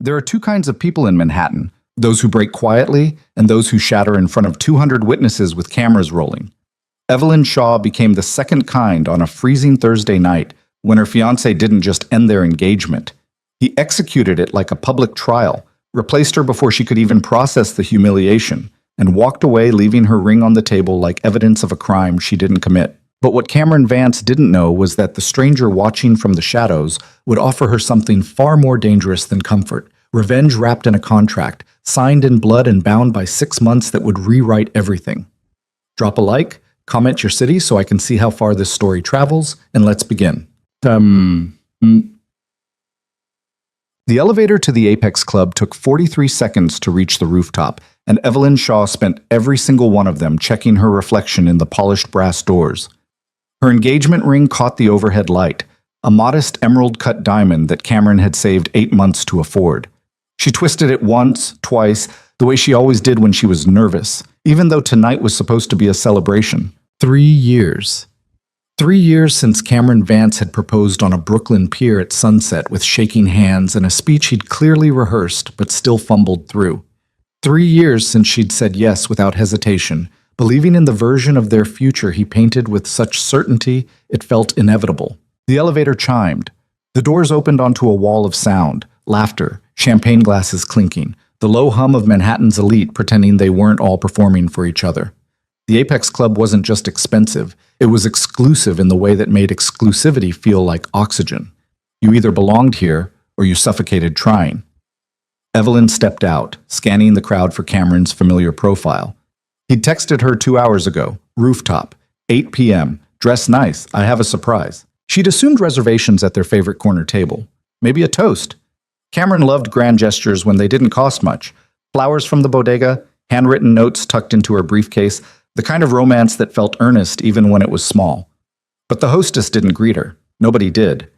There are two kinds of people in Manhattan, those who break quietly and those who shatter in front of 200 witnesses with cameras rolling. Evelyn Shaw became the second kind on a freezing Thursday night when her fiancé didn't just end their engagement. He executed it like a public trial, replaced her before she could even process the humiliation, and walked away leaving her ring on the table like evidence of a crime she didn't commit. But what Cameron Vance didn't know was that the stranger watching from the shadows would offer her something far more dangerous than comfort. Revenge wrapped in a contract, signed in blood and bound by 6 months that would rewrite everything. Drop a like, comment your city so I can see how far this story travels, and let's begin. The elevator to the Apex Club took 43 seconds to reach the rooftop, and Evelyn Shaw spent every single one of them checking her reflection in the polished brass doors. Her engagement ring caught the overhead light, a modest emerald-cut diamond that Cameron had saved 8 months to afford. She twisted it once, twice, the way she always did when she was nervous, even though tonight was supposed to be a celebration. 3 years. 3 years since Cameron Vance had proposed on a Brooklyn pier at sunset with shaking hands and a speech he'd clearly rehearsed but still fumbled through. 3 years since she'd said yes without hesitation, believing in the version of their future he painted with such certainty it felt inevitable. The elevator chimed. The doors opened onto a wall of sound, laughter, champagne glasses clinking, the low hum of Manhattan's elite pretending they weren't all performing for each other. The Apex Club wasn't just expensive, it was exclusive in the way that made exclusivity feel like oxygen. You either belonged here or you suffocated trying. Evelyn stepped out, scanning the crowd for Cameron's familiar profile. He'd texted her 2 hours ago, rooftop, 8 p.m., dress nice, I have a surprise. She'd assumed reservations at their favorite corner table. Maybe a toast. Cameron loved grand gestures when they didn't cost much. Flowers from the bodega, handwritten notes tucked into her briefcase, the kind of romance that felt earnest even when it was small. But the hostess didn't greet her. Nobody did.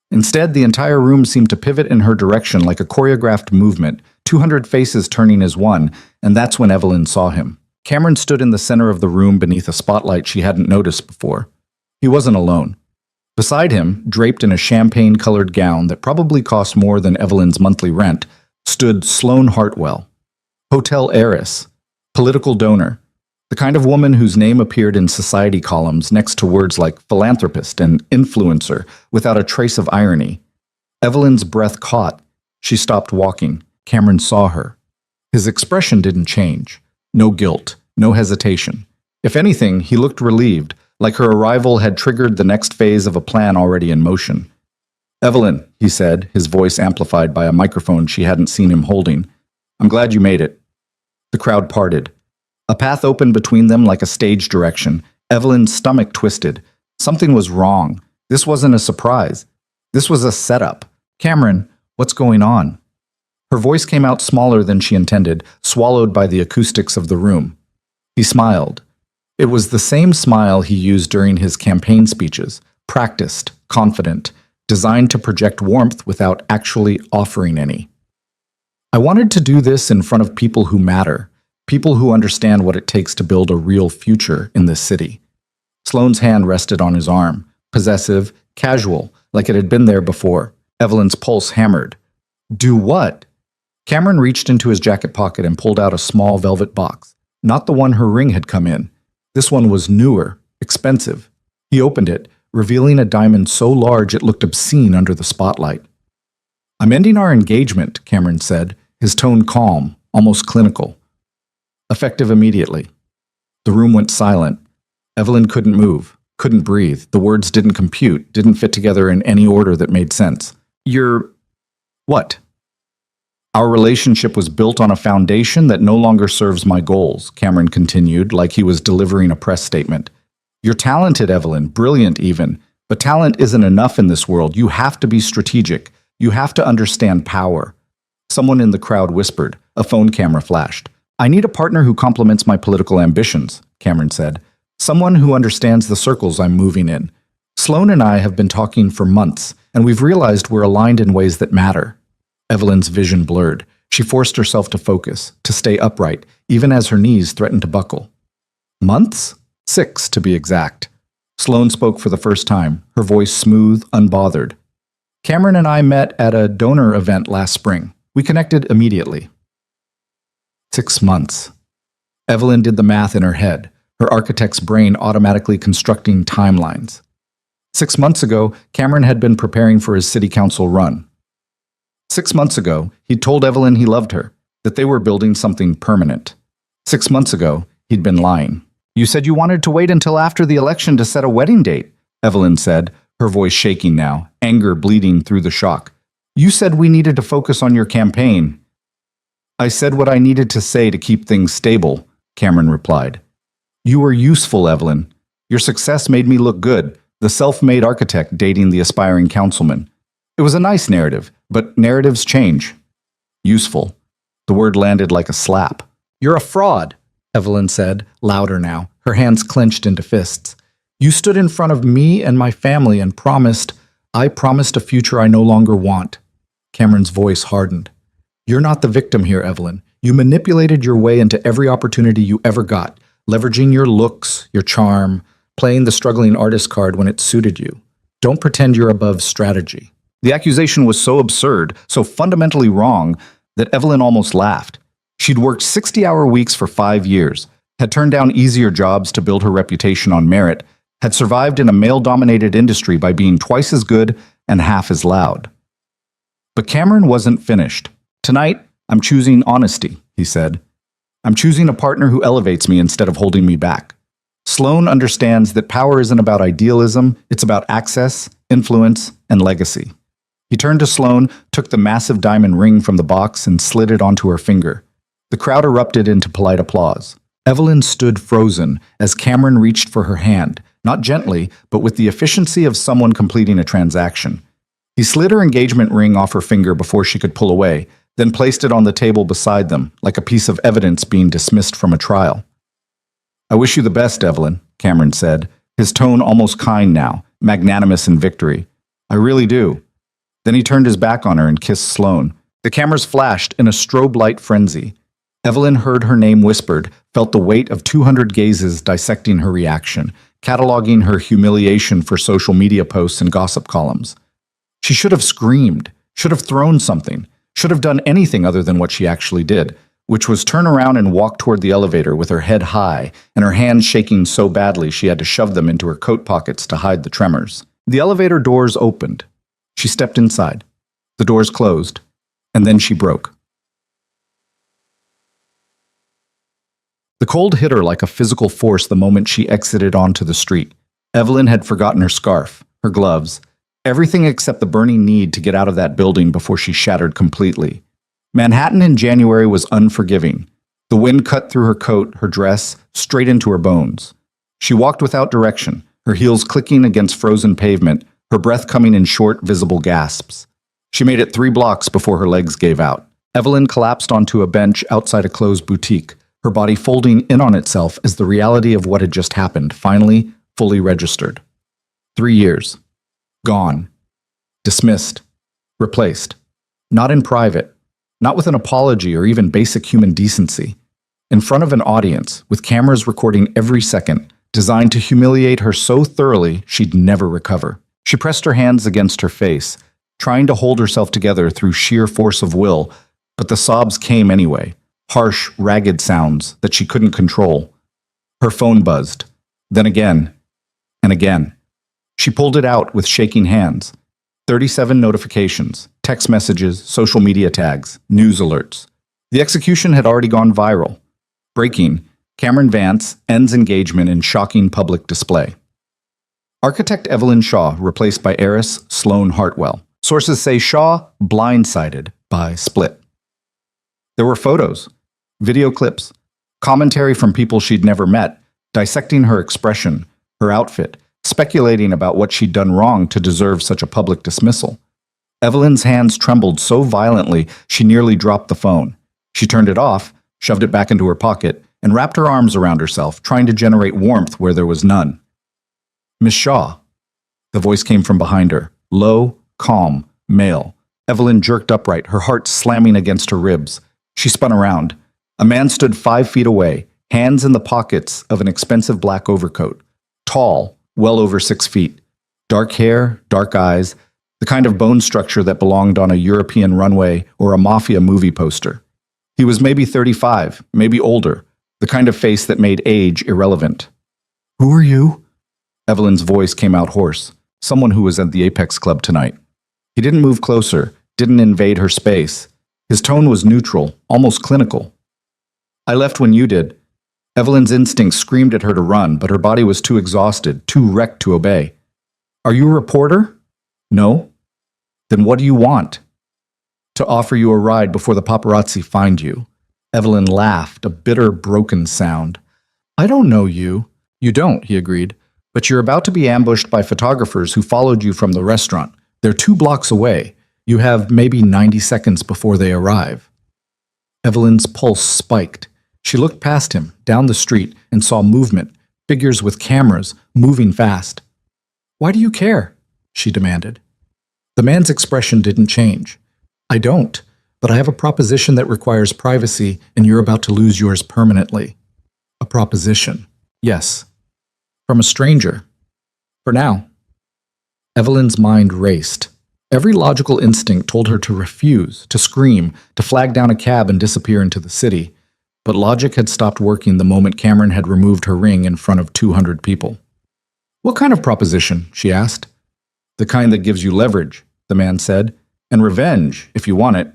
Instead, the entire room seemed to pivot in her direction like a choreographed movement, 200 faces turning as one, and that's when Evelyn saw him. Cameron stood in the center of the room beneath a spotlight she hadn't noticed before. He wasn't alone. Beside him, draped in a champagne-colored gown that probably cost more than Evelyn's monthly rent, stood Sloane Hartwell, hotel heiress, political donor, the kind of woman whose name appeared in society columns next to words like philanthropist and influencer without a trace of irony. Evelyn's breath caught. She stopped walking. Cameron saw her. His expression didn't change. No guilt, no hesitation. If anything, he looked relieved, like her arrival had triggered the next phase of a plan already in motion. "Evelyn," he said, his voice amplified by a microphone she hadn't seen him holding, "I'm glad you made it." The crowd parted. A path opened between them like a stage direction. Evelyn's stomach twisted. Something was wrong. This wasn't a surprise. This was a setup. "Cameron, what's going on?" Her voice came out smaller than she intended, swallowed by the acoustics of the room. He smiled. It was the same smile he used during his campaign speeches, practiced, confident, designed to project warmth without actually offering any. "I wanted to do this in front of people who matter, people who understand what it takes to build a real future in this city." Sloane's hand rested on his arm, possessive, casual, like it had been there before. Evelyn's pulse hammered. "Do what?" Cameron reached into his jacket pocket and pulled out a small velvet box, not the one her ring had come in. This one was newer, expensive. He opened it, revealing a diamond so large it looked obscene under the spotlight. "I'm ending our engagement," Cameron said, his tone calm, almost clinical. "Effective immediately." The room went silent. Evelyn couldn't move, couldn't breathe. The words didn't compute, didn't fit together in any order that made sense. "You're... what?" "Our relationship was built on a foundation that no longer serves my goals," Cameron continued, like he was delivering a press statement. "You're talented, Evelyn, brilliant even, but talent isn't enough in this world. You have to be strategic. You have to understand power." Someone in the crowd whispered. A phone camera flashed. "I need a partner who complements my political ambitions," Cameron said. "Someone who understands the circles I'm moving in. Sloane and I have been talking for months, and we've realized we're aligned in ways that matter." Evelyn's vision blurred. She forced herself to focus, to stay upright, even as her knees threatened to buckle. "Months? 6, to be exact." Sloane spoke for the first time, her voice smooth, unbothered. "Cameron and I met at a donor event last spring. We connected immediately. 6 months. Evelyn did the math in her head, her architect's brain automatically constructing timelines. 6 months ago, Cameron had been preparing for his city council run. 6 months ago, he'd told Evelyn he loved her, that they were building something permanent. 6 months ago, he'd been lying. You said you wanted to wait until after the election to set a wedding date, Evelyn said, her voice shaking now, anger bleeding through the shock. You said we needed to focus on your campaign. I said what I needed to say to keep things stable, Cameron replied. You were useful, Evelyn. Your success made me look good, the self-made architect dating the aspiring councilman. It was a nice narrative, but narratives change. Useful. The word landed like a slap. You're a fraud, Evelyn said, louder now, her hands clenched into fists. You stood in front of me and my family and I promised a future I no longer want. Cameron's voice hardened. You're not the victim here, Evelyn. You manipulated your way into every opportunity you ever got, leveraging your looks, your charm, playing the struggling artist card when it suited you. Don't pretend you're above strategy. The accusation was so absurd, so fundamentally wrong, that Evelyn almost laughed. She'd worked 60-hour weeks for 5 years, had turned down easier jobs to build her reputation on merit, had survived in a male-dominated industry by being twice as good and half as loud. But Cameron wasn't finished. Tonight, I'm choosing honesty, he said. I'm choosing a partner who elevates me instead of holding me back. Sloan understands that power isn't about idealism, it's about access, influence, and legacy. He turned to Sloan, took the massive diamond ring from the box, and slid it onto her finger. The crowd erupted into polite applause. Evelyn stood frozen as Cameron reached for her hand, not gently, but with the efficiency of someone completing a transaction. He slid her engagement ring off her finger before she could pull away, then placed it on the table beside them, like a piece of evidence being dismissed from a trial. I wish you the best, Evelyn, Cameron said, his tone almost kind now, magnanimous in victory. I really do. Then he turned his back on her and kissed Sloan. The cameras flashed in a strobe light frenzy. Evelyn heard her name whispered, felt the weight of 200 gazes dissecting her reaction, cataloging her humiliation for social media posts and gossip columns. She should have screamed, should have thrown something, should have done anything other than what she actually did, which was turn around and walk toward the elevator with her head high and her hands shaking so badly she had to shove them into her coat pockets to hide the tremors. The elevator doors opened. She stepped inside. The doors closed, and then she broke. The cold hit her like a physical force the moment she exited onto the street. Evelyn had forgotten her scarf, her gloves, everything except the burning need to get out of that building before she shattered completely. Manhattan in January was unforgiving. The wind cut through her coat, her dress, straight into her bones. She walked without direction, her heels clicking against frozen pavement, her breath coming in short, visible gasps. She made it 3 blocks before her legs gave out. Evelyn collapsed onto a bench outside a closed boutique, her body folding in on itself as the reality of what had just happened finally, fully registered. 3 years. Gone. Dismissed. Replaced. Not in private. Not with an apology or even basic human decency. In front of an audience, with cameras recording every second, designed to humiliate her so thoroughly she'd never recover. She pressed her hands against her face, trying to hold herself together through sheer force of will, but the sobs came anyway. Harsh, ragged sounds that she couldn't control. Her phone buzzed. Then again, and again. She pulled it out with shaking hands. 37 notifications, text messages, social media tags, news alerts. The execution had already gone viral. Breaking, Cameron Vance ends engagement in shocking public display. Architect Evelyn Shaw replaced by heiress Sloan Hartwell. Sources say Shaw blindsided by Split. There were photos, video clips, commentary from people she'd never met, dissecting her expression, her outfit, speculating about what she'd done wrong to deserve such a public dismissal. Evelyn's hands trembled so violently she nearly dropped the phone. She turned it off, shoved it back into her pocket, and wrapped her arms around herself, trying to generate warmth where there was none. Miss Shaw. The voice came from behind her, low, calm, male. Evelyn jerked upright, her heart slamming against her ribs. She spun around. A man stood 5 feet away, hands in the pockets of an expensive black overcoat. Tall, well over 6 feet. Dark hair, dark eyes, the kind of bone structure that belonged on a European runway or a mafia movie poster. He was maybe 35, maybe older, the kind of face that made age irrelevant. "Who are you?" Evelyn's voice came out hoarse, someone who was at the Apex Club tonight. He didn't move closer, didn't invade her space. His tone was neutral, almost clinical. "I left when you did." Evelyn's instinct screamed at her to run, but her body was too exhausted, too wrecked to obey. "Are you a reporter?" "No." "Then what do you want?" "To offer you a ride before the paparazzi find you." Evelyn laughed, a bitter, broken sound. "I don't know you." "You don't," he agreed. "But you're about to be ambushed by photographers who followed you from the restaurant. They're 2 blocks away. You have maybe 90 seconds before they arrive." Evelyn's pulse spiked. She looked past him, down the street, and saw movement, figures with cameras, moving fast. "Why do you care?" she demanded. The man's expression didn't change. "I don't, but I have a proposition that requires privacy, and you're about to lose yours permanently." "A proposition?" "Yes." "From a stranger?" "For now." Evelyn's mind raced. Every logical instinct told her to refuse, to scream, to flag down a cab and disappear into the city. But logic had stopped working the moment Cameron had removed her ring in front of 200 people. "What kind of proposition?" she asked. "The kind that gives you leverage," the man said, "and revenge, if you want it."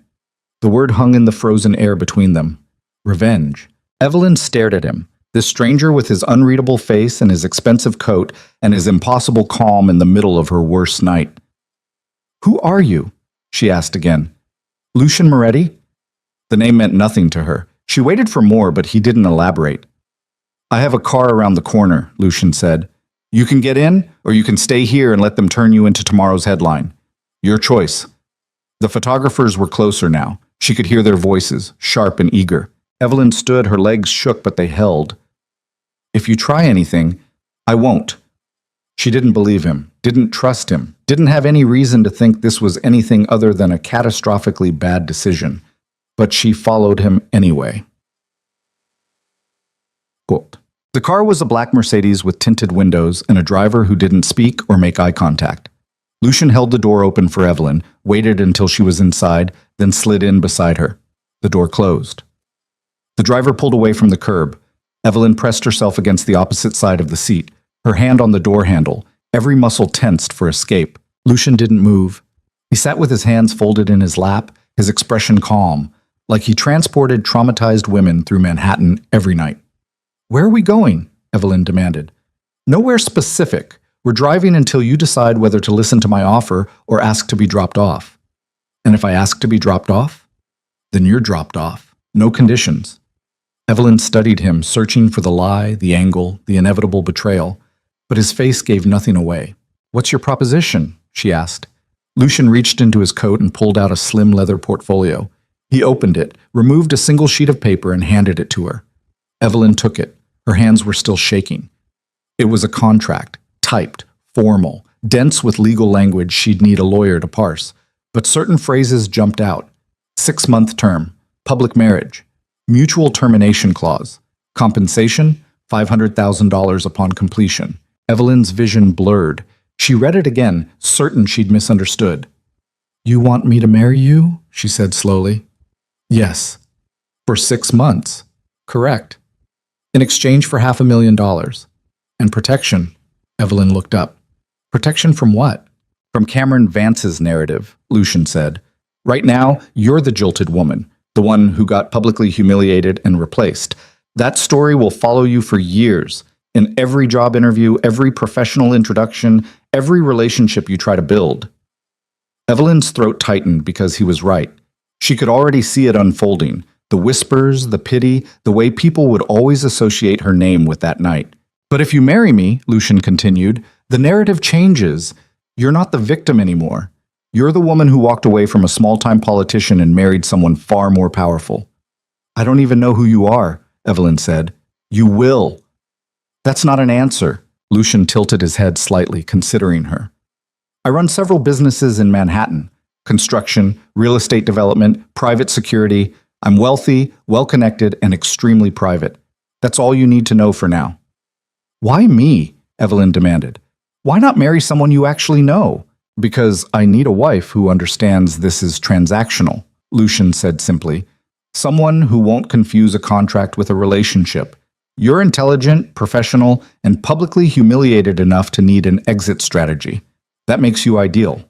The word hung in the frozen air between them. Revenge. Evelyn stared at him, this stranger with his unreadable face and his expensive coat and his impossible calm in the middle of her worst night. "Who are you?" she asked again. "Lucian Moretti?" The name meant nothing to her. She waited for more, but he didn't elaborate. "I have a car around the corner," Lucian said. "You can get in, or you can stay here and let them turn you into tomorrow's headline. Your choice." The photographers were closer now. She could hear their voices, sharp and eager. Evelyn stood, her legs shook, but they held. "If you try anything, I won't." She didn't believe him, didn't trust him, didn't have any reason to think this was anything other than a catastrophically bad decision. But she followed him anyway. Quote. The car was a black Mercedes with tinted windows and a driver who didn't speak or make eye contact. Lucian held the door open for Evelyn, waited until she was inside, then slid in beside her. The door closed. The driver pulled away from the curb. Evelyn pressed herself against the opposite side of the seat, her hand on the door handle, every muscle tensed for escape. Lucian didn't move. He sat with his hands folded in his lap, his expression calm, like he transported traumatized women through Manhattan every night. "Where are we going?" Evelyn demanded. "Nowhere specific. We're driving until you decide whether to listen to my offer or ask to be dropped off." "And if I ask to be dropped off?" "Then you're dropped off. No conditions." Evelyn studied him, searching for the lie, the angle, the inevitable betrayal, but his face gave nothing away. "What's your proposition?" she asked. Lucian reached into his coat and pulled out a slim leather portfolio. He opened it, removed a single sheet of paper, and handed it to her. Evelyn took it. Her hands were still shaking. It was a contract, typed, formal, dense with legal language she'd need a lawyer to parse. But certain phrases jumped out. 6-month term, public marriage, mutual termination clause, compensation, $500,000 upon completion. Evelyn's vision blurred. She read it again, certain she'd misunderstood. "You want me to marry you?" she said slowly. "Yes." "For 6 months." "Correct." "In exchange for $500,000. And protection." Evelyn looked up. "Protection from what?" "From Cameron Vance's narrative," Lucian said. "Right now, you're the jilted woman, the one who got publicly humiliated and replaced. That story will follow you for years, in every job interview, every professional introduction, every relationship you try to build." Evelyn's throat tightened because he was right. She could already see it unfolding, the whispers, the pity, the way people would always associate her name with that night. "But if you marry me," Lucian continued, "the narrative changes. You're not the victim anymore. You're the woman who walked away from a small-time politician and married someone far more powerful." "I don't even know who you are," Evelyn said. "You will." "That's not an answer." Lucian tilted his head slightly, considering her. "I run several businesses in Manhattan. Construction, real estate development, private security. I'm wealthy, well-connected, and extremely private. That's all you need to know for now." "Why me?" Evelyn demanded. "Why not marry someone you actually know? Because I need a wife who understands this is transactional, Lucian said simply. Someone who won't confuse a contract with a relationship. You're intelligent, professional, and publicly humiliated enough to need an exit strategy. That makes you ideal.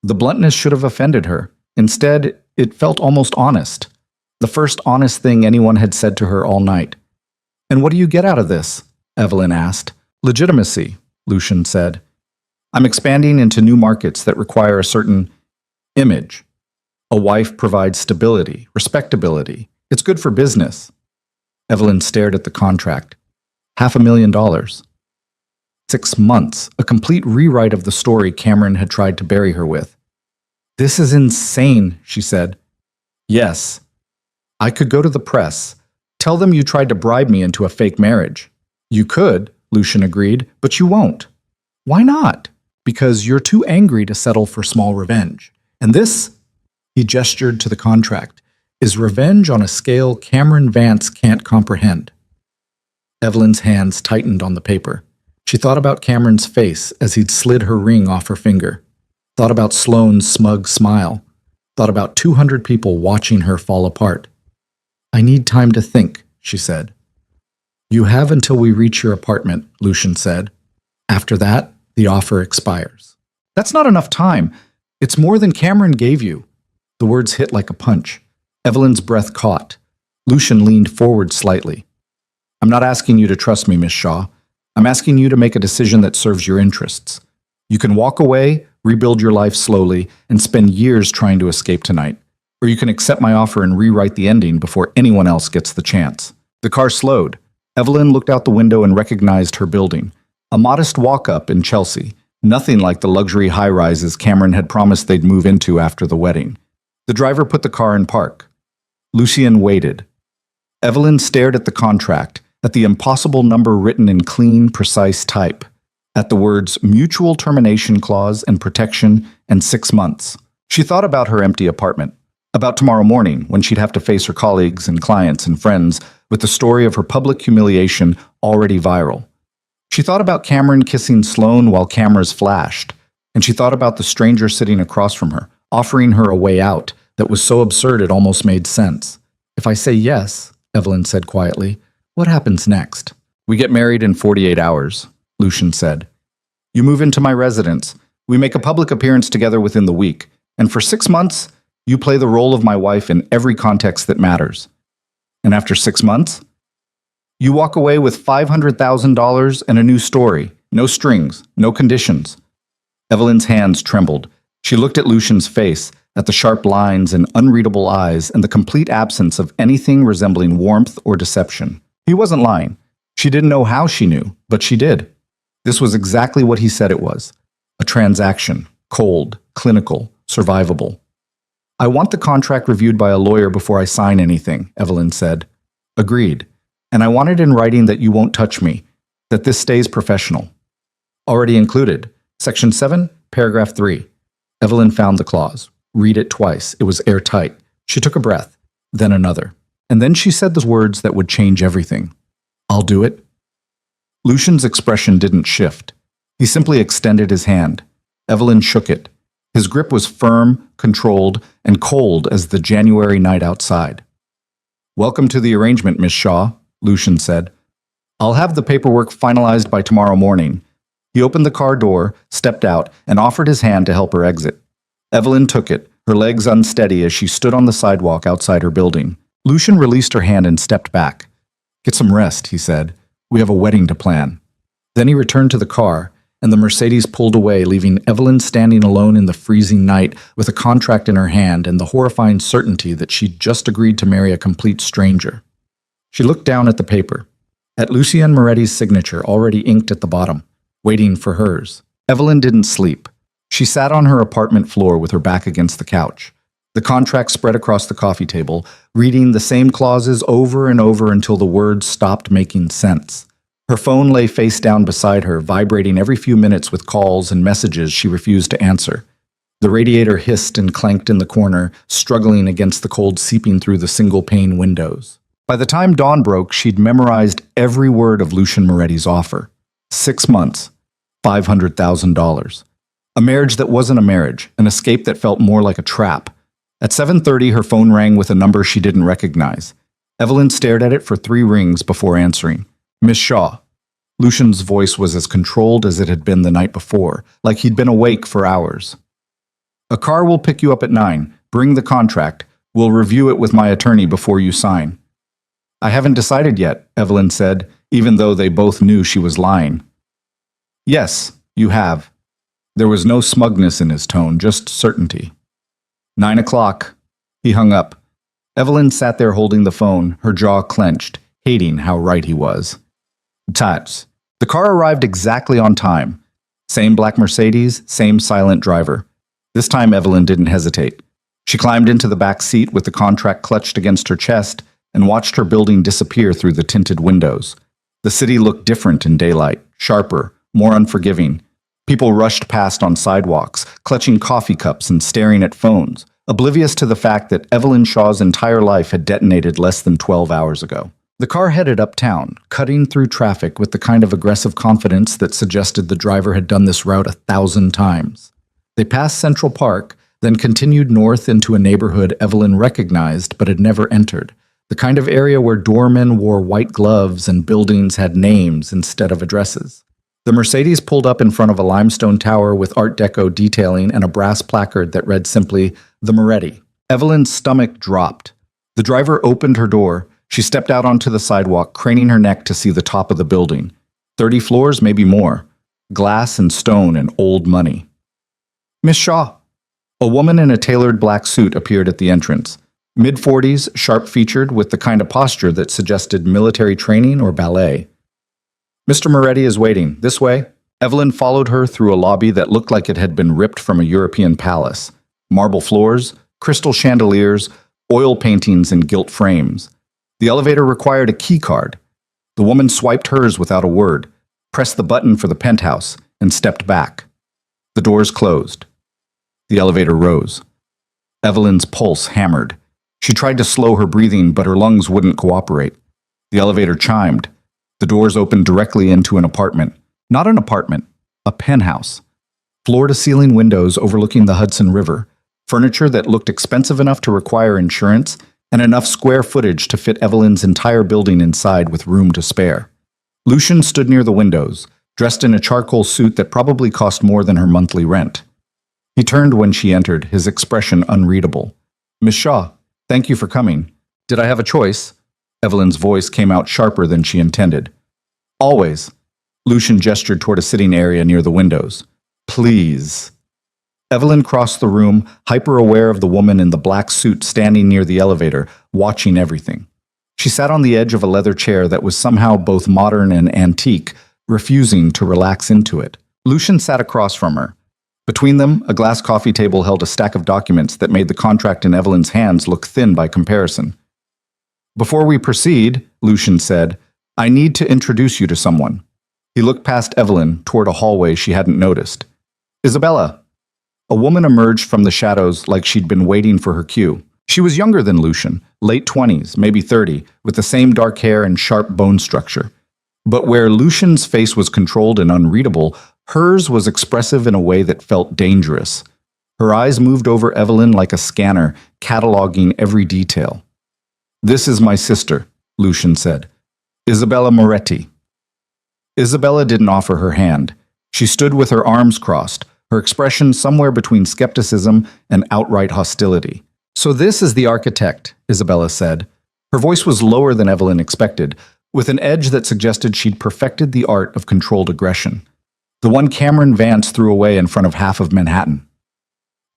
The bluntness should have offended her. Instead, it felt almost honest. The first honest thing anyone had said to her all night. And what do you get out of this? Evelyn asked. Legitimacy, Lucian said. I'm expanding into new markets that require a certain image. A wife provides stability, respectability. It's good for business. Evelyn stared at the contract. $500,000. 6 months, a complete rewrite of the story Cameron had tried to bury her with. This is insane, she said. Yes. I could go to the press. Tell them you tried to bribe me into a fake marriage. You could, Lucian agreed, but you won't. Why not? Because you're too angry to settle for small revenge. And this, he gestured to the contract, is revenge on a scale Cameron Vance can't comprehend. Evelyn's hands tightened on the paper. She thought about Cameron's face as he'd slid her ring off her finger. Thought about Sloane's smug smile. Thought about 200 people watching her fall apart. I need time to think, she said. You have until we reach your apartment, Lucian said. After that, the offer expires. That's not enough time. It's more than Cameron gave you. The words hit like a punch. Evelyn's breath caught. Lucian leaned forward slightly. I'm not asking you to trust me, Miss Shaw. I'm asking you to make a decision that serves your interests. You can walk away, rebuild your life slowly, and spend years trying to escape tonight. Or you can accept my offer and rewrite the ending before anyone else gets the chance. The car slowed. Evelyn looked out the window and recognized her building. A modest walk-up in Chelsea, nothing like the luxury high-rises Cameron had promised they'd move into after the wedding. The driver put the car in park. Lucian waited. Evelyn stared at the contract, at the impossible number written in clean, precise type, at the words mutual termination clause and protection and 6 months. She thought about her empty apartment, about tomorrow morning when she'd have to face her colleagues and clients and friends with the story of her public humiliation already viral. She thought about Cameron kissing Sloane while cameras flashed, and she thought about the stranger sitting across from her, offering her a way out that was so absurd it almost made sense. If I say yes, Evelyn said quietly, what happens next? We get married in 48 hours, Lucian said. You move into my residence. We make a public appearance together within the week, and for 6 months, you play the role of my wife in every context that matters. And after 6 months, you walk away with $500,000 and a new story. No strings, no conditions. Evelyn's hands trembled. She looked at Lucian's face, at the sharp lines and unreadable eyes and the complete absence of anything resembling warmth or deception. He wasn't lying. She didn't know how she knew, but she did. This was exactly what he said it was. A transaction. Cold, clinical, survivable. I want the contract reviewed by a lawyer before I sign anything, Evelyn said. Agreed. And I want it in writing that you won't touch me, that this stays professional. Already included. Section 7, paragraph 3. Evelyn found the clause. Read it twice. It was airtight. She took a breath, then another. And then she said the words that would change everything. I'll do it. Lucian's expression didn't shift. He simply extended his hand. Evelyn shook it. His grip was firm, controlled, and cold as the January night outside. Welcome to the arrangement, Miss Shaw, Lucian said. I'll have the paperwork finalized by tomorrow morning. He opened the car door, stepped out, and offered his hand to help her exit. Evelyn took it, her legs unsteady as she stood on the sidewalk outside her building. Lucian released her hand and stepped back. Get some rest, he said. We have a wedding to plan. Then he returned to the car, and the Mercedes pulled away, leaving Evelyn standing alone in the freezing night with a contract in her hand and the horrifying certainty that she'd just agreed to marry a complete stranger. She looked down at the paper, at Lucien Moretti's signature already inked at the bottom, waiting for hers. Evelyn didn't sleep. She sat on her apartment floor with her back against the couch. The contract spread across the coffee table, reading the same clauses over and over until the words stopped making sense. Her phone lay face down beside her, vibrating every few minutes with calls and messages she refused to answer. The radiator hissed and clanked in the corner, struggling against the cold seeping through the single-pane windows. By the time dawn broke, she'd memorized every word of Lucien Moretti's offer. 6 months, $500,000. A marriage that wasn't a marriage, an escape that felt more like a trap. At 7:30, her phone rang with a number she didn't recognize. Evelyn stared at it for 3 rings before answering. Miss Shaw. Lucian's voice was as controlled as it had been the night before, like he'd been awake for hours. A car will pick you up at 9. Bring the contract. We'll review it with my attorney before you sign. I haven't decided yet, Evelyn said, even though they both knew she was lying. Yes, you have. There was no smugness in his tone, just certainty. 9 o'clock. He hung up. Evelyn sat there holding the phone, her jaw clenched, hating how right he was. Tats. The car arrived exactly on time. Same black Mercedes, same silent driver. This time Evelyn didn't hesitate. She climbed into the back seat with the contract clutched against her chest and watched her building disappear through the tinted windows. The city looked different in daylight, sharper, more unforgiving. People rushed past on sidewalks, clutching coffee cups and staring at phones, oblivious to the fact that Evelyn Shaw's entire life had detonated less than 12 hours ago. The car headed uptown, cutting through traffic with the kind of aggressive confidence that suggested the driver had done this route 1,000 times. They passed Central Park, then continued north into a neighborhood Evelyn recognized but had never entered, the kind of area where doormen wore white gloves and buildings had names instead of addresses. The Mercedes pulled up in front of a limestone tower with Art Deco detailing and a brass placard that read simply, The Moretti. Evelyn's stomach dropped. The driver opened her door. She stepped out onto the sidewalk, craning her neck to see the top of the building. 30 floors, maybe more. Glass and stone and old money. Miss Shaw. A woman in a tailored black suit appeared at the entrance. Mid-40s, sharp-featured, with the kind of posture that suggested military training or ballet. Mr. Moretti is waiting. This way. Evelyn followed her through a lobby that looked like it had been ripped from a European palace. Marble floors, crystal chandeliers, oil paintings in gilt frames. The elevator required a key card. The woman swiped hers without a word, pressed the button for the penthouse, and stepped back. The doors closed. The elevator rose. Evelyn's pulse hammered. She tried to slow her breathing, but her lungs wouldn't cooperate. The elevator chimed. The doors opened directly into an apartment. Not an apartment, a penthouse. Floor-to-ceiling windows overlooking the Hudson River, furniture that looked expensive enough to require insurance, and enough square footage to fit Evelyn's entire building inside with room to spare. Lucian stood near the windows, dressed in a charcoal suit that probably cost more than her monthly rent. He turned when she entered, his expression unreadable. Miss Shaw, thank you for coming. Did I have a choice? Evelyn's voice came out sharper than she intended. Always. Lucian gestured toward a sitting area near the windows. Please. Evelyn crossed the room, hyper-aware of the woman in the black suit standing near the elevator, watching everything. She sat on the edge of a leather chair that was somehow both modern and antique, refusing to relax into it. Lucian sat across from her. Between them, a glass coffee table held a stack of documents that made the contract in Evelyn's hands look thin by comparison. Before we proceed, Lucian said, I need to introduce you to someone. He looked past Evelyn toward a hallway she hadn't noticed. Isabella. A woman emerged from the shadows like she'd been waiting for her cue. She was younger than Lucian, late 20s, maybe 30, with the same dark hair and sharp bone structure. But where Lucian's face was controlled and unreadable, hers was expressive in a way that felt dangerous. Her eyes moved over Evelyn like a scanner, cataloging every detail. This is my sister, Lucian said. Isabella Moretti. Isabella didn't offer her hand. She stood with her arms crossed, her expression somewhere between skepticism and outright hostility. So this is the architect, Isabella said. Her voice was lower than Evelyn expected, with an edge that suggested she'd perfected the art of controlled aggression. The one Cameron Vance threw away in front of half of Manhattan.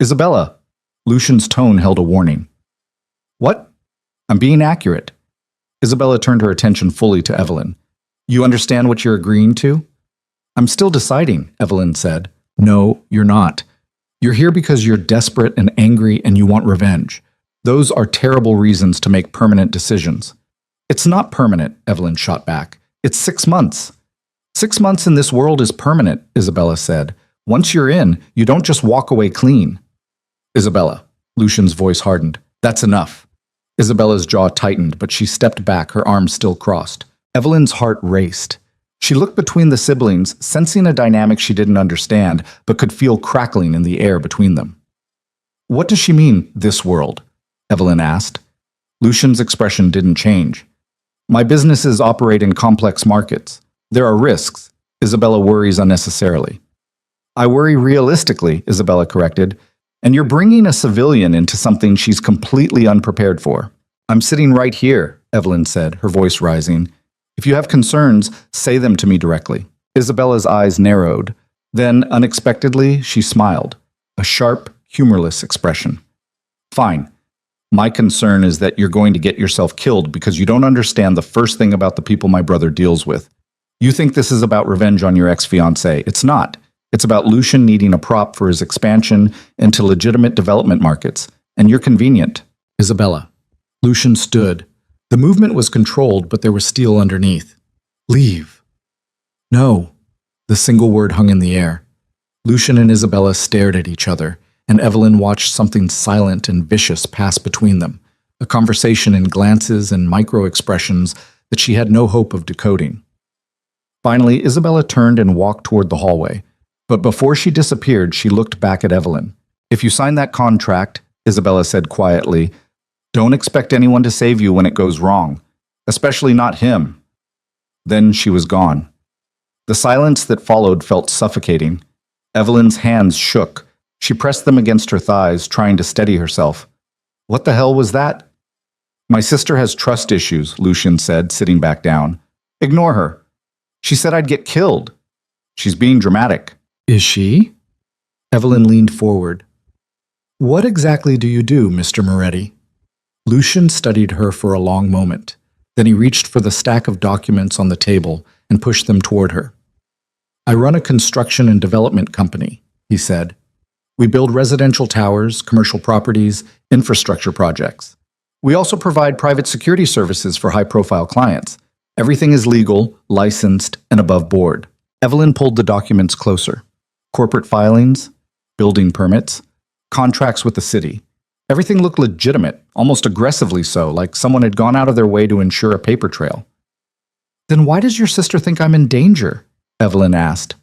Isabella. Lucian's tone held a warning. What? I'm being accurate. Isabella turned her attention fully to Evelyn. You understand what you're agreeing to? I'm still deciding, Evelyn said. No, you're not. You're here because you're desperate and angry and you want revenge. Those are terrible reasons to make permanent decisions. It's not permanent, Evelyn shot back. It's 6 months. 6 months in this world is permanent, Isabella said. Once you're in, you don't just walk away clean. Isabella. Lucian's voice hardened. That's enough. Isabella's jaw tightened, but she stepped back, her arms still crossed. Evelyn's heart raced. She looked between the siblings, sensing a dynamic she didn't understand, but could feel crackling in the air between them. What does she mean, this world? Evelyn asked. Lucian's expression didn't change. My businesses operate in complex markets. There are risks. Isabella worries unnecessarily. I worry realistically, Isabella corrected, and you're bringing a civilian into something she's completely unprepared for. I'm sitting right here, Evelyn said, her voice rising. If you have concerns, say them to me directly. Isabella's eyes narrowed. Then, unexpectedly, she smiled. A sharp, humorless expression. Fine. My concern is that you're going to get yourself killed because you don't understand the first thing about the people my brother deals with. You think this is about revenge on your ex-fiancé. It's not. It's about Lucian needing a prop for his expansion into legitimate development markets. And you're convenient. Isabella. Lucian stood. The movement was controlled, but there was steel underneath. Leave. No. The single word hung in the air. Lucian and Isabella stared at each other, and Evelyn watched something silent and vicious pass between them, a conversation in glances and micro-expressions that she had no hope of decoding. Finally, Isabella turned and walked toward the hallway, but before she disappeared, she looked back at Evelyn. If you sign that contract, Isabella said quietly, don't expect anyone to save you when it goes wrong, especially not him. Then she was gone. The silence that followed felt suffocating. Evelyn's hands shook. She pressed them against her thighs, trying to steady herself. What the hell was that? My sister has trust issues, Lucian said, sitting back down. Ignore her. She said I'd get killed. She's being dramatic. Is she? Evelyn leaned forward. What exactly do you do, Mr. Moretti? Lucian studied her for a long moment. Then he reached for the stack of documents on the table and pushed them toward her. I run a construction and development company, he said. We build residential towers, commercial properties, infrastructure projects. We also provide private security services for high-profile clients. Everything is legal, licensed, and above board. Evelyn pulled the documents closer. Corporate filings, building permits, contracts with the city. Everything looked legitimate, almost aggressively so, like someone had gone out of their way to ensure a paper trail. Then why does your sister think I'm in danger? Evelyn asked.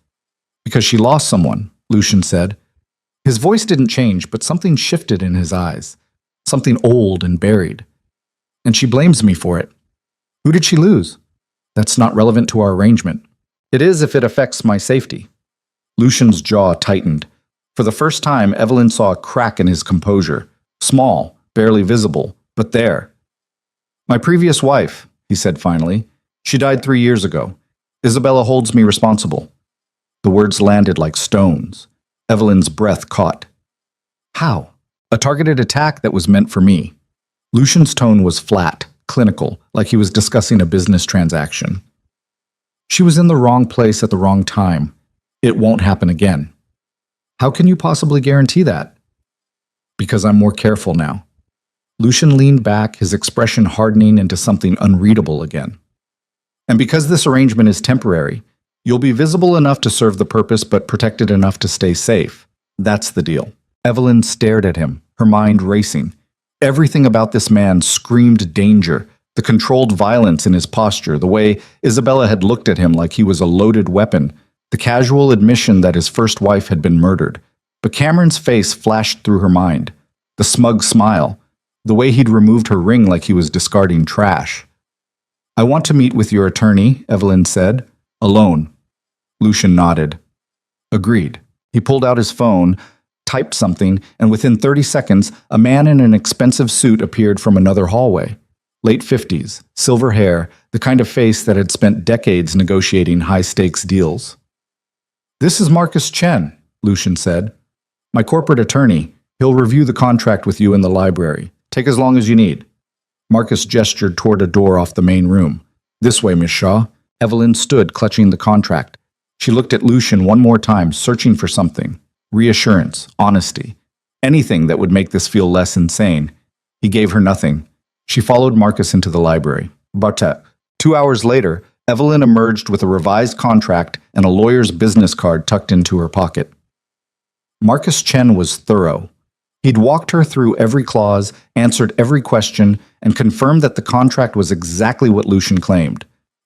Because she lost someone, Lucian said. His voice didn't change, but something shifted in his eyes. Something old and buried. And she blames me for it. Who did she lose? That's not relevant to our arrangement. It is if it affects my safety. Lucian's jaw tightened. For the first time, Evelyn saw a crack in his composure. Small, barely visible, but there. My previous wife, he said finally. She died 3 years ago. Isabella holds me responsible. The words landed like stones. Evelyn's breath caught. How? A targeted attack that was meant for me. Lucian's tone was flat, clinical, like he was discussing a business transaction. She was in the wrong place at the wrong time. It won't happen again. How can you possibly guarantee that? Because I'm more careful now. Lucian leaned back, his expression hardening into something unreadable again. And because this arrangement is temporary, you'll be visible enough to serve the purpose but protected enough to stay safe. That's the deal. Evelyn stared at him, her mind racing. Everything about this man screamed danger, the controlled violence in his posture, the way Isabella had looked at him like he was a loaded weapon, the casual admission that his first wife had been murdered. But Cameron's face flashed through her mind, the smug smile, the way he'd removed her ring like he was discarding trash. I want to meet with your attorney, Evelyn said. Alone. Lucian nodded. Agreed. He pulled out his phone, typed something, and within 30 seconds, a man in an expensive suit appeared from another hallway. Late 50s, silver hair, the kind of face that had spent decades negotiating high-stakes deals. This is Marcus Chen, Lucian said. My corporate attorney. He'll review the contract with you in the library. Take as long as you need. Marcus gestured toward a door off the main room. This way, Miss Shaw. Evelyn stood, clutching the contract. She looked at Lucian one more time, searching for something. Reassurance, honesty. Anything that would make this feel less insane. He gave her nothing. She followed Marcus into the library. But 2 hours later, Evelyn emerged with a revised contract and a lawyer's business card tucked into her pocket. Marcus Chen was thorough. He'd walked her through every clause, answered every question, and confirmed that the contract was exactly what Lucian claimed.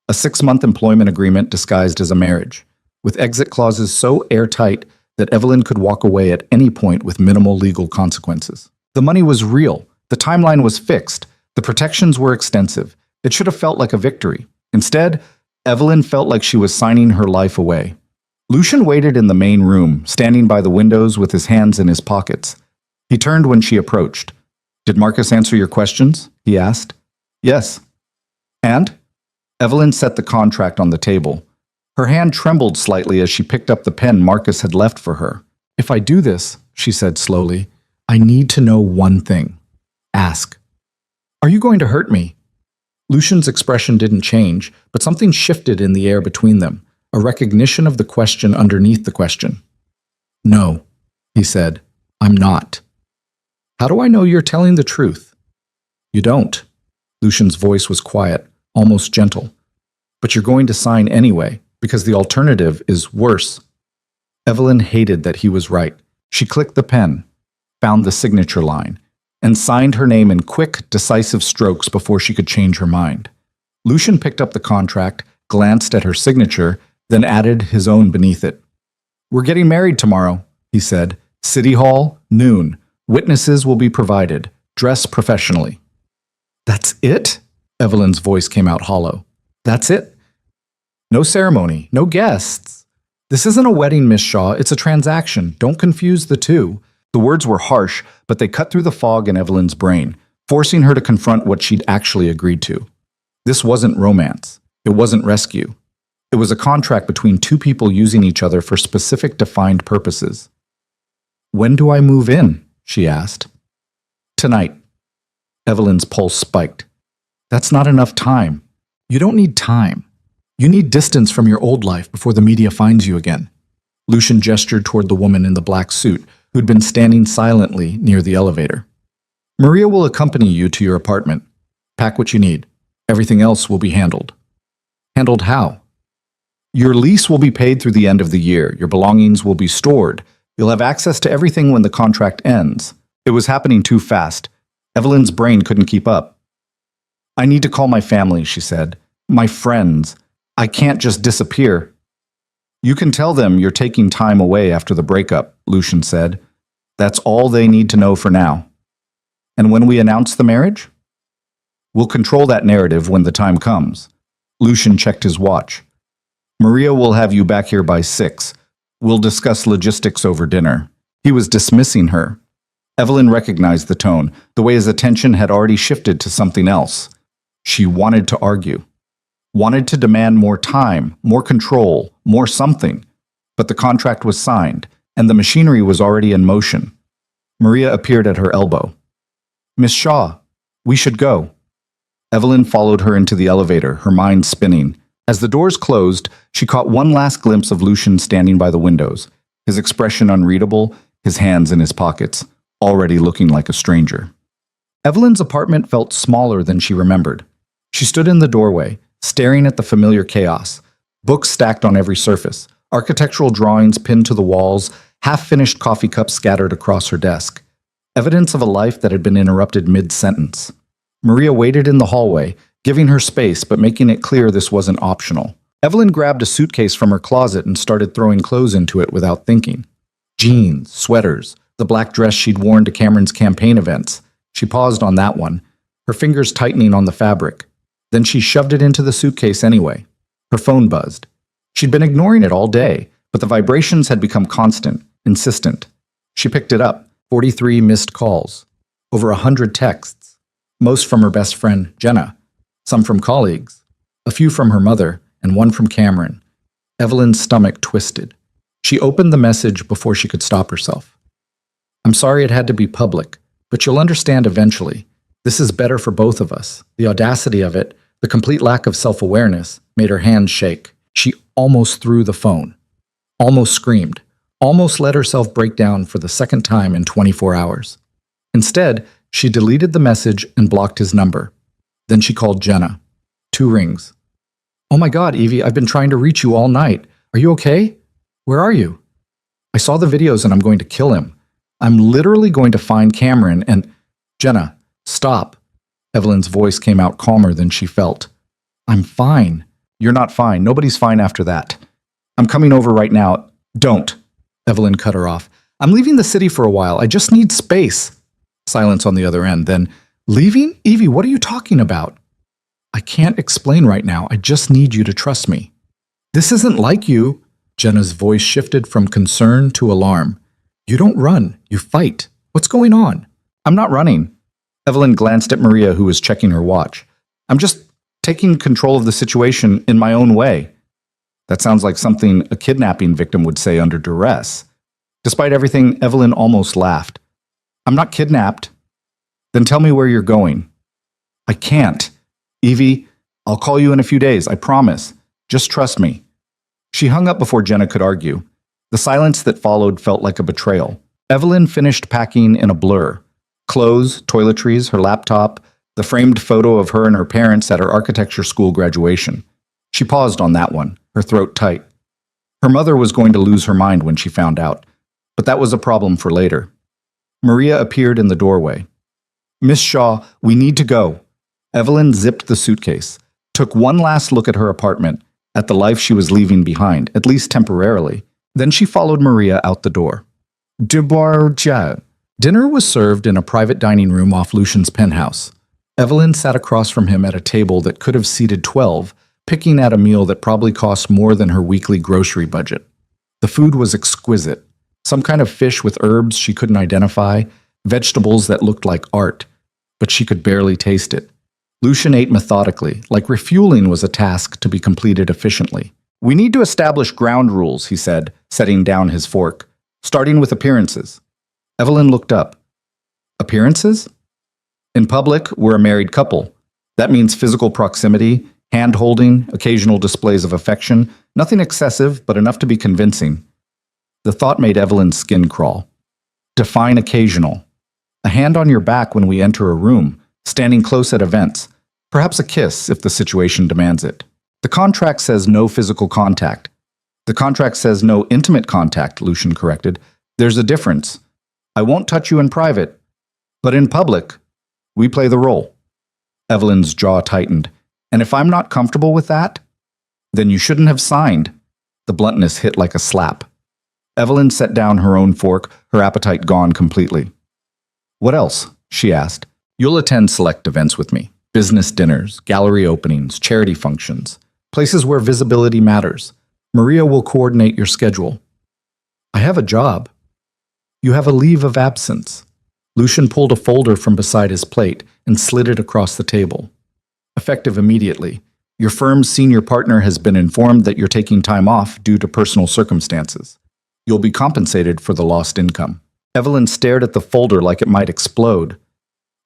A 6-month employment agreement disguised as a marriage, with exit clauses so airtight that Evelyn could walk away at any point with minimal legal consequences. The money was real. The timeline was fixed. The protections were extensive. It should have felt like a victory. Instead, Evelyn felt like she was signing her life away. Lucian waited in the main room, standing by the windows with his hands in his pockets. He turned when she approached. "Did Marcus answer your questions?" he asked. "Yes." "And?" Evelyn set the contract on the table. Her hand trembled slightly as she picked up the pen Marcus had left for her. "If I do this," she said slowly, "I need to know one thing. Ask. Are you going to hurt me?" Lucian's expression didn't change, but something shifted in the air between them, a recognition of the question underneath the question. "No," he said, "I'm not." "How do I know you're telling the truth?" "You don't." Lucian's voice was quiet, almost gentle. "But you're going to sign anyway, because the alternative is worse." Evelyn hated that he was right. She clicked the pen, found the signature line, and signed her name in quick, decisive strokes before she could change her mind. Lucian picked up the contract, glanced at her signature, then added his own beneath it. "We're getting married tomorrow," he said. "City Hall, noon. Witnesses will be provided. Dress professionally." "That's it?" Evelyn's voice came out hollow. "That's it? No ceremony, no guests. This isn't a wedding, Miss Shaw. It's a transaction. Don't confuse the two." The words were harsh, but they cut through the fog in Evelyn's brain, forcing her to confront what she'd actually agreed to. This wasn't romance. It wasn't rescue. It was a contract between two people using each other for specific defined purposes. "When do I move in?" she asked. "Tonight." Evelyn's pulse spiked. "That's not enough time. You don't need time. You need distance from your old life before the media finds you again." Lucian gestured toward the woman in the black suit, who'd been standing silently near the elevator. "Maria will accompany you to your apartment. Pack what you need. Everything else will be handled." "Handled how?" "Your lease will be paid through the end of the year. Your belongings will be stored. You'll have access to everything when the contract ends." It was happening too fast. Evelyn's brain couldn't keep up. "I need to call my family," she said. "My friends. I can't just disappear." "You can tell them you're taking time away after the breakup," Lucian said. "That's all they need to know for now." "And when we announce the marriage?" "We'll control that narrative when the time comes." Lucian checked his watch. "Maria will have you back here by 6. We'll discuss logistics over dinner." He was dismissing her. Evelyn recognized the tone, the way his attention had already shifted to something else. She wanted to argue. Wanted to demand more time, more control, more something. But the contract was signed, and the machinery was already in motion. Maria appeared at her elbow. "Miss Shaw, we should go." Evelyn followed her into the elevator, her mind spinning. As the doors closed, she caught one last glimpse of Lucian standing by the windows, his expression unreadable, his hands in his pockets, already looking like a stranger. Evelyn's apartment felt smaller than she remembered. She stood in the doorway, staring at the familiar chaos, books stacked on every surface, architectural drawings pinned to the walls, half-finished coffee cups scattered across her desk. Evidence of a life that had been interrupted mid-sentence. Maria waited in the hallway, giving her space but making it clear this wasn't optional. Evelyn grabbed a suitcase from her closet and started throwing clothes into it without thinking. Jeans, sweaters, the black dress she'd worn to Cameron's campaign events. She paused on that one, her fingers tightening on the fabric. Then she shoved it into the suitcase anyway. Her phone buzzed. She'd been ignoring it all day, but the vibrations had become constant, insistent. She picked it up. 43 missed calls. Over 100 texts. Most from her best friend, Jenna. Some from colleagues. A few from her mother, and one from Cameron. Evelyn's stomach twisted. She opened the message before she could stop herself. "I'm sorry it had to be public, but you'll understand eventually. This is better for both of us." The audacity of it, the complete lack of self-awareness, made her hands shake. She almost threw the phone. Almost screamed. Almost let herself break down for the second time in 24 hours. Instead, she deleted the message and blocked his number. Then she called Jenna. 2 rings. "Oh my God, Evie, I've been trying to reach you all night. Are you okay? Where are you? I saw the videos and I'm going to kill him. I'm literally going to find Cameron and—" "Jenna, stop." Evelyn's voice came out calmer than she felt. "I'm fine. You're not fine. Nobody's fine after that. I'm coming over right now. Don't. Evelyn cut her off. I'm leaving the city for a while. I just need space. Silence on the other end. Then, leaving? Evie, what are you talking about? I can't explain right now. I just need you to trust me. This isn't like you. Jenna's voice shifted from concern to alarm. You don't run. You fight. What's going on? I'm not running. Evelyn glanced at Maria, who was checking her watch. I'm just taking control of the situation in my own way. That sounds like something a kidnapping victim would say under duress. Despite everything, Evelyn almost laughed. I'm not kidnapped. Then tell me where you're going. I can't. Evie, I'll call you in a few days, I promise. Just trust me. She hung up before Jenna could argue. The silence that followed felt like a betrayal. Evelyn finished packing in a blur. Clothes, toiletries, her laptop, the framed photo of her and her parents at her architecture school graduation. She paused on that one, her throat tight. Her mother was going to lose her mind when she found out, but that was a problem for later. Maria appeared in the doorway. Miss Shaw, we need to go. Evelyn zipped the suitcase, took one last look at her apartment, at the life she was leaving behind, at least temporarily. Then she followed Maria out the door. Dinner was served in a private dining room off Lucian's penthouse. Evelyn sat across from him at a table that could have seated 12, picking at a meal that probably cost more than her weekly grocery budget. The food was exquisite. Some kind of fish with herbs she couldn't identify, vegetables that looked like art, but she could barely taste it. Lucian ate methodically, like refueling was a task to be completed efficiently. We need to establish ground rules, he said, setting down his fork, starting with appearances. Evelyn looked up. Appearances? In public, we're a married couple. That means physical proximity, hand-holding, occasional displays of affection, nothing excessive, but enough to be convincing. The thought made Evelyn's skin crawl. Define occasional. A hand on your back when we enter a room, standing close at events, perhaps a kiss if the situation demands it. The contract says no physical contact. The contract says no intimate contact, Lucian corrected. There's a difference. I won't touch you in private, but in public, we play the role. Evelyn's jaw tightened. And if I'm not comfortable with that, then you shouldn't have signed. The bluntness hit like a slap. Evelyn set down her own fork, her appetite gone completely. What else? She asked. You'll attend select events with me. Business dinners, gallery openings, charity functions, places where visibility matters. Maria will coordinate your schedule. I have a job. You have a leave of absence. Lucian pulled a folder from beside his plate and slid it across the table. Effective immediately. Your firm's senior partner has been informed that you're taking time off due to personal circumstances. You'll be compensated for the lost income. Evelyn stared at the folder like it might explode.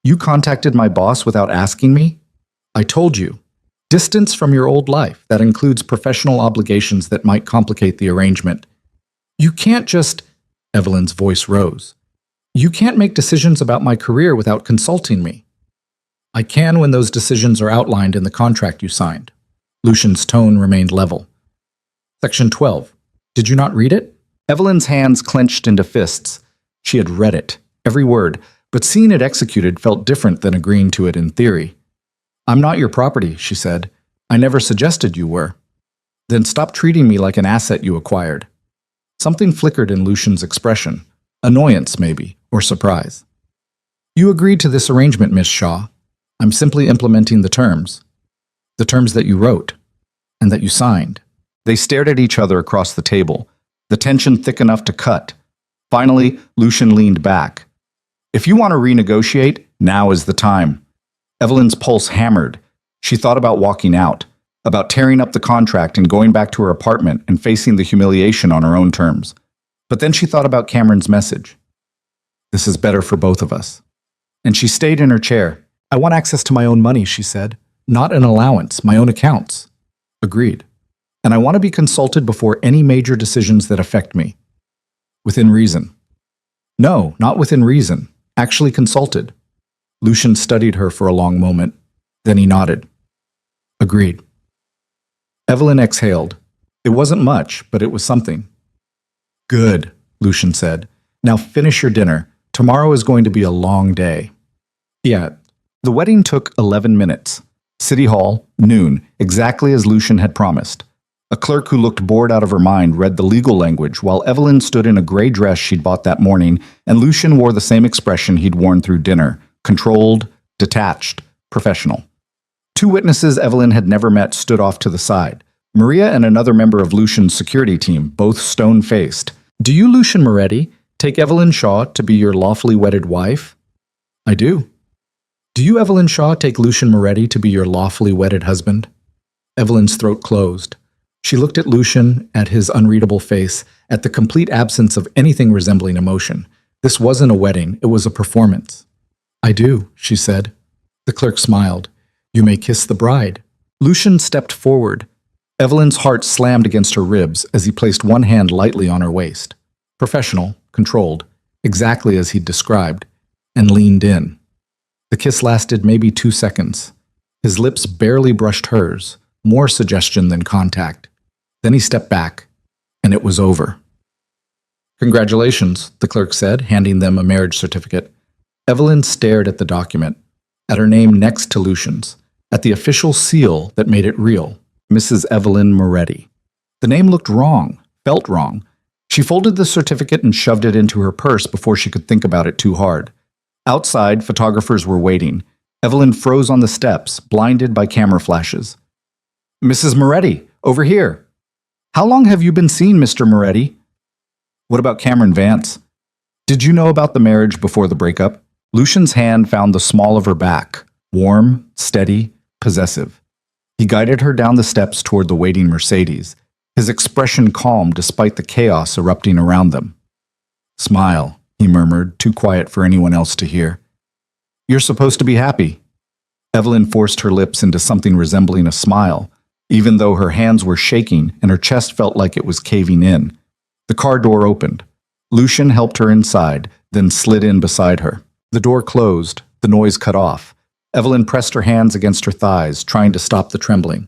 You contacted my boss without asking me? I told you. Distance from your old life. That includes professional obligations that might complicate the arrangement. You can't just... Evelyn's voice rose. You can't make decisions about my career without consulting me. I can when those decisions are outlined in the contract you signed. Lucian's tone remained level. Section 12. Did you not read it? Evelyn's hands clenched into fists. She had read it, every word, but seeing it executed felt different than agreeing to it in theory. I'm not your property, she said. I never suggested you were. Then stop treating me like an asset you acquired. Something flickered in Lucian's expression. Annoyance, maybe, or surprise. You agreed to this arrangement, Miss Shaw. I'm simply implementing the terms. The terms that you wrote, and that you signed. They stared at each other across the table, the tension thick enough to cut. Finally, Lucian leaned back. If you want to renegotiate, now is the time. Evelyn's pulse hammered. She thought about walking out, about tearing up the contract and going back to her apartment and facing the humiliation on her own terms. But then she thought about Cameron's message. This is better for both of us. And she stayed in her chair. I want access to my own money, she said. Not an allowance, my own accounts. Agreed. And I want to be consulted before any major decisions that affect me. Within reason. No, not within reason. Actually consulted. Lucian studied her for a long moment. Then he nodded. Agreed. Evelyn exhaled. It wasn't much, but it was something. Good, Lucian said. Now finish your dinner. Tomorrow is going to be a long day. Yeah. The wedding took 11 minutes. City Hall, noon, exactly as Lucian had promised. A clerk who looked bored out of her mind read the legal language while Evelyn stood in a gray dress she'd bought that morning, and Lucian wore the same expression he'd worn through dinner: controlled, detached, professional. Two witnesses Evelyn had never met stood off to the side. Maria and another member of Lucian's security team, both stone-faced. "Do you, Lucian Moretti, take Evelyn Shaw to be your lawfully wedded wife?" "I do." "Do you, Evelyn Shaw, take Lucian Moretti to be your lawfully wedded husband?" Evelyn's throat closed. She looked at Lucian, at his unreadable face, at the complete absence of anything resembling emotion. This wasn't a wedding, it was a performance. "I do," she said. The clerk smiled. "You may kiss the bride." Lucian stepped forward. Evelyn's heart slammed against her ribs as he placed one hand lightly on her waist. Professional, controlled, exactly as he'd described, and leaned in. The kiss lasted maybe 2 seconds. His lips barely brushed hers, more suggestion than contact. Then he stepped back, and it was over. "Congratulations," the clerk said, handing them a marriage certificate. Evelyn stared at the document, at her name next to Lucian's, at the official seal that made it real, Mrs. Evelyn Moretti. The name looked wrong, felt wrong. She folded the certificate and shoved it into her purse before she could think about it too hard. Outside, photographers were waiting. Evelyn froze on the steps, blinded by camera flashes. "Mrs. Moretti, over here." "How long have you been seen, Mr. Moretti?" "What about Cameron Vance?" "Did you know about the marriage before the breakup?" Lucian's hand found the small of her back, warm, steady, possessive. He guided her down the steps toward the waiting Mercedes, his expression calm despite the chaos erupting around them. "Smile," he murmured, too quiet for anyone else to hear. "You're supposed to be happy." Evelyn forced her lips into something resembling a smile, even though her hands were shaking and her chest felt like it was caving in. The car door opened. Lucian helped her inside, then slid in beside her. The door closed, the noise cut off. Evelyn pressed her hands against her thighs, trying to stop the trembling.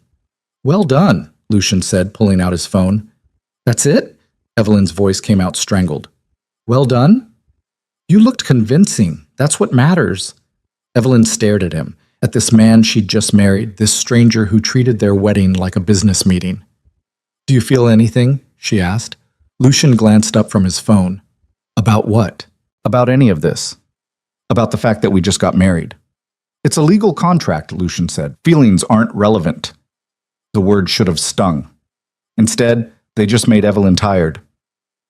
"Well done," Lucian said, pulling out his phone. "That's it?" Evelyn's voice came out strangled. "Well done?" "You looked convincing. That's what matters." Evelyn stared at him, at this man she'd just married, this stranger who treated their wedding like a business meeting. "Do you feel anything?" she asked. Lucian glanced up from his phone. "About what?" "About any of this. About the fact that we just got married." "It's a legal contract," Lucian said. "Feelings aren't relevant." The word should have stung. Instead, they just made Evelyn tired.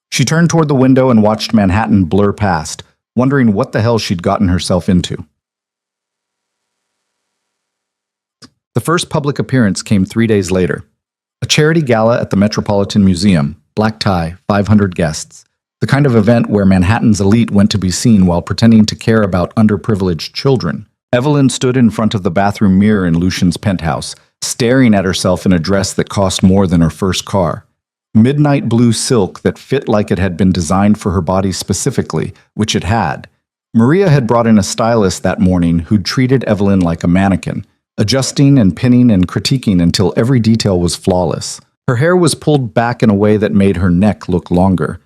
She turned toward the window and watched Manhattan blur past, wondering what the hell she'd gotten herself into. The first public appearance came 3 days later. A charity gala at the Metropolitan Museum, black tie, 500 guests. The kind of event where Manhattan's elite went to be seen while pretending to care about underprivileged children. Evelyn stood in front of the bathroom mirror in Lucian's penthouse, staring at herself in a dress that cost more than her first car. Midnight blue silk that fit like it had been designed for her body specifically, which it had. Maria had brought in a stylist that morning who'd treated Evelyn like a mannequin, adjusting and pinning and critiquing until every detail was flawless. Her hair was pulled back in a way that made her neck look longer.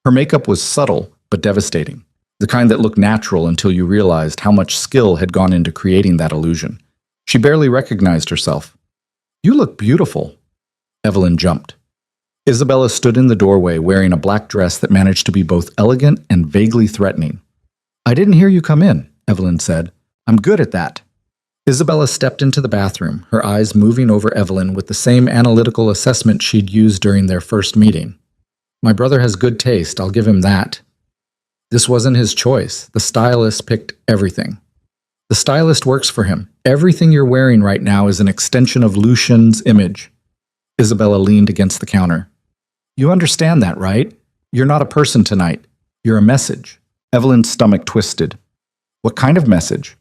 Her makeup was subtle but devastating, the kind that looked natural until you realized how much skill had gone into creating that illusion. She barely recognized herself. "You look beautiful." Evelyn jumped. Isabella stood in the doorway wearing a black dress that managed to be both elegant and vaguely threatening. "I didn't hear you come in," Evelyn said. "I'm good at that." Isabella stepped into the bathroom, her eyes moving over Evelyn with the same analytical assessment she'd used during their first meeting. "My brother has good taste, I'll give him that." This wasn't his choice. The stylist picked everything. The stylist works for him. Everything you're wearing right now is an extension of Lucian's image. Isabella leaned against the counter. "You understand that, right? You're not a person tonight. You're a message." Evelyn's stomach twisted. "What kind of message?"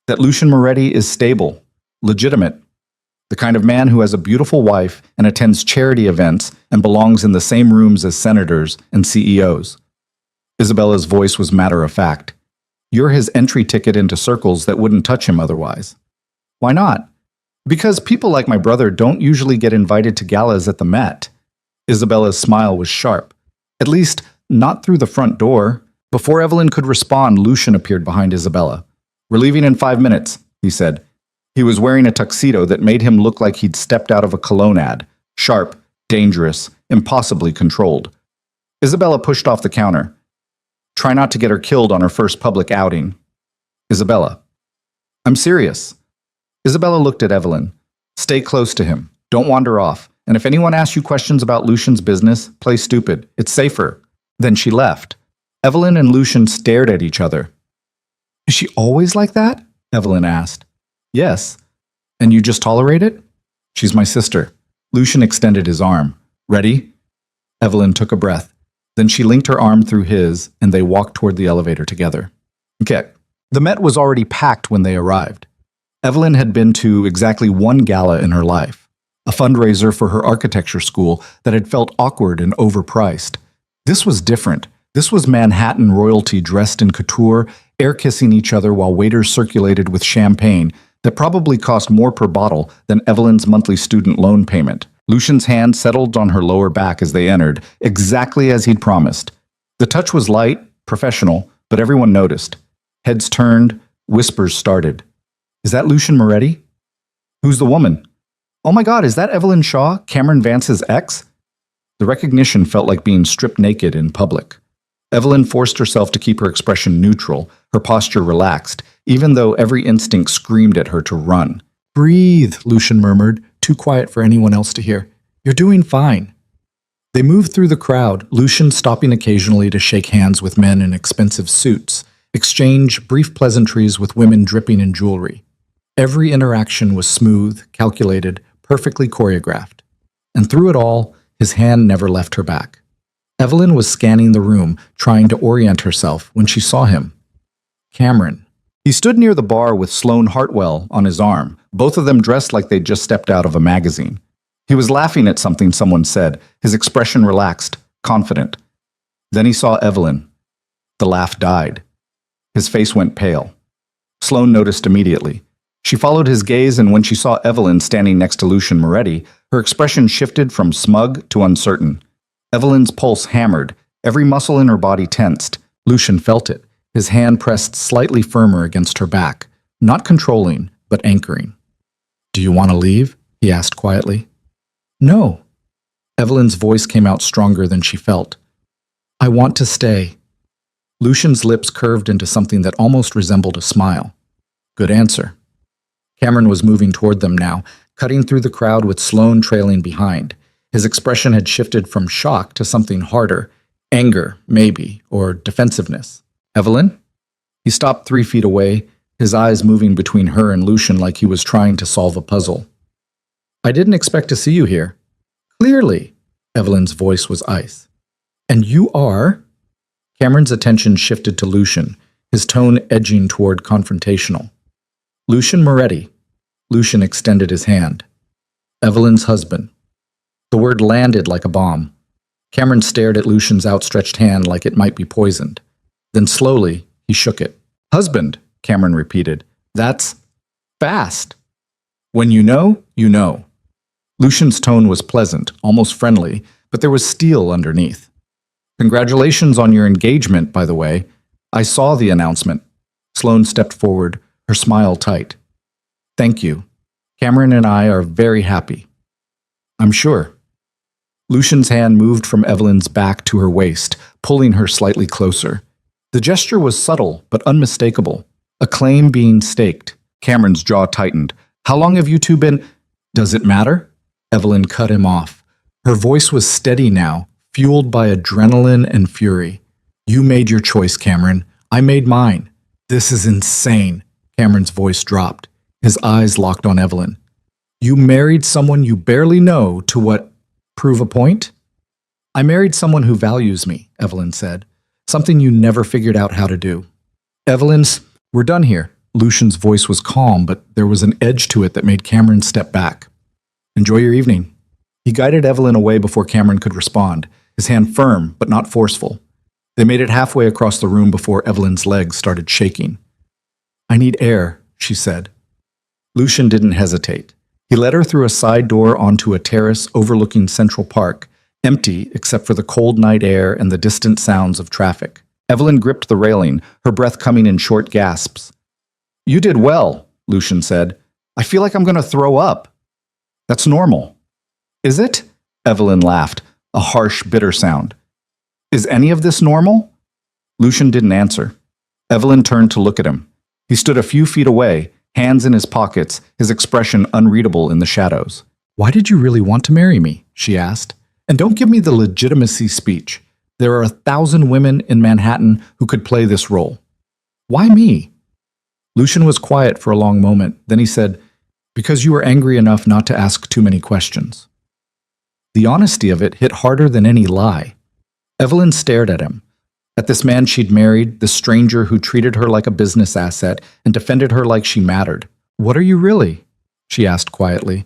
"That Lucian Moretti is stable, legitimate. The kind of man who has a beautiful wife and attends charity events and belongs in the same rooms as senators and CEOs. Isabella's voice was matter-of-fact. "You're his entry ticket into circles that wouldn't touch him otherwise." "Why not?" "Because people like my brother don't usually get invited to galas at the Met." Isabella's smile was sharp. "At least, not through the front door." Before Evelyn could respond, Lucian appeared behind Isabella. "We're leaving in 5 minutes," he said. He was wearing a tuxedo that made him look like he'd stepped out of a cologne ad. Sharp, dangerous, impossibly controlled. Isabella pushed off the counter. Try not to get her killed on her first public outing. Isabella. I'm serious. Isabella looked at Evelyn. Stay close to him. Don't wander off. And if anyone asks you questions about Lucian's business, play stupid. It's safer. Then she left. Evelyn and Lucian stared at each other. Is she always like that? Evelyn asked. Yes. And you just tolerate it? She's my sister. Lucian extended his arm. Ready? Evelyn took a breath. Then she linked her arm through his, and they walked toward the elevator together. Okay. The Met was already packed when they arrived. Evelyn had been to exactly one gala in her life, a fundraiser for her architecture school that had felt awkward and overpriced. This was different. This was Manhattan royalty dressed in couture, air-kissing each other while waiters circulated with champagne that probably cost more per bottle than Evelyn's monthly student loan payment. Lucian's hand settled on her lower back as they entered, exactly as he'd promised. The touch was light, professional, but everyone noticed. Heads turned, whispers started. Is that Lucian Moretti? Who's the woman? Oh my God, is that Evelyn Shaw, Cameron Vance's ex? The recognition felt like being stripped naked in public. Evelyn forced herself to keep her expression neutral, her posture relaxed, even though every instinct screamed at her to run. Breathe, Lucian murmured, too quiet for anyone else to hear. You're doing fine. They moved through the crowd, Lucian stopping occasionally to shake hands with men in expensive suits, exchange brief pleasantries with women dripping in jewelry. Every interaction was smooth, calculated, perfectly choreographed. And through it all, his hand never left her back. Evelyn was scanning the room, trying to orient herself when she saw him. Cameron. He stood near the bar with Sloane Hartwell on his arm, both of them dressed like they'd just stepped out of a magazine. He was laughing at something someone said, his expression relaxed, confident. Then he saw Evelyn. The laugh died. His face went pale. Sloane noticed immediately. She followed his gaze, and when she saw Evelyn standing next to Lucian Moretti, her expression shifted from smug to uncertain. Evelyn's pulse hammered, every muscle in her body tensed. Lucian felt it, his hand pressed slightly firmer against her back, not controlling, but anchoring. Do you want to leave? He asked quietly. No. Evelyn's voice came out stronger than she felt. I want to stay. Lucian's lips curved into something that almost resembled a smile. Good answer. Cameron was moving toward them now, cutting through the crowd with Sloane trailing behind. His expression had shifted from shock to something harder, anger, maybe, or defensiveness. Evelyn? He stopped 3 feet away, his eyes moving between her and Lucian like he was trying to solve a puzzle. I didn't expect to see you here. Clearly. Evelyn's voice was ice. And you are? Cameron's attention shifted to Lucian, his tone edging toward confrontational. Lucian Moretti. Lucian extended his hand. Evelyn's husband. The word landed like a bomb. Cameron stared at Lucian's outstretched hand like it might be poisoned. Then slowly, he shook it. Husband, Cameron repeated. That's fast. When you know, you know. Lucian's tone was pleasant, almost friendly, but there was steel underneath. Congratulations on your engagement, by the way. I saw the announcement. Sloane stepped forward, her smile tight. Thank you. Cameron and I are very happy. I'm sure. Lucian's hand moved from Evelyn's back to her waist, pulling her slightly closer. The gesture was subtle but unmistakable, a claim being staked. Cameron's jaw tightened. How long have you two been? Does it matter? Evelyn cut him off. Her voice was steady now, fueled by adrenaline and fury. You made your choice, Cameron. I made mine. This is insane. Cameron's voice dropped. His eyes locked on Evelyn. You married someone you barely know to what? Prove a point? I married someone who values me, Evelyn said. Something you never figured out how to do. Evelyn's, we're done here. Lucian's voice was calm, but there was an edge to it that made Cameron step back. Enjoy your evening. He guided Evelyn away before Cameron could respond, his hand firm but not forceful. They made it halfway across the room before Evelyn's legs started shaking. I need air, she said. Lucian didn't hesitate. He led her through a side door onto a terrace overlooking Central Park, empty except for the cold night air and the distant sounds of traffic. Evelyn gripped the railing, her breath coming in short gasps. You did well, Lucian said. I feel like I'm going to throw up. That's normal. Is it? Evelyn laughed, a harsh, bitter sound. Is any of this normal? Lucian didn't answer. Evelyn turned to look at him. He stood a few feet away, hands in his pockets, his expression unreadable in the shadows. Why did you really want to marry me? She asked. And don't give me the legitimacy speech. There are 1,000 women in Manhattan who could play this role. Why me? Lucian was quiet for a long moment. Then he said, because you were angry enough not to ask too many questions. The honesty of it hit harder than any lie. Evelyn stared at him. At this man she'd married, this stranger who treated her like a business asset and defended her like she mattered. What are you really? She asked quietly.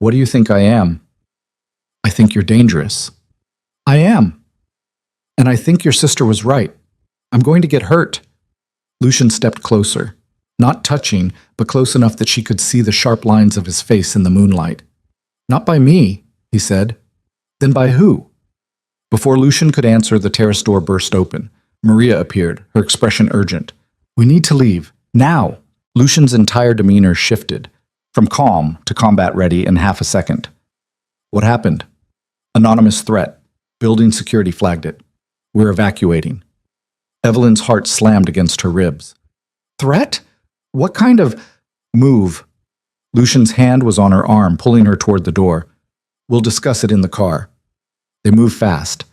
What do you think I am? I think you're dangerous. I am. And I think your sister was right. I'm going to get hurt. Lucian stepped closer, not touching, but close enough that she could see the sharp lines of his face in the moonlight. Not by me, he said. Then by who? Before Lucian could answer, the terrace door burst open. Maria appeared, her expression urgent. We need to leave. Now! Lucian's entire demeanor shifted, from calm to combat-ready in half a second. What happened? Anonymous threat. Building security flagged it. We're evacuating. Evelyn's heart slammed against her ribs. Threat? What kind of... Move. Lucian's hand was on her arm, pulling her toward the door. We'll discuss it in the car. They moved fast.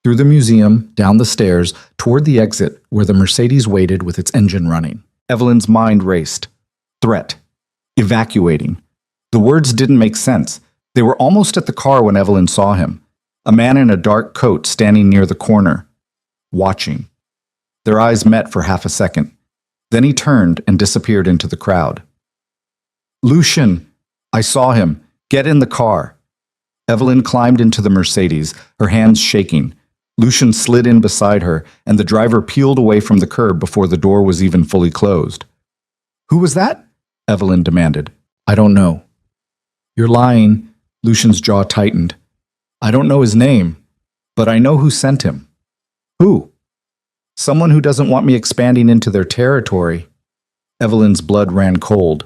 Through the museum, down the stairs, toward the exit where the Mercedes waited with its engine running. Evelyn's mind raced. Threat. Evacuating. The words didn't make sense. They were almost at the car when Evelyn saw him. A man in a dark coat standing near the corner. Watching. Their eyes met for half a second. Then he turned and disappeared into the crowd. Lucian! I saw him. Get in the car. Evelyn climbed into the Mercedes, her hands shaking. Lucian slid in beside her, and the driver peeled away from the curb before the door was even fully closed. Who was that? Evelyn demanded. I don't know. You're lying. Lucian's jaw tightened. I don't know his name, but I know who sent him. Who? Someone who doesn't want me expanding into their territory. Evelyn's blood ran cold.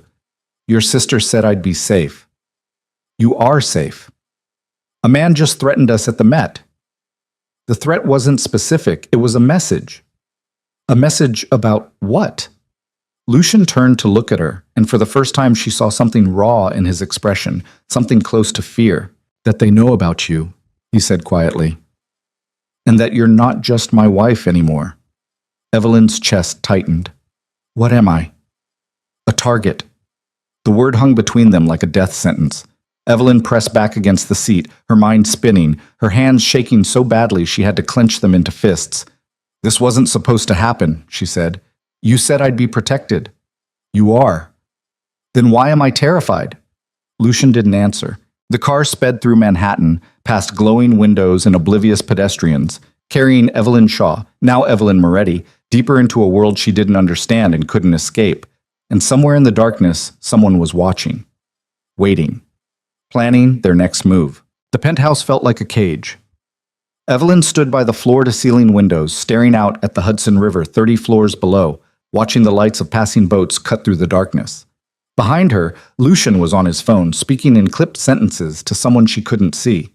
Your sister said I'd be safe. You are safe. A man just threatened us at the Met. The threat wasn't specific, it was a message. A message about what? Lucian turned to look at her, and for the first time she saw something raw in his expression, something close to fear. That they know about you, he said quietly. And that you're not just my wife anymore. Evelyn's chest tightened. What am I? A target. The word hung between them like a death sentence. Evelyn pressed back against the seat, her mind spinning, her hands shaking so badly she had to clench them into fists. This wasn't supposed to happen, she said. You said I'd be protected. You are. Then why am I terrified? Lucian didn't answer. The car sped through Manhattan, past glowing windows and oblivious pedestrians, carrying Evelyn Shaw, now Evelyn Moretti, deeper into a world she didn't understand and couldn't escape. And somewhere in the darkness, someone was watching. Waiting. Planning their next move. The penthouse felt like a cage. Evelyn stood by the floor-to-ceiling windows, staring out at the Hudson River 30 floors below, watching the lights of passing boats cut through the darkness. Behind her, Lucian was on his phone, speaking in clipped sentences to someone she couldn't see.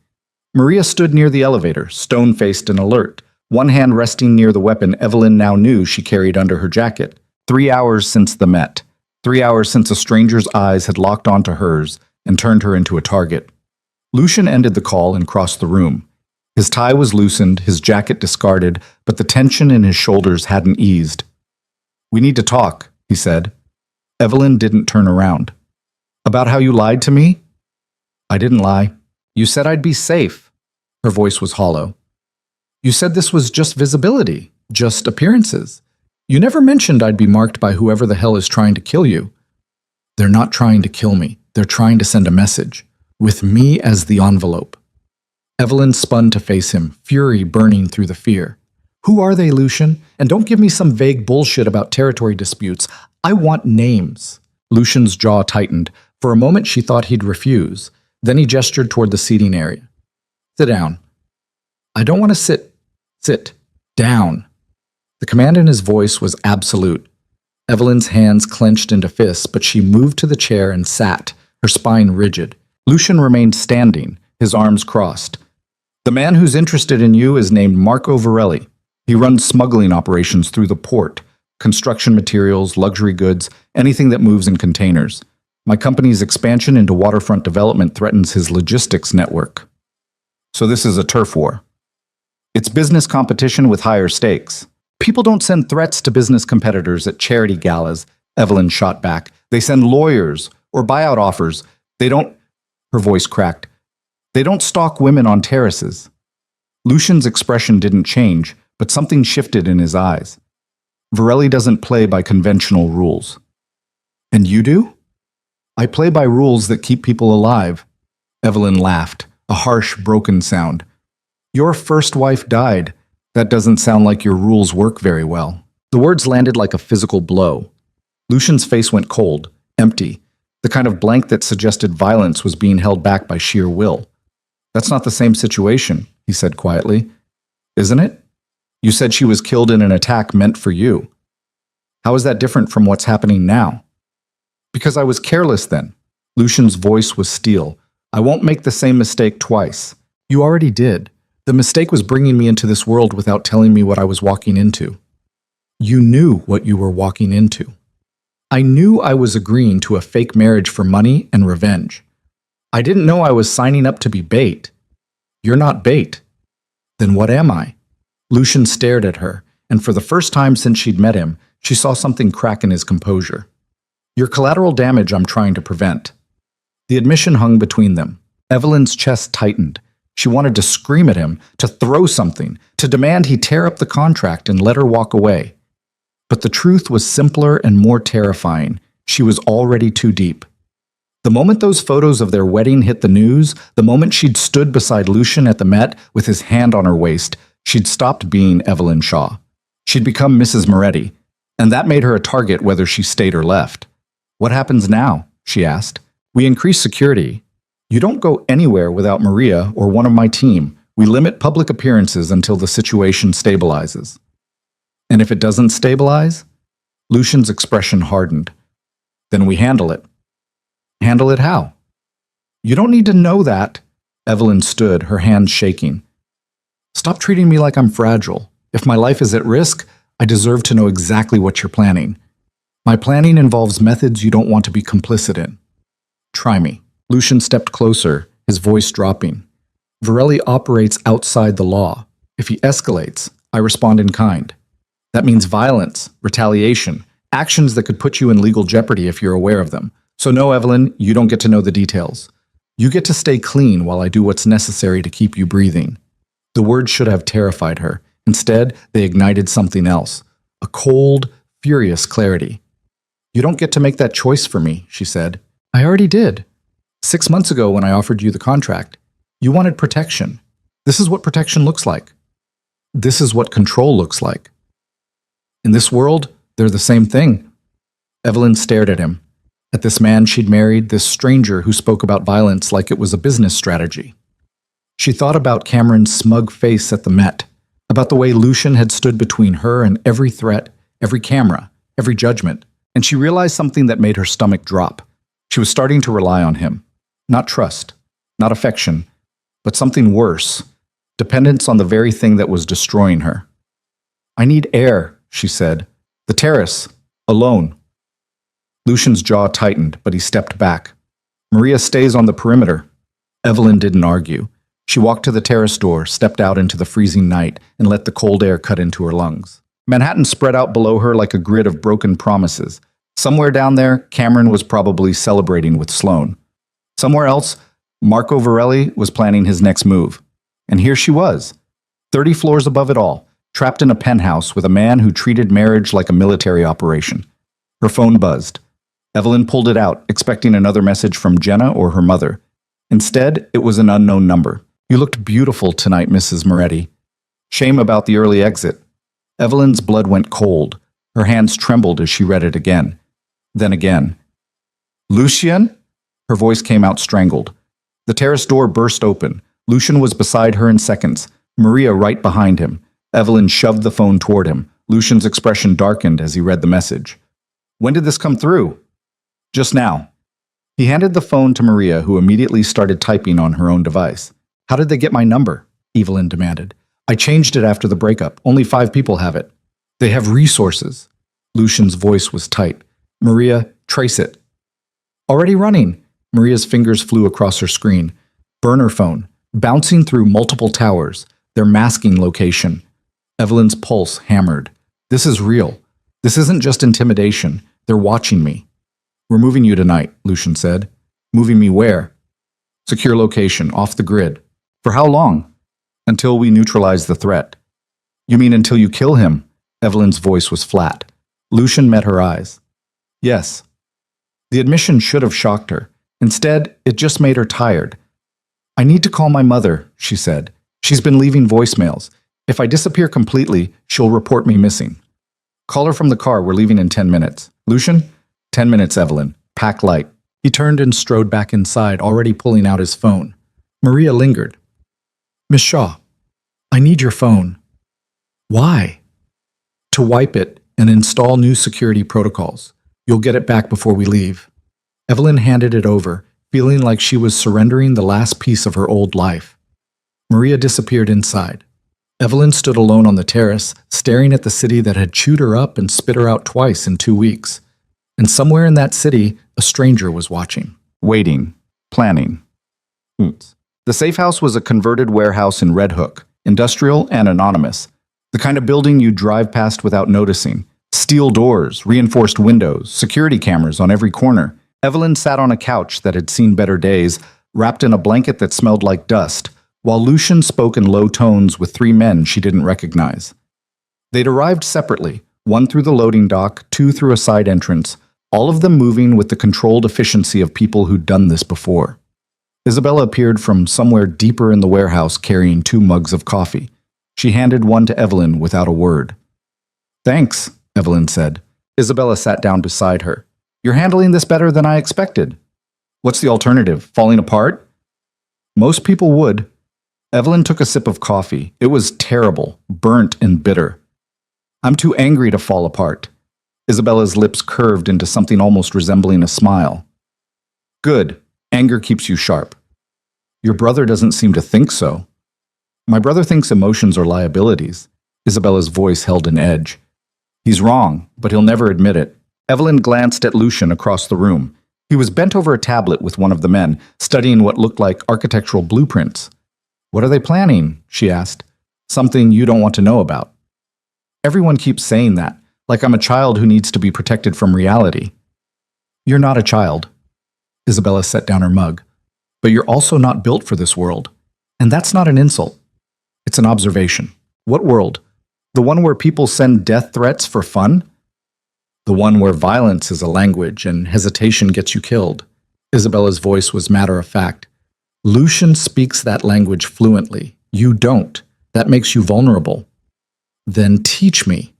Maria stood near the elevator, stone-faced and alert, one hand resting near the weapon Evelyn now knew she carried under her jacket. 3 hours since the Met. 3 hours since a stranger's eyes had locked onto hers and turned her into a target. Lucian ended the call and crossed the room. His tie was loosened, his jacket discarded, but the tension in his shoulders hadn't eased. We need to talk, he said. Evelyn didn't turn around. About how you lied to me? I didn't lie. You said I'd be safe. Her voice was hollow. You said this was just visibility, just appearances. You never mentioned I'd be marked by whoever the hell is trying to kill you. They're not trying to kill me. They're trying to send a message, with me as the envelope. Evelyn spun to face him, fury burning through the fear. Who are they, Lucian? And don't give me some vague bullshit about territory disputes. I want names. Lucian's jaw tightened. For a moment she thought he'd refuse. Then he gestured toward the seating area. Sit down. I don't want to sit. Sit. Down. The command in his voice was absolute. Evelyn's hands clenched into fists, but she moved to the chair and sat, her spine rigid. Lucian remained standing, his arms crossed. The man who's interested in you is named Marco Varelli. He runs smuggling operations through the port, construction materials, luxury goods, anything that moves in containers. My company's expansion into waterfront development threatens his logistics network. So this is a turf war. It's business competition with higher stakes. People don't send threats to business competitors at charity galas, Evelyn shot back. They send lawyers or buyout offers. They don't, her voice cracked. They don't stalk women on terraces. Lucian's expression didn't change, but something shifted in his eyes. Varelli doesn't play by conventional rules. And you do? I play by rules that keep people alive. Evelyn laughed, a harsh, broken sound. Your first wife died. That doesn't sound like your rules work very well. The words landed like a physical blow. Lucian's face went cold, empty, the kind of blank that suggested violence was being held back by sheer will. That's not the same situation, he said quietly. Isn't it? You said she was killed in an attack meant for you. How is that different from what's happening now? Because I was careless then. Lucian's voice was steel. I won't make the same mistake twice. You already did. The mistake was bringing me into this world without telling me what I was walking into. You knew what you were walking into. I knew I was agreeing to a fake marriage for money and revenge. I didn't know I was signing up to be bait. You're not bait. Then what am I? Lucian stared at her, and for the first time since she'd met him, she saw something crack in his composure. You're collateral damage I'm trying to prevent. The admission hung between them. Evelyn's chest tightened. She wanted to scream at him, to throw something, to demand he tear up the contract and let her walk away. But the truth was simpler and more terrifying. She was already too deep. The moment those photos of their wedding hit the news, the moment she'd stood beside Lucian at the Met with his hand on her waist, she'd stopped being Evelyn Shaw. She'd become Mrs. Moretti, and that made her a target whether she stayed or left. What happens now? She asked. We increase security. You don't go anywhere without Maria or one of my team. We limit public appearances until the situation stabilizes. And if it doesn't stabilize? Lucian's expression hardened. Then we handle it. Handle it how? You don't need to know that. Evelyn stood, her hands shaking. Stop treating me like I'm fragile. If my life is at risk, I deserve to know exactly what you're planning. My planning involves methods you don't want to be complicit in. Try me. Lucian stepped closer, his voice dropping. Varelli operates outside the law. If he escalates, I respond in kind. That means violence, retaliation, actions that could put you in legal jeopardy if you're aware of them. So no, Evelyn, you don't get to know the details. You get to stay clean while I do what's necessary to keep you breathing. The words should have terrified her. Instead, they ignited something else. A cold, furious clarity. You don't get to make that choice for me, she said. I already did. 6 months ago when I offered you the contract, you wanted protection. This is what protection looks like. This is what control looks like. In this world, they're the same thing. Evelyn stared at him, at this man she'd married, this stranger who spoke about violence like it was a business strategy. She thought about Cameron's smug face at the Met, about the way Lucian had stood between her and every threat, every camera, every judgment, and she realized something that made her stomach drop. She was starting to rely on him. Not trust, not affection, but something worse, dependence on the very thing that was destroying her. I need air, she said. The terrace, alone. Lucian's jaw tightened, but he stepped back. Maria stays on the perimeter. Evelyn didn't argue. She walked to the terrace door, stepped out into the freezing night, and let the cold air cut into her lungs. Manhattan spread out below her like a grid of broken promises. Somewhere down there, Cameron was probably celebrating with Sloane. Somewhere else, Marco Varelli was planning his next move. And here she was, 30 floors above it all, trapped in a penthouse with a man who treated marriage like a military operation. Her phone buzzed. Evelyn pulled it out, expecting another message from Jenna or her mother. Instead, it was an unknown number. You looked beautiful tonight, Mrs. Moretti. Shame about the early exit. Evelyn's blood went cold. Her hands trembled as she read it again. Then again. Lucian? Her voice came out strangled. The terrace door burst open. Lucian was beside her in seconds, Maria right behind him. Evelyn shoved the phone toward him. Lucian's expression darkened as he read the message. When did this come through? Just now. He handed the phone to Maria, who immediately started typing on her own device. How did they get my number? Evelyn demanded. I changed it after the breakup. Only 5 people have it. They have resources. Lucian's voice was tight. Maria, trace it. Already running. Maria's fingers flew across her screen. Burner phone, bouncing through multiple towers, their masking location. Evelyn's pulse hammered. This is real. This isn't just intimidation. They're watching me. We're moving you tonight, Lucian said. Moving me where? Secure location, off the grid. For how long? Until we neutralize the threat. You mean until you kill him? Evelyn's voice was flat. Lucian met her eyes. Yes. The admission should have shocked her. Instead, it just made her tired. I need to call my mother, she said. She's been leaving voicemails. If I disappear completely, she'll report me missing. Call her from the car. We're leaving in 10 minutes. Lucian? 10 minutes, Evelyn. Pack light. He turned and strode back inside, already pulling out his phone. Maria lingered. Miss Shaw, I need your phone. Why? To wipe it and install new security protocols. You'll get it back before we leave. Evelyn handed it over, feeling like she was surrendering the last piece of her old life. Maria disappeared inside. Evelyn stood alone on the terrace, staring at the city that had chewed her up and spit her out twice in 2 weeks. And somewhere in that city, a stranger was watching. Waiting. Planning. The safe house was a converted warehouse in Red Hook, industrial and anonymous. The kind of building you drive past without noticing. Steel doors, reinforced windows, security cameras on every corner. Evelyn sat on a couch that had seen better days, wrapped in a blanket that smelled like dust, while Lucian spoke in low tones with 3 men she didn't recognize. They'd arrived separately, 1 through the loading dock, 2 through a side entrance, all of them moving with the controlled efficiency of people who'd done this before. Isabella appeared from somewhere deeper in the warehouse carrying 2 mugs of coffee. She handed one to Evelyn without a word. Thanks, Evelyn said. Isabella sat down beside her. You're handling this better than I expected. What's the alternative? Falling apart? Most people would. Evelyn took a sip of coffee. It was terrible, burnt and bitter. I'm too angry to fall apart. Isabella's lips curved into something almost resembling a smile. Good. Anger keeps you sharp. Your brother doesn't seem to think so. My brother thinks emotions are liabilities. Isabella's voice held an edge. He's wrong, but he'll never admit it. Evelyn glanced at Lucian across the room. He was bent over a tablet with one of the men, studying what looked like architectural blueprints. What are they planning? She asked. Something you don't want to know about. Everyone keeps saying that, like I'm a child who needs to be protected from reality. You're not a child. Isabella set down her mug. But you're also not built for this world. And that's not an insult. It's an observation. What world? The one where people send death threats for fun? The one where violence is a language and hesitation gets you killed. Isabella's voice was matter-of-fact. Lucian speaks that language fluently. You don't. That makes you vulnerable. Then teach me.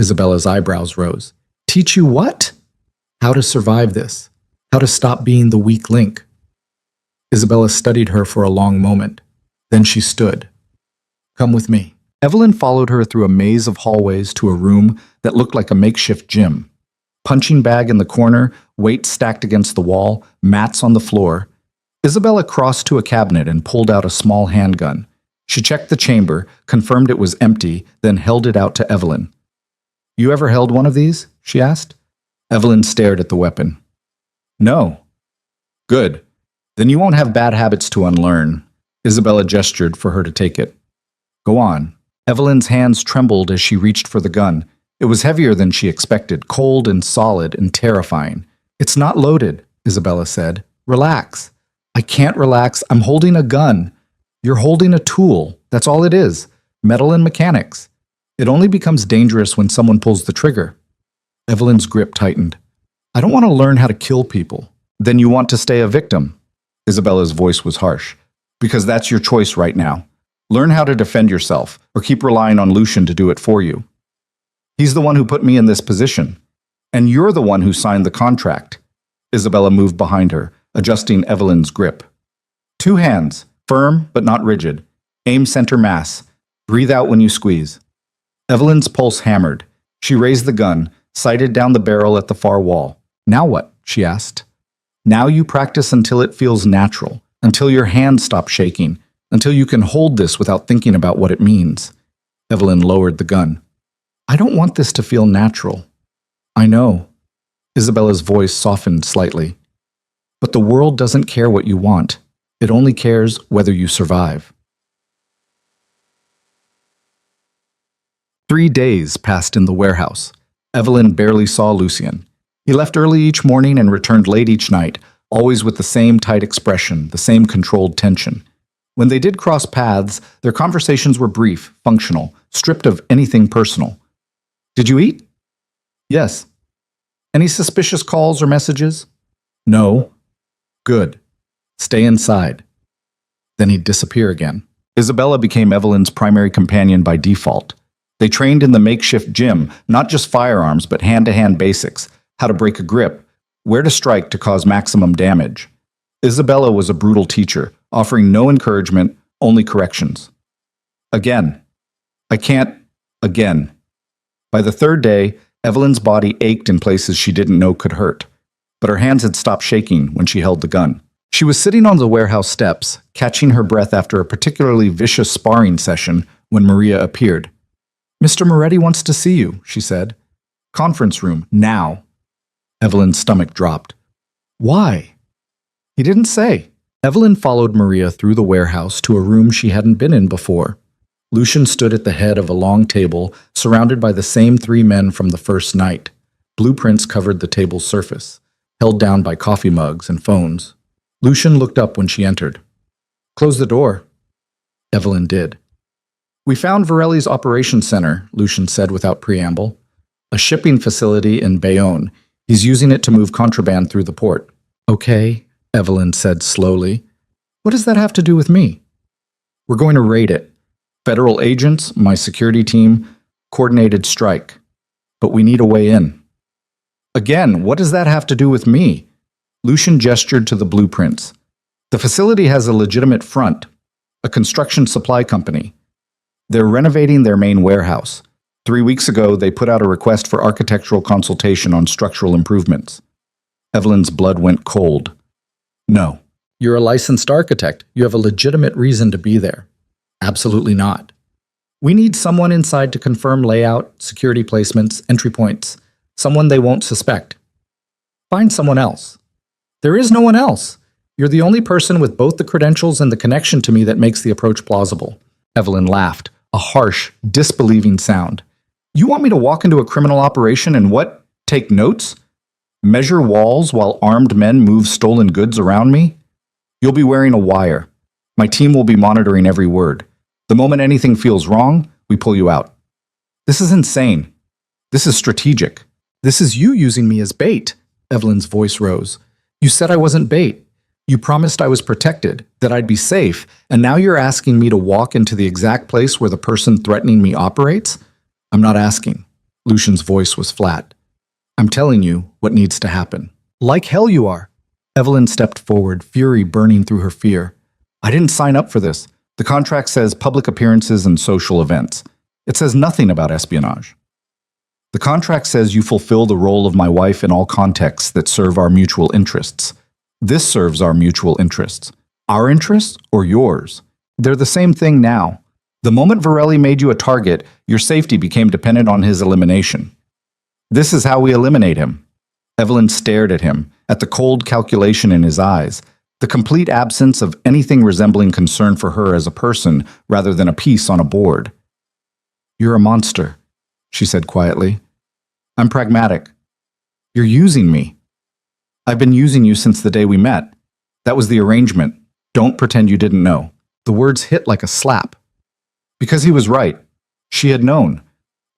Isabella's eyebrows rose. Teach you what? How to survive this. How to stop being the weak link. Isabella studied her for a long moment. Then she stood. Come with me. Evelyn followed her through a maze of hallways to a room that looked like a makeshift gym. Punching bag in the corner, weights stacked against the wall, mats on the floor. Isabella crossed to a cabinet and pulled out a small handgun. She checked the chamber, confirmed it was empty, then held it out to Evelyn. You ever held one of these? She asked. Evelyn stared at the weapon. No. Good. Then you won't have bad habits to unlearn. Isabella gestured for her to take it. Go on. Evelyn's hands trembled as she reached for the gun. It was heavier than she expected, cold and solid and terrifying. It's not loaded, Isabella said. Relax. I can't relax. I'm holding a gun. You're holding a tool. That's all it is. Metal and mechanics. It only becomes dangerous when someone pulls the trigger. Evelyn's grip tightened. I don't want to learn how to kill people. Then you want to stay a victim. Isabella's voice was harsh. Because that's your choice right now. Learn how to defend yourself, or keep relying on Lucian to do it for you. He's the one who put me in this position. And you're the one who signed the contract. Isabella moved behind her, adjusting Evelyn's grip. 2 hands, firm but not rigid. Aim center mass. Breathe out when you squeeze. Evelyn's pulse hammered. She raised the gun, sighted down the barrel at the far wall. Now what? She asked. Now you practice until it feels natural, until your hands stop shaking, until you can hold this without thinking about what it means. Evelyn lowered the gun. I don't want this to feel natural. I know. Isabella's voice softened slightly. But the world doesn't care what you want. It only cares whether you survive. 3 days passed in the warehouse. Evelyn barely saw Lucien. He left early each morning and returned late each night, always with the same tight expression, the same controlled tension. When they did cross paths, their conversations were brief, functional, stripped of anything personal. Did you eat? Yes. Any suspicious calls or messages? No. Good. Stay inside. Then he'd disappear again. Isabella became Evelyn's primary companion by default. They trained in the makeshift gym, not just firearms, but hand-to-hand basics, how to break a grip, where to strike to cause maximum damage. Isabella was a brutal teacher, offering no encouragement, only corrections. Again. I can't. Again. By the third day, Evelyn's body ached in places she didn't know could hurt, but her hands had stopped shaking when she held the gun. She was sitting on the warehouse steps, catching her breath after a particularly vicious sparring session when Maria appeared. Mr. Moretti wants to see you, she said. Conference room, now. Evelyn's stomach dropped. Why? He didn't say. Evelyn followed Maria through the warehouse to a room she hadn't been in before. Lucien stood at the head of a long table, surrounded by the same 3 men from the first night. Blueprints covered the table's surface, held down by coffee mugs and phones. Lucien looked up when she entered. Close the door. Evelyn did. We found Varelli's operations center, Lucien said without preamble. A shipping facility in Bayonne. He's using it to move contraband through the port. Okay, Evelyn said slowly. What does that have to do with me? We're going to raid it. Federal agents, my security team, coordinated strike. But we need a way in. Again, what does that have to do with me? Lucien gestured to the blueprints. The facility has a legitimate front, a construction supply company. They're renovating their main warehouse. 3 weeks ago, they put out a request for architectural consultation on structural improvements. Evelyn's blood went cold. No. You're a licensed architect. You have a legitimate reason to be there. Absolutely not. We need someone inside to confirm layout, security placements, entry points. Someone they won't suspect. Find someone else. There is no one else. You're the only person with both the credentials and the connection to me that makes the approach plausible. Evelyn laughed, a harsh, disbelieving sound. You want me to walk into a criminal operation and what? Take notes? Measure walls while armed men move stolen goods around me? You'll be wearing a wire. My team will be monitoring every word. The moment anything feels wrong, we pull you out. This is insane. This is strategic. This is you using me as bait. Evelyn's voice rose. You said I wasn't bait. You promised I was protected, that I'd be safe, and now you're asking me to walk into the exact place where the person threatening me operates? I'm not asking. Lucien's voice was flat. I'm telling you what needs to happen. Like hell you are. Evelyn stepped forward, fury burning through her fear. I didn't sign up for this. The contract says public appearances and social events. It says nothing about espionage. The contract says you fulfill the role of my wife in all contexts that serve our mutual interests. This serves our mutual interests. Our interests or yours? They're the same thing now. The moment Varelli made you a target, your safety became dependent on his elimination. This is how we eliminate him. Evelyn stared at him, at the cold calculation in his eyes, the complete absence of anything resembling concern for her as a person rather than a piece on a board. You're a monster, she said quietly. I'm pragmatic. You're using me. I've been using you since the day we met. That was the arrangement. Don't pretend you didn't know. The words hit like a slap. Because he was right. She had known.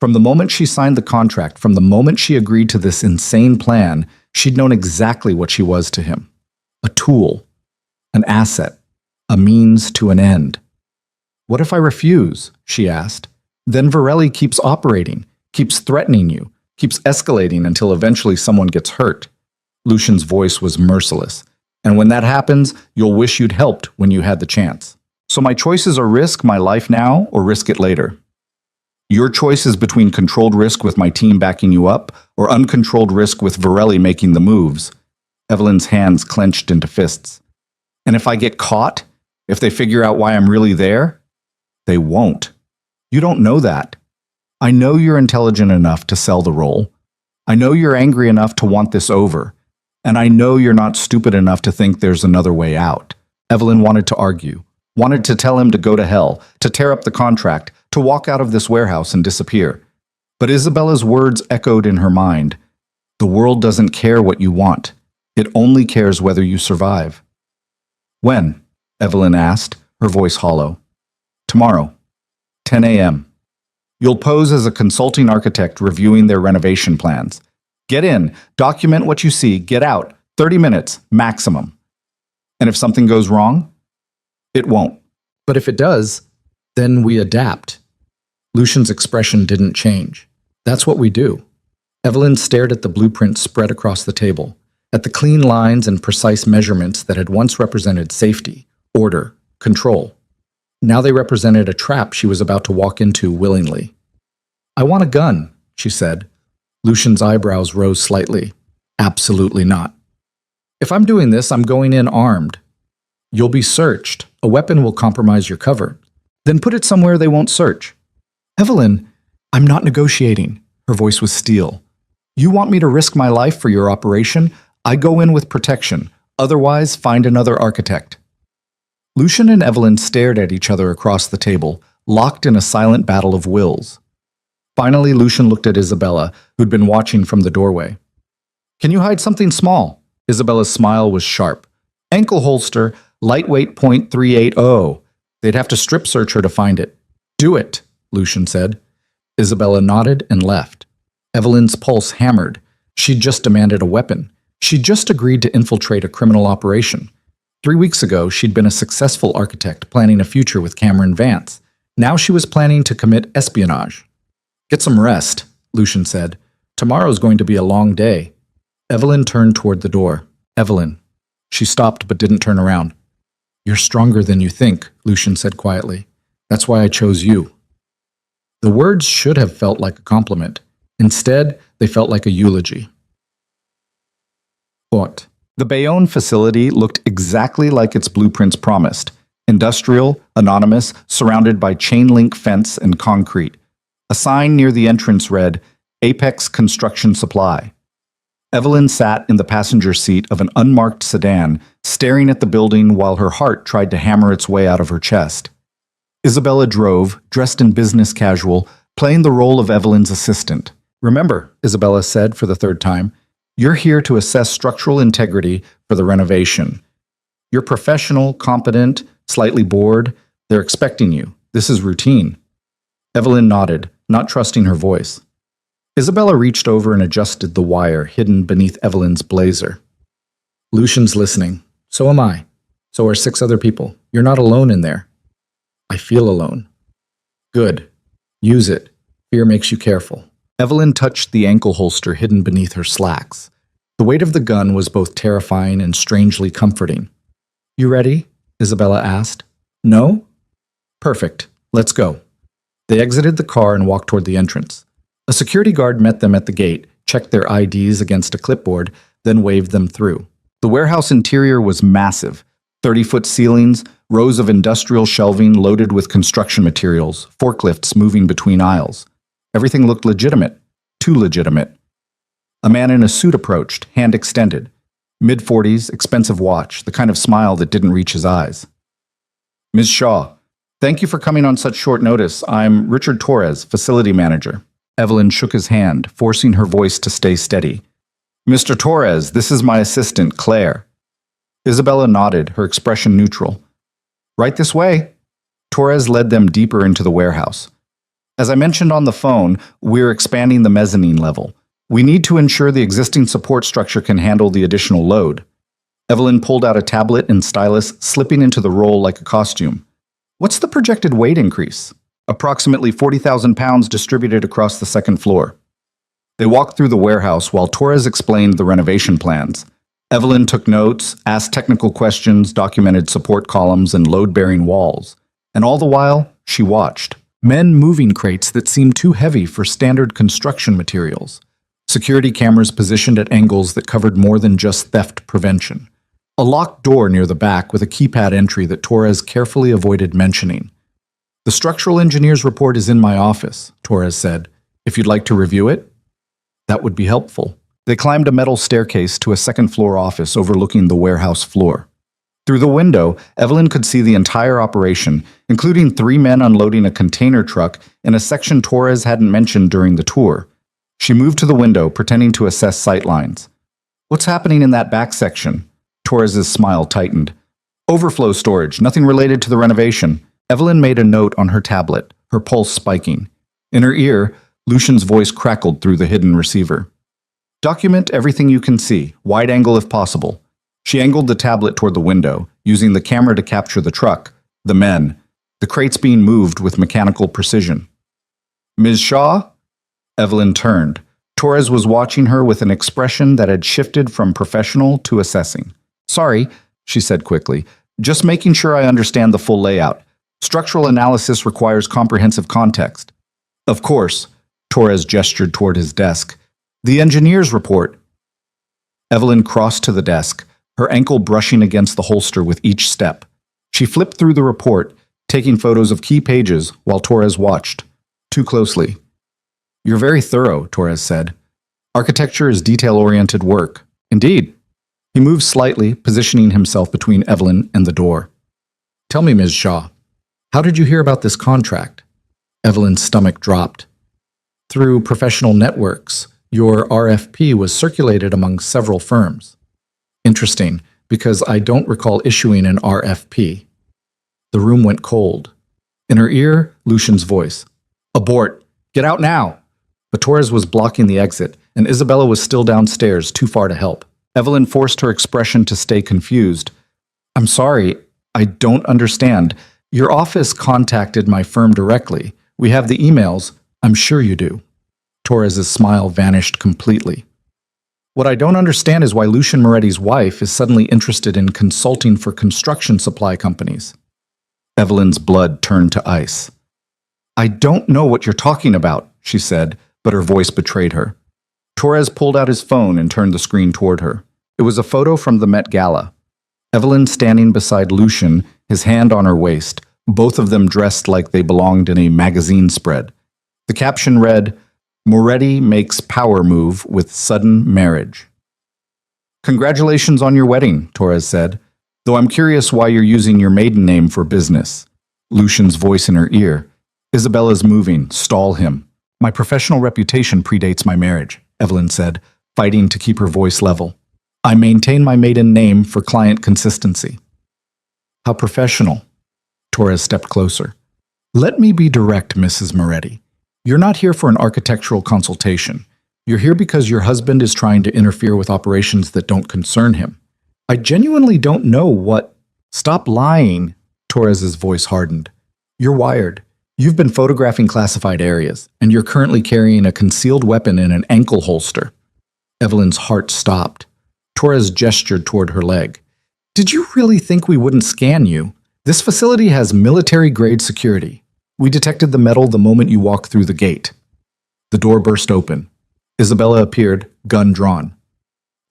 From the moment she signed the contract, from the moment she agreed to this insane plan, she'd known exactly what she was to him. A tool. An asset. A means to an end. What if I refuse? She asked. Then Varelli keeps operating, keeps threatening you, keeps escalating until eventually someone gets hurt. Lucien's voice was merciless. And when that happens, you'll wish you'd helped when you had the chance. So my choices are risk my life now or risk it later. Your choice is between controlled risk with my team backing you up or uncontrolled risk with Varelli making the moves. Evelyn's hands clenched into fists. And if I get caught, if they figure out why I'm really there, they won't. You don't know that. I know you're intelligent enough to sell the role. I know you're angry enough to want this over. And I know you're not stupid enough to think there's another way out. Evelyn wanted to argue, wanted to tell him to go to hell, to tear up the contract, to walk out of this warehouse and disappear. But Isabella's words echoed in her mind. The world doesn't care what you want. It only cares whether you survive. When? Evelyn asked, her voice hollow. Tomorrow, 10 a.m. You'll pose as a consulting architect reviewing their renovation plans. Get in, document what you see, get out, 30 minutes, maximum. And if something goes wrong, it won't. But if it does, then we adapt. Lucian's expression didn't change. That's what we do. Evelyn stared at the blueprint spread across the table, at the clean lines and precise measurements that had once represented safety, order, control. Now they represented a trap she was about to walk into willingly. I want a gun, she said. Lucian's eyebrows rose slightly. Absolutely not. If I'm doing this, I'm going in armed. You'll be searched. A weapon will compromise your cover. Then put it somewhere they won't search. Evelyn, I'm not negotiating. Her voice was steel. You want me to risk my life for your operation? I go in with protection. Otherwise, find another architect. Lucian and Evelyn stared at each other across the table, locked in a silent battle of wills. Finally, Lucian looked at Isabella, who'd been watching from the doorway. Can you hide something small? Isabella's smile was sharp. Ankle holster, lightweight .380. They'd have to strip search her to find it. Do it, Lucian said. Isabella nodded and left. Evelyn's pulse hammered. She'd just demanded a weapon. She'd just agreed to infiltrate a criminal operation. 3 weeks ago, she'd been a successful architect planning a future with Cameron Vance. Now she was planning to commit espionage. Get some rest, Lucian said. Tomorrow's going to be a long day. Evelyn turned toward the door. Evelyn. She stopped but didn't turn around. You're stronger than you think, Lucian said quietly. That's why I chose you. The words should have felt like a compliment. Instead, they felt like a eulogy. What? The Bayonne facility looked exactly like its blueprints promised. Industrial, anonymous, surrounded by chain-link fence and concrete. A sign near the entrance read, Apex Construction Supply. Evelyn sat in the passenger seat of an unmarked sedan, staring at the building while her heart tried to hammer its way out of her chest. Isabella drove, dressed in business casual, playing the role of Evelyn's assistant. Remember, Isabella said for the third time, you're here to assess structural integrity for the renovation. You're professional, competent, slightly bored. They're expecting you. This is routine. Evelyn nodded, not trusting her voice. Isabella reached over and adjusted the wire hidden beneath Evelyn's blazer. Lucian's listening. So am I. So are 6 other people. You're not alone in there. I feel alone. Good. Use it. Fear makes you careful. Evelyn touched the ankle holster hidden beneath her slacks. The weight of the gun was both terrifying and strangely comforting. You ready? Isabella asked. No? Perfect. Let's go. They exited the car and walked toward the entrance. A security guard met them at the gate, checked their IDs against a clipboard, then waved them through. The warehouse interior was massive. 30-foot ceilings, rows of industrial shelving loaded with construction materials, forklifts moving between aisles. Everything looked legitimate, too legitimate. A man in a suit approached, hand extended. Mid-40s, expensive watch, the kind of smile that didn't reach his eyes. Ms. Shaw, thank you for coming on such short notice. I'm Richard Torres, facility manager. Evelyn shook his hand, forcing her voice to stay steady. Mr. Torres, this is my assistant, Claire. Isabella nodded, her expression neutral. Right this way. Torres led them deeper into the warehouse. As I mentioned on the phone, we're expanding the mezzanine level. We need to ensure the existing support structure can handle the additional load. Evelyn pulled out a tablet and stylus, slipping into the role like a costume. What's the projected weight increase? Approximately 40,000 pounds distributed across the second floor. They walked through the warehouse while Torres explained the renovation plans. Evelyn took notes, asked technical questions, documented support columns and load-bearing walls. And all the while, she watched. Men moving crates that seemed too heavy for standard construction materials. Security cameras positioned at angles that covered more than just theft prevention. A locked door near the back with a keypad entry that Torres carefully avoided mentioning. "The structural engineer's report is in my office," Torres said. "If you'd like to review it, that would be helpful." They climbed a metal staircase to a second-floor office overlooking the warehouse floor. Through the window, Evelyn could see the entire operation, including 3 men unloading a container truck in a section Torres hadn't mentioned during the tour. She moved to the window, pretending to assess sightlines. "What's happening in that back section?" Torres's smile tightened. "Overflow storage, nothing related to the renovation." Evelyn made a note on her tablet, her pulse spiking. In her ear, Lucian's voice crackled through the hidden receiver. "Document everything you can see, wide angle if possible." She angled the tablet toward the window, using the camera to capture the truck, the men, the crates being moved with mechanical precision. "Ms. Shaw?" Evelyn turned. Torres was watching her with an expression that had shifted from professional to assessing. "Sorry," she said quickly. "Just making sure I understand the full layout. Structural analysis requires comprehensive context." "Of course," Torres gestured toward his desk. "The engineer's report." Evelyn crossed to the desk, her ankle brushing against the holster with each step. She flipped through the report, taking photos of key pages while Torres watched. Too closely. "You're very thorough," Torres said. "Architecture is detail-oriented work." "Indeed." He moved slightly, positioning himself between Evelyn and the door. "Tell me, Ms. Shaw, how did you hear about this contract?" Evelyn's stomach dropped. "Through professional networks. Your RFP was circulated among several firms." "Interesting, because I don't recall issuing an RFP." The room went cold. In her ear, Lucian's voice. "Abort! Get out now!" But Torres was blocking the exit, and Isabella was still downstairs, too far to help. Evelyn forced her expression to stay confused. "I'm sorry, I don't understand. Your office contacted my firm directly. We have the emails. I'm sure you do." Torres's smile vanished completely. "What I don't understand is why Lucian Moretti's wife is suddenly interested in consulting for construction supply companies." Evelyn's blood turned to ice. "I don't know what you're talking about," she said, but her voice betrayed her. Torres pulled out his phone and turned the screen toward her. It was a photo from the Met Gala. Evelyn standing beside Lucian, his hand on her waist, both of them dressed like they belonged in a magazine spread. The caption read, "Moretti makes power move with sudden marriage." "Congratulations on your wedding," Torres said, "though I'm curious why you're using your maiden name for business." Lucian's voice in her ear. "Isabella's moving. Stall him." "My professional reputation predates my marriage," Evelyn said, fighting to keep her voice level. "I maintain my maiden name for client consistency." "How professional." Torres stepped closer. "Let me be direct, Mrs. Moretti. You're not here for an architectural consultation. You're here because your husband is trying to interfere with operations that don't concern him. I genuinely don't know what—" "Stop lying," Torres's voice hardened. "You're wired. You've been photographing classified areas, and you're currently carrying a concealed weapon in an ankle holster." Evelyn's heart stopped. Torres gestured toward her leg. "Did you really think we wouldn't scan you? This facility has military-grade security. We detected the metal the moment you walked through the gate." The door burst open. Isabella appeared, gun drawn.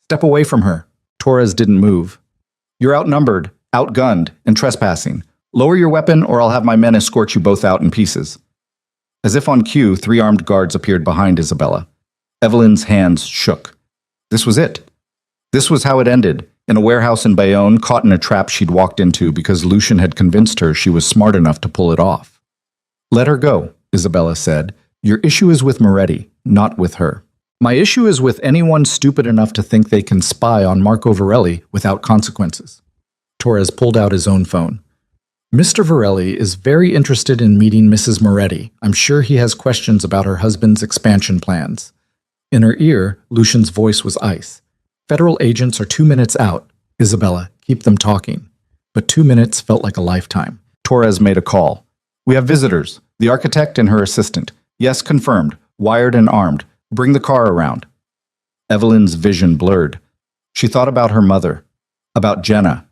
"Step away from her." Torres didn't move. "You're outnumbered, outgunned, and trespassing. Lower your weapon or I'll have my men escort you both out in pieces." As if on cue, 3 armed guards appeared behind Isabella. Evelyn's hands shook. This was it. This was how it ended, in a warehouse in Bayonne, caught in a trap she'd walked into because Lucian had convinced her she was smart enough to pull it off. "Let her go," Isabella said. "Your issue is with Moretti, not with her. My issue is with anyone stupid enough to think they can spy on Marco Varelli without consequences." Torres pulled out his own phone. "Mr. Varelli is very interested in meeting Mrs. Moretti. I'm sure he has questions about her husband's expansion plans." In her ear, Lucian's voice was ice. "Federal agents are 2 minutes out. Isabella, keep them talking." But 2 minutes felt like a lifetime. Torres made a call. "We have visitors. The architect and her assistant. Yes, confirmed. Wired and armed. Bring the car around." Evelyn's vision blurred. She thought about her mother. About Jenna.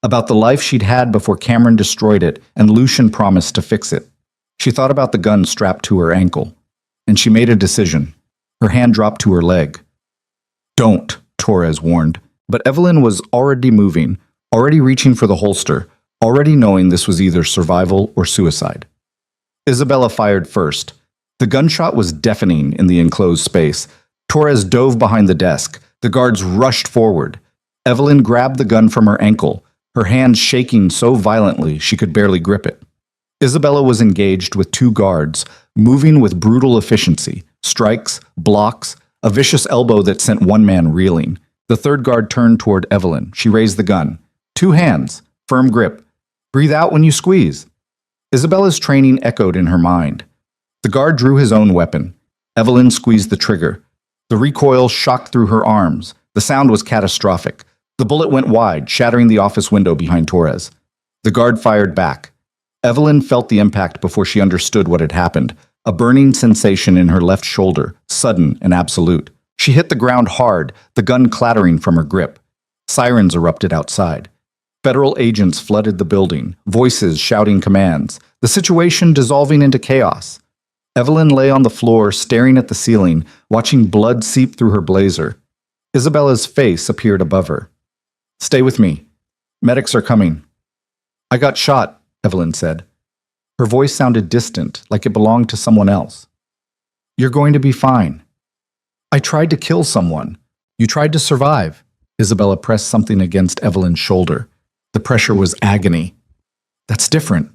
About the life she'd had before Cameron destroyed it and Lucian promised to fix it. She thought about the gun strapped to her ankle, and she made a decision. Her hand dropped to her leg. Don't, Torres warned. But Evelyn was already moving, already reaching for the holster, already knowing this was either survival or suicide. Isabella fired first. The gunshot was deafening in the enclosed space. Torres dove behind the desk. The guards rushed forward. Evelyn grabbed the gun from her ankle, her hand shaking so violently she could barely grip it. Isabella was engaged with two guards, moving with brutal efficiency, strikes, blocks, a vicious elbow that sent one man reeling. The third guard turned toward Evelyn. She raised the gun. 2 hands, firm grip. Breathe out when you squeeze. Isabella's training echoed in her mind. The guard drew his own weapon. Evelyn squeezed the trigger. The recoil shocked through her arms. The sound was catastrophic. The bullet went wide, shattering the office window behind Torres. The guard fired back. Evelyn felt the impact before she understood what had happened. A burning sensation in her left shoulder, sudden and absolute. She hit the ground hard, the gun clattering from her grip. Sirens erupted outside. Federal agents flooded the building, voices shouting commands, the situation dissolving into chaos. Evelyn lay on the floor, staring at the ceiling, watching blood seep through her blazer. Isabella's face appeared above her. Stay with me. Medics are coming. I got shot, Evelyn said. Her voice sounded distant, like it belonged to someone else. You're going to be fine. I tried to kill someone. You tried to survive. Isabella pressed something against Evelyn's shoulder. The pressure was agony. That's different.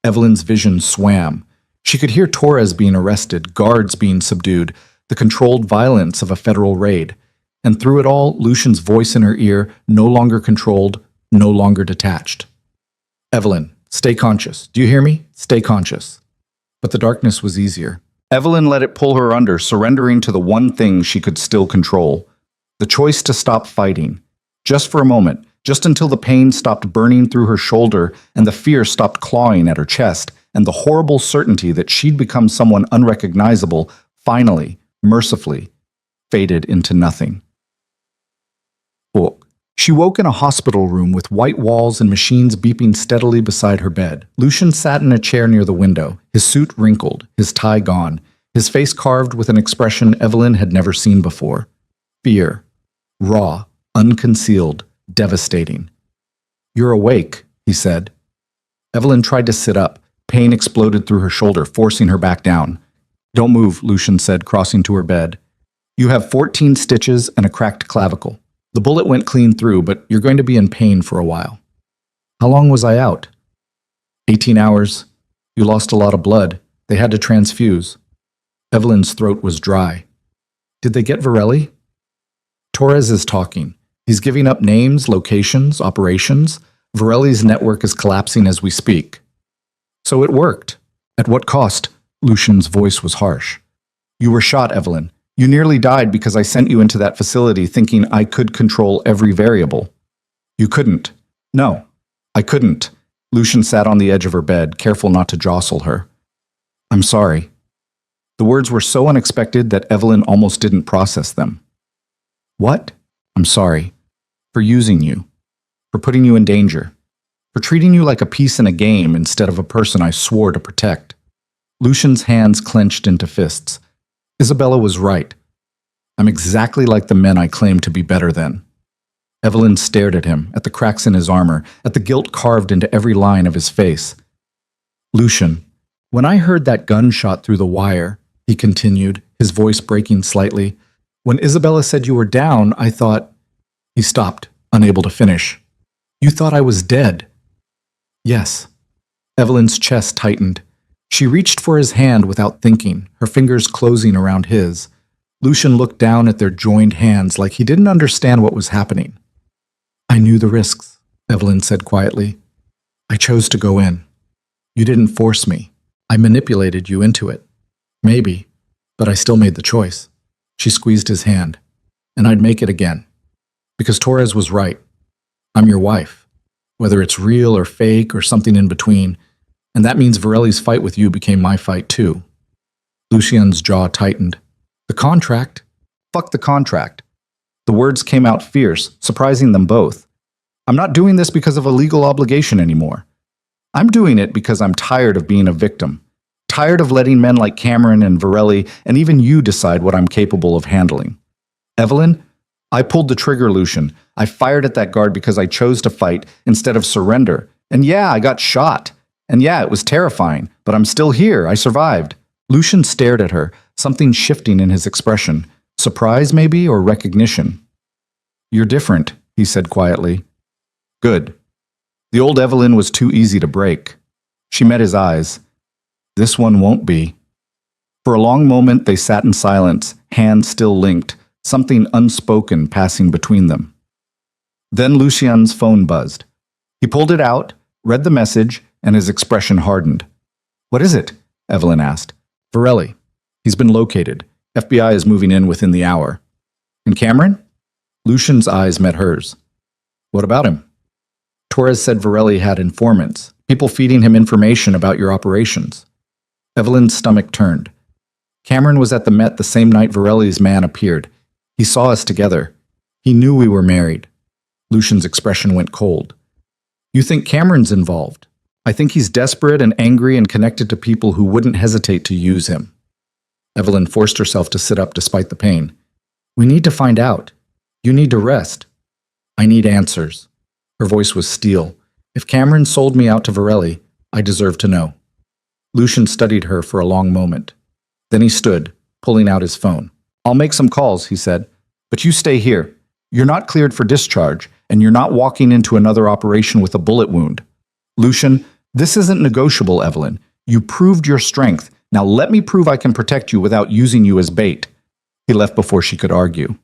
Evelyn's vision swam. She could hear Torres being arrested, guards being subdued, the controlled violence of a federal raid. And through it all, Lucian's voice in her ear, no longer controlled, no longer detached. Evelyn, stay conscious. Do you hear me? Stay conscious. But the darkness was easier. Evelyn let it pull her under, surrendering to the one thing she could still control. The choice to stop fighting. Just for a moment, just until the pain stopped burning through her shoulder and the fear stopped clawing at her chest, and the horrible certainty that she'd become someone unrecognizable finally, mercifully, faded into nothing. She woke in a hospital room with white walls and machines beeping steadily beside her bed. Lucian sat in a chair near the window, his suit wrinkled, his tie gone, his face carved with an expression Evelyn had never seen before. Fear. Raw, unconcealed, devastating. You're awake, he said. Evelyn tried to sit up. Pain exploded through her shoulder, forcing her back down. Don't move, Lucian said, crossing to her bed. You have 14 stitches and a cracked clavicle. The bullet went clean through, but you're going to be in pain for a while. How long was I out? 18 hours. You lost a lot of blood. They had to transfuse. Evelyn's throat was dry. Did they get Varelli? Torres is talking. He's giving up names, locations, operations. Varelli's network is collapsing as we speak. So it worked. At what cost? Lucian's voice was harsh. You were shot, Evelyn. You nearly died because I sent you into that facility thinking I could control every variable. You couldn't. No, I couldn't. Lucian sat on the edge of her bed, careful not to jostle her. I'm sorry. The words were so unexpected that Evelyn almost didn't process them. What? I'm sorry. For using you. For putting you in danger. For treating you like a piece in a game instead of a person I swore to protect. Lucian's hands clenched into fists. Isabella was right. I'm exactly like the men I claimed to be better than. Evelyn stared at him, at the cracks in his armor, at the guilt carved into every line of his face. Lucian, when I heard that gunshot through the wire, he continued, his voice breaking slightly, when Isabella said you were down, I thought... He stopped, unable to finish. You thought I was dead. Yes. Evelyn's chest tightened. She reached for his hand without thinking, her fingers closing around his. Lucian looked down at their joined hands like he didn't understand what was happening. I knew the risks, Evelyn said quietly. I chose to go in. You didn't force me. I manipulated you into it. Maybe, but I still made the choice. She squeezed his hand. And I'd make it again. Because Torres was right. I'm your wife. Whether it's real or fake or something in between. And that means Varelli's fight with you became my fight too. Lucian's jaw tightened. The contract? Fuck the contract. The words came out fierce, surprising them both. I'm not doing this because of a legal obligation anymore. I'm doing it because I'm tired of being a victim. Tired of letting men like Cameron and Varelli and even you decide what I'm capable of handling. Evelyn, I pulled the trigger, Lucian. I fired at that guard because I chose to fight instead of surrender. And yeah, I got shot. And yeah, it was terrifying, but I'm still here. I survived. Lucian stared at her, something shifting in his expression. Surprise, maybe, or recognition. You're different, he said quietly. Good. The old Evelyn was too easy to break. She met his eyes. This one won't be. For a long moment they sat in silence, hands still linked, something unspoken passing between them. Then Lucian's phone buzzed. He pulled it out, read the message, and his expression hardened. What is it? Evelyn asked. Varelli. He's been located. FBI is moving in within the hour. And Cameron? Lucian's eyes met hers. What about him? Torres said Varelli had informants, people feeding him information about your operations. Evelyn's stomach turned. Cameron was at the Met the same night Varelli's man appeared. He saw us together. He knew we were married. Lucian's expression went cold. You think Cameron's involved? I think he's desperate and angry and connected to people who wouldn't hesitate to use him. Evelyn forced herself to sit up despite the pain. We need to find out. You need to rest. I need answers. Her voice was steel. If Cameron sold me out to Varelli, I deserve to know. Lucian studied her for a long moment. Then he stood, pulling out his phone. I'll make some calls, he said, but you stay here. You're not cleared for discharge, and you're not walking into another operation with a bullet wound. Lucian, this isn't negotiable, Evelyn. You proved your strength. Now let me prove I can protect you without using you as bait. He left before she could argue.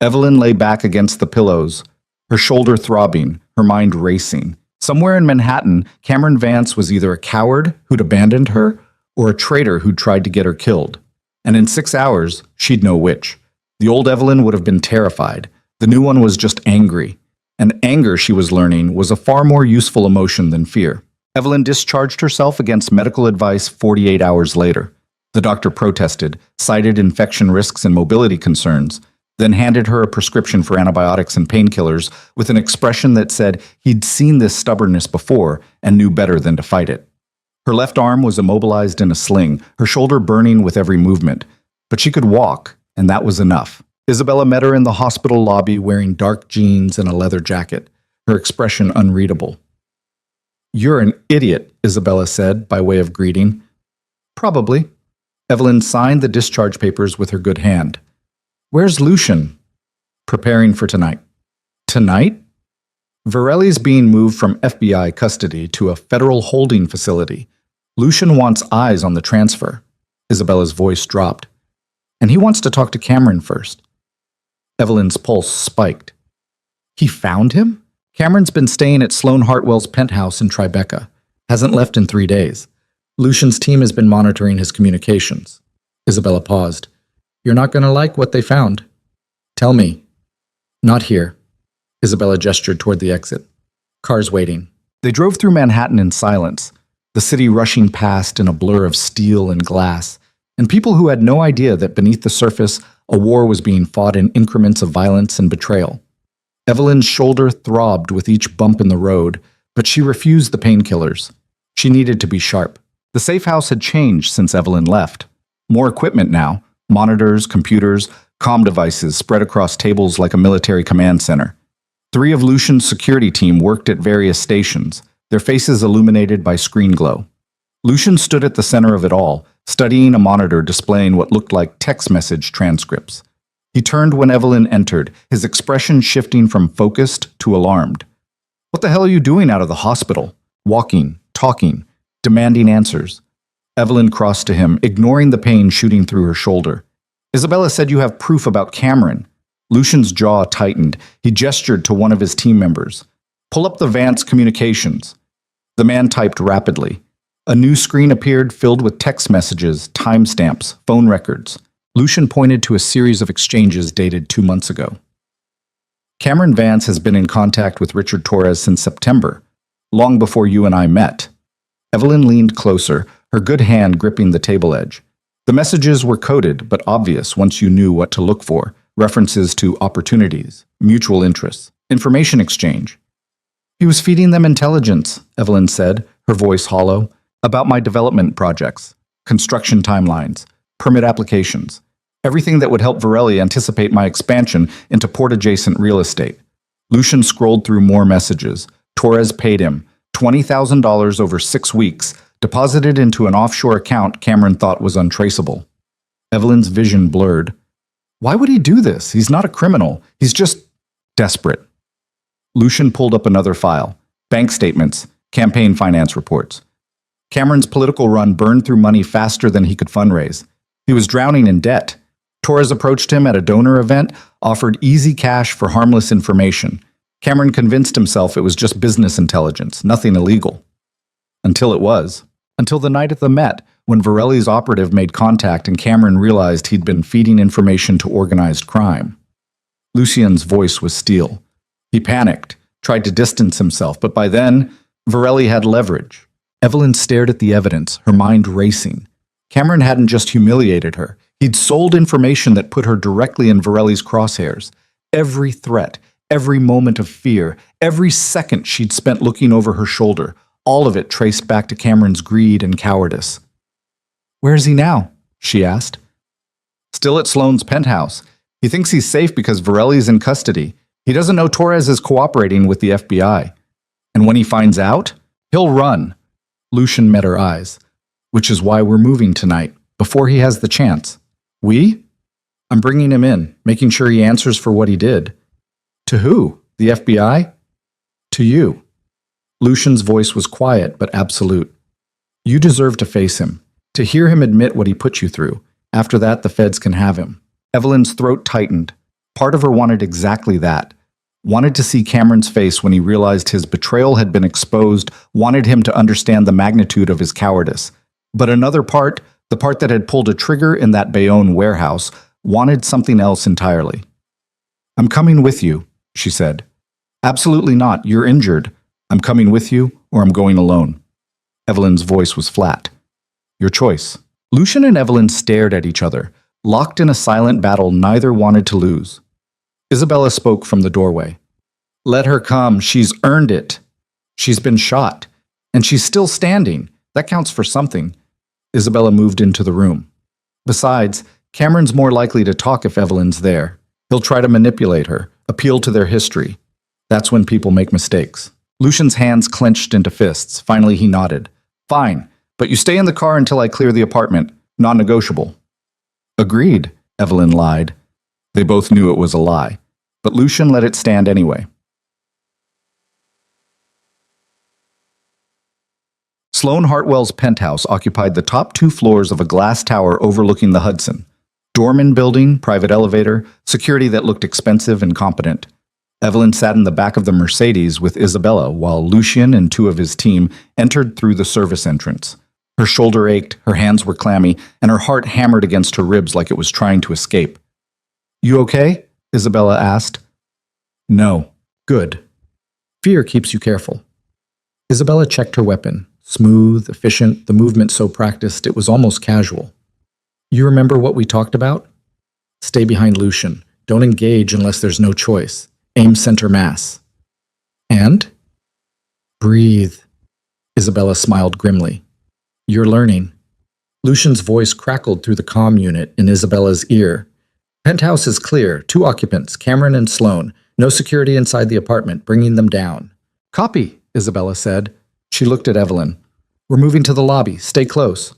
Evelyn lay back against the pillows, her shoulder throbbing, her mind racing. Somewhere in Manhattan, Cameron Vance was either a coward who'd abandoned her or a traitor who'd tried to get her killed. And in 6 hours, she'd know which. The old Evelyn would have been terrified. The new one was just angry. And anger, she was learning, was a far more useful emotion than fear. Evelyn discharged herself against medical advice 48 hours later. The doctor protested, cited infection risks and mobility concerns, then handed her a prescription for antibiotics and painkillers with an expression that said he'd seen this stubbornness before and knew better than to fight it. Her left arm was immobilized in a sling, her shoulder burning with every movement. But she could walk, and that was enough. Isabella met her in the hospital lobby wearing dark jeans and a leather jacket, her expression unreadable. You're an idiot, Isabella said, by way of greeting. Probably. Evelyn signed the discharge papers with her good hand. Where's Lucian? Preparing for tonight. Tonight? Varelli's being moved from FBI custody to a federal holding facility. Lucian wants eyes on the transfer. Isabella's voice dropped. And he wants to talk to Cameron first. Evelyn's pulse spiked. He found him? Cameron's been staying at Sloane Hartwell's penthouse in Tribeca. Hasn't left in 3 days. Lucian's team has been monitoring his communications. Isabella paused. You're not going to like what they found. Tell me. Not here. Isabella gestured toward the exit. Cars waiting. They drove through Manhattan in silence, the city rushing past in a blur of steel and glass, and people who had no idea that beneath the surface a war was being fought in increments of violence and betrayal. Evelyn's shoulder throbbed with each bump in the road, but she refused the painkillers. She needed to be sharp. The safe house had changed since Evelyn left. More equipment now, monitors, computers, comm devices spread across tables like a military command center. 3 of Lucian's security team worked at various stations, their faces illuminated by screen glow. Lucian stood at the center of it all, studying a monitor displaying what looked like text message transcripts. He turned when Evelyn entered, his expression shifting from focused to alarmed. What the hell are you doing out of the hospital? Walking, talking, demanding answers. Evelyn crossed to him, ignoring the pain shooting through her shoulder. Isabella said you have proof about Cameron. Lucian's jaw tightened. He gestured to one of his team members. Pull up the Vance communications. The man typed rapidly. A new screen appeared filled with text messages, timestamps, phone records. Lucian pointed to a series of exchanges dated 2 months ago. Cameron Vance has been in contact with Richard Torres since September, long before you and I met. Evelyn leaned closer, her good hand gripping the table edge. The messages were coded, but obvious once you knew what to look for. References to opportunities, mutual interests, information exchange. He was feeding them intelligence, Evelyn said, her voice hollow. About my development projects, construction timelines, permit applications, everything that would help Varelli anticipate my expansion into port-adjacent real estate. Lucian scrolled through more messages. Torres paid him $20,000 over 6 weeks, deposited into an offshore account Cameron thought was untraceable. Evelyn's vision blurred. Why would he do this? He's not a criminal. He's just desperate. Lucian pulled up another file. Bank statements, campaign finance reports. Cameron's political run burned through money faster than he could fundraise. He was drowning in debt. Torres approached him at a donor event, offered easy cash for harmless information. Cameron convinced himself it was just business intelligence, nothing illegal. Until it was. Until the night at the Met, when Varelli's operative made contact and Cameron realized he'd been feeding information to organized crime. Lucian's voice was steel. He panicked, tried to distance himself, but by then, Varelli had leverage. Evelyn stared at the evidence, her mind racing. Cameron hadn't just humiliated her. He'd sold information that put her directly in Varelli's crosshairs. Every threat, every moment of fear, every second she'd spent looking over her shoulder, all of it traced back to Cameron's greed and cowardice. "Where is he now?" she asked. "Still at Sloane's penthouse. He thinks he's safe because Varelli's in custody. He doesn't know Torres is cooperating with the FBI. And when he finds out, he'll run." Lucian met her eyes. "Which is why we're moving tonight, before he has the chance." "We?" "I'm bringing him in, making sure he answers for what he did." "To who? The FBI?" "To you." Lucian's voice was quiet but absolute. "You deserve to face him, to hear him admit what he put you through. After that, the feds can have him." Evelyn's throat tightened. Part of her wanted exactly that. Wanted to see Cameron's face when he realized his betrayal had been exposed, wanted him to understand the magnitude of his cowardice. But another part, the part that had pulled a trigger in that Bayonne warehouse, wanted something else entirely. "I'm coming with you," she said. "Absolutely not. You're injured. I'm coming with you, or I'm going alone." Evelyn's voice was flat. "Your choice." Lucian and Evelyn stared at each other, locked in a silent battle neither wanted to lose. Isabella spoke from the doorway. "Let her come. She's earned it. She's been shot. And she's still standing. That counts for something." Isabella moved into the room. "Besides, Cameron's more likely to talk if Evelyn's there. He'll try to manipulate her, appeal to their history. That's when people make mistakes." Lucian's hands clenched into fists. Finally, he nodded. "Fine, but you stay in the car until I clear the apartment. Non-negotiable." "Agreed," Evelyn lied. They both knew it was a lie, but Lucian let it stand anyway. Sloane Hartwell's penthouse occupied the top 2 floors of a glass tower overlooking the Hudson. Doorman building, private elevator, security that looked expensive and competent. Evelyn sat in the back of the Mercedes with Isabella while Lucian and 2 of his team entered through the service entrance. Her shoulder ached, her hands were clammy, and her heart hammered against her ribs like it was trying to escape. "You okay?" Isabella asked. "No." "Good. Fear keeps you careful." Isabella checked her weapon. Smooth, efficient, the movement so practiced it was almost casual. "You remember what we talked about?" "Stay behind Lucian. Don't engage unless there's no choice. Aim center mass." "And?" "Breathe." Isabella smiled grimly. "You're learning." Lucian's voice crackled through the comm unit in Isabella's ear. "Penthouse is clear. 2 occupants, Cameron and Sloane. No security inside the apartment, bringing them down." "Copy," Isabella said. She looked at Evelyn. "We're moving to the lobby. Stay close."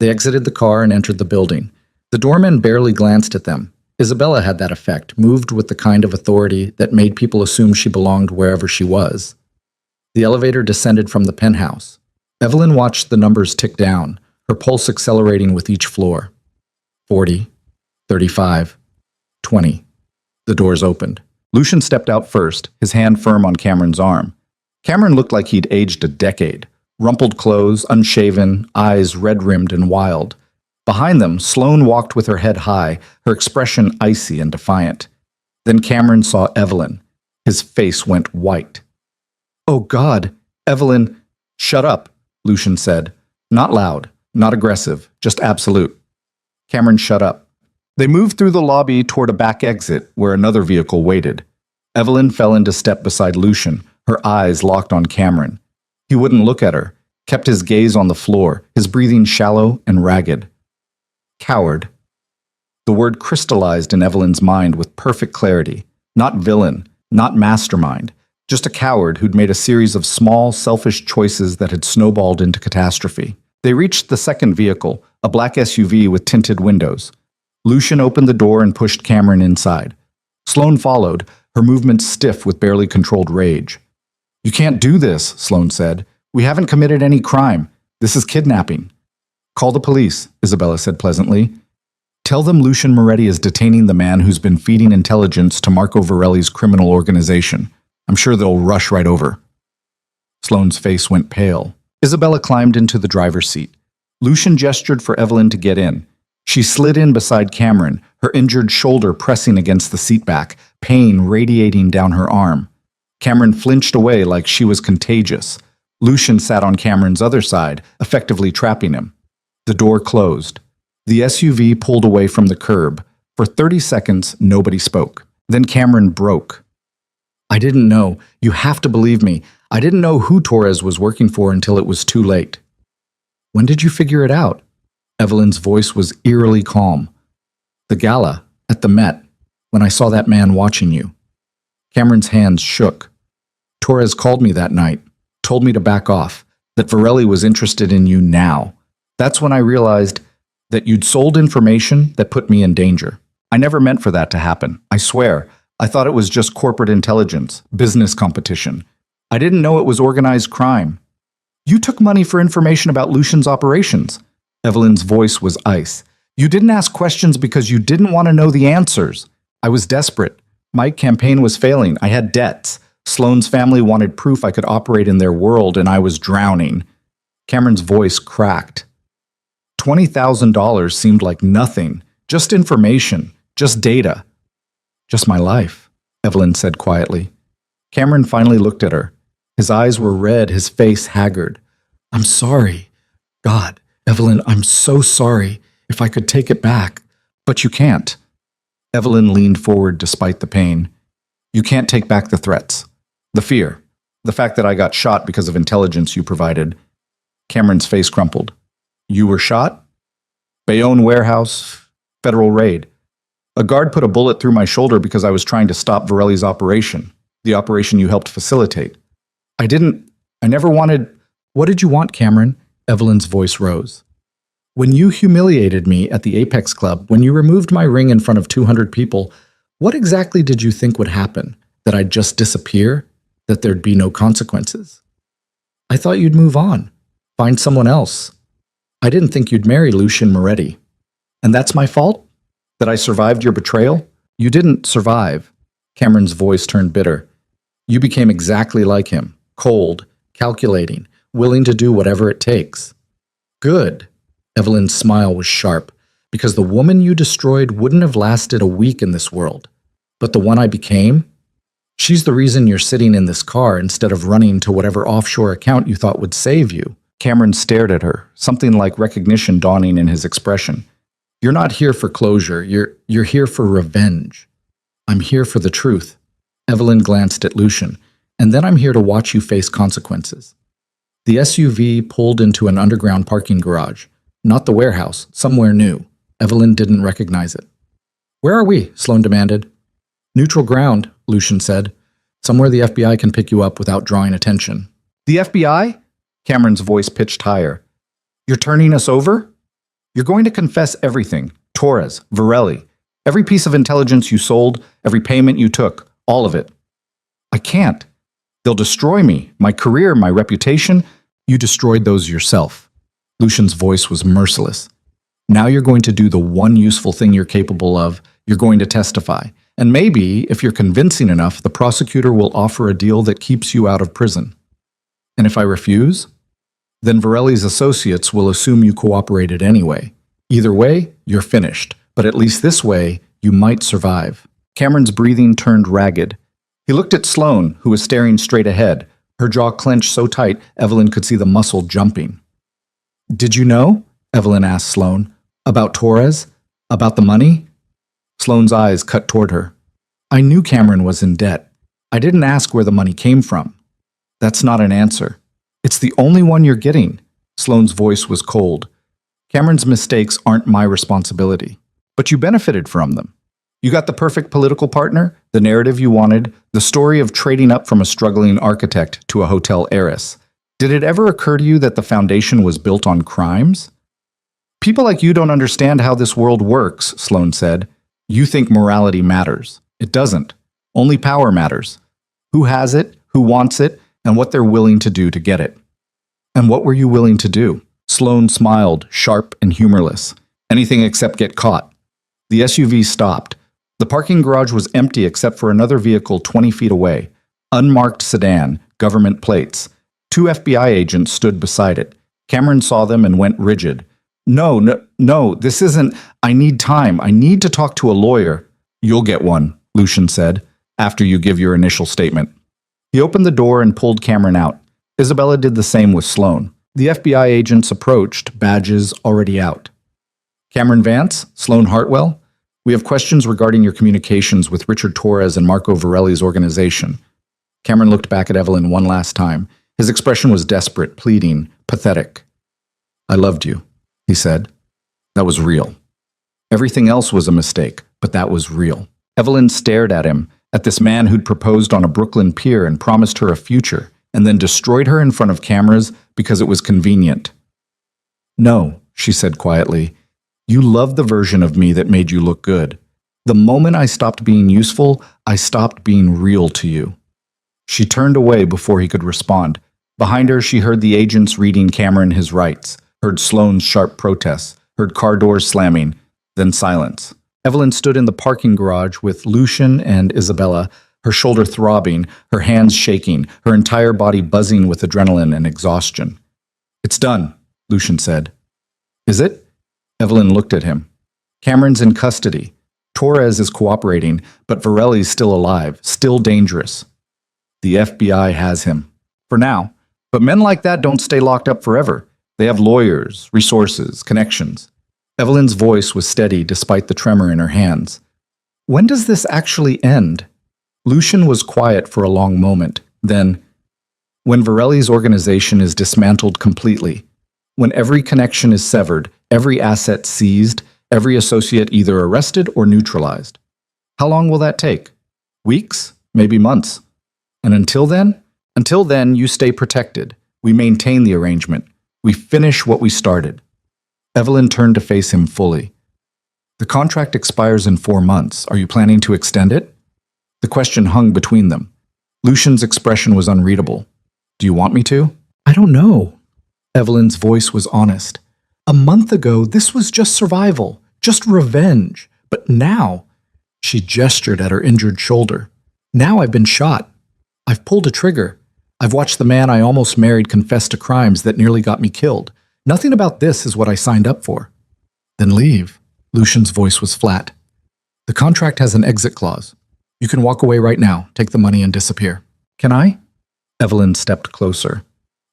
They exited the car and entered the building. The doorman barely glanced at them. Isabella had that effect, moved with the kind of authority that made people assume she belonged wherever she was. The elevator descended from the penthouse. Evelyn watched the numbers tick down, her pulse accelerating with each floor. 40, 35, 20. The doors opened. Lucian stepped out first, his hand firm on Cameron's arm. Cameron looked like he'd aged a decade. Rumpled clothes, unshaven, eyes red-rimmed and wild. Behind them, Sloane walked with her head high, her expression icy and defiant. Then Cameron saw Evelyn. His face went white. "Oh, God, Evelyn." "Shut up," Lucian said. Not loud, not aggressive, just absolute. Cameron shut up. They moved through the lobby toward a back exit where another vehicle waited. Evelyn fell into step beside Lucian, her eyes locked on Cameron. He wouldn't look at her. kept his gaze on the floor, his breathing shallow and ragged. Coward. The word crystallized in Evelyn's mind with perfect clarity. Not villain, not mastermind, just a coward who'd made a series of small, selfish choices that had snowballed into catastrophe. They reached the second vehicle, a black SUV with tinted windows. Lucian opened the door and pushed Cameron inside. Sloane followed, her movements stiff with barely controlled rage. "You can't do this," Sloane said. "We haven't committed any crime. This is kidnapping." "Call the police," Isabella said pleasantly. "Tell them Lucian Moretti is detaining the man who's been feeding intelligence to Marco Varelli's criminal organization. I'm sure they'll rush right over." Sloane's face went pale. Isabella climbed into the driver's seat. Lucian gestured for Evelyn to get in. She slid in beside Cameron, her injured shoulder pressing against the seatback, pain radiating down her arm. Cameron flinched away like she was contagious. Lucian sat on Cameron's other side, effectively trapping him. The door closed. The SUV pulled away from the curb. For 30 seconds, nobody spoke. Then Cameron broke. "I didn't know. You have to believe me. I didn't know who Torres was working for until it was too late." "When did you figure it out?" Evelyn's voice was eerily calm. "The gala, at the Met, when I saw that man watching you." Cameron's hands shook. "Torres called me that night, told me to back off, that Varelli was interested in you now. That's when I realized that you'd sold information that put me in danger. I never meant for that to happen, I swear. I thought it was just corporate intelligence, business competition. I didn't know it was organized crime. You took money for information about Lucian's operations." Evelyn's voice was ice. "You didn't ask questions because you didn't want to know the answers. I was desperate. My campaign was failing. I had debts. Sloane's family wanted proof I could operate in their world, and I was drowning." Cameron's voice cracked. $20,000 seemed like nothing. Just information. Just data. "Just my life," Evelyn said quietly. Cameron finally looked at her. His eyes were red, his face haggard. "I'm sorry. God, Evelyn, I'm so sorry. If I could take it back. But you can't." Evelyn leaned forward despite the pain. "You can't take back the threats. The fear. The fact that I got shot because of intelligence you provided." Cameron's face crumpled. "You were shot?" "Bayonne warehouse. Federal raid. A guard put a bullet through my shoulder because I was trying to stop Varelli's operation. The operation you helped facilitate. I never wanted—" "What did you want, Cameron?" Evelyn's voice rose. "When you humiliated me at the Apex Club, when you removed my ring in front of 200 people, what exactly did you think would happen? That I'd just disappear? That there'd be no consequences? I thought you'd move on. Find someone else. I didn't think you'd marry Lucian Moretti. And that's my fault? That I survived your betrayal? You didn't survive." Cameron's voice turned bitter. "You became exactly like him. Cold, calculating, willing to do whatever it takes." "Good." Evelyn's smile was sharp, "because the woman you destroyed wouldn't have lasted a week in this world. But the one I became? She's the reason you're sitting in this car instead of running to whatever offshore account you thought would save you." Cameron stared at her, something like recognition dawning in his expression. "You're not here for closure. You're here for revenge." "I'm here for the truth." Evelyn glanced at Lucian. "And then I'm here to watch you face consequences." The SUV pulled into an underground parking garage. Not the warehouse, somewhere new. Evelyn didn't recognize it. "Where are we?" Sloane demanded. "Neutral ground," Lucian said. "Somewhere the FBI can pick you up without drawing attention." "The FBI?" Cameron's voice pitched higher. "You're turning us over? You're going to confess everything. Torres, Varelli, every piece of intelligence you sold, every payment you took, all of it." "I can't. They'll destroy me, my career, my reputation." "You destroyed those yourself." Lucian's voice was merciless. "Now you're going to do the one useful thing you're capable of. You're going to testify. And maybe, if you're convincing enough, the prosecutor will offer a deal that keeps you out of prison. And if I refuse? Then Varelli's associates will assume you cooperated anyway. Either way, you're finished. But at least this way, you might survive." Cameron's breathing turned ragged. He looked at Sloane, who was staring straight ahead, her jaw clenched so tight Evelyn could see the muscle jumping. "Did you know?" Evelyn asked Sloane. "About Torres? About the money?" Sloane's eyes cut toward her. "I knew Cameron was in debt. I didn't ask where the money came from." "That's not an answer." It's the only one you're getting. Sloane's voice was cold. Cameron's mistakes aren't my responsibility. But you benefited from them. You got the perfect political partner, the narrative you wanted, the story of trading up from a struggling architect to a hotel heiress. Did it ever occur to you that the foundation was built on crimes? People like you don't understand how this world works, Sloane said. You think morality matters. It doesn't. Only power matters. Who has it, who wants it, and what they're willing to do to get it. And what were you willing to do? Sloane smiled, sharp and humorless. Anything except get caught. The SUV stopped. The parking garage was empty except for another vehicle 20 feet away. Unmarked sedan, government plates. 2 FBI agents stood beside it. Cameron saw them and went rigid. No, this isn't. I need time. I need to talk to a lawyer. You'll get one, Lucian said, after you give your initial statement. He opened the door and pulled Cameron out. Isabella did the same with Sloane. The FBI agents approached, badges already out. Cameron Vance, Sloane Hartwell, we have questions regarding your communications with Richard Torres and Marco Varelli's organization. Cameron looked back at Evelyn one last time. His expression was desperate, pleading, pathetic. I loved you, he said. That was real. Everything else was a mistake, but that was real. Evelyn stared at him, at this man who'd proposed on a Brooklyn pier and promised her a future, and then destroyed her in front of cameras because it was convenient. No, she said quietly. You loved the version of me that made you look good. The moment I stopped being useful, I stopped being real to you. She turned away before he could respond. Behind her, she heard the agents reading Cameron his rights, heard Sloane's sharp protests, heard car doors slamming, then silence. Evelyn stood in the parking garage with Lucian and Isabella, her shoulder throbbing, her hands shaking, her entire body buzzing with adrenaline and exhaustion. It's done, Lucian said. Is it? Evelyn looked at him. Cameron's in custody. Torres is cooperating, but Varelli's still alive, still dangerous. The FBI has him. For now. But men like that don't stay locked up forever. They have lawyers, resources, connections. Evelyn's voice was steady despite the tremor in her hands. When does this actually end? Lucian was quiet for a long moment. Then, when Varelli's organization is dismantled completely, when every connection is severed, every asset seized, every associate either arrested or neutralized. How long will that take? Weeks? Maybe months. And until then? Until then, you stay protected. We maintain the arrangement. We finish what we started. Evelyn turned to face him fully. The contract expires in 4 months. Are you planning to extend it? The question hung between them. Lucian's expression was unreadable. Do you want me to? I don't know. Evelyn's voice was honest. A month ago, this was just survival, just revenge. But now, she gestured at her injured shoulder. Now I've been shot. I've pulled a trigger. I've watched the man I almost married confess to crimes that nearly got me killed. Nothing about this is what I signed up for. Then leave. Lucian's voice was flat. The contract has an exit clause. You can walk away right now, take the money and disappear. Can I? Evelyn stepped closer.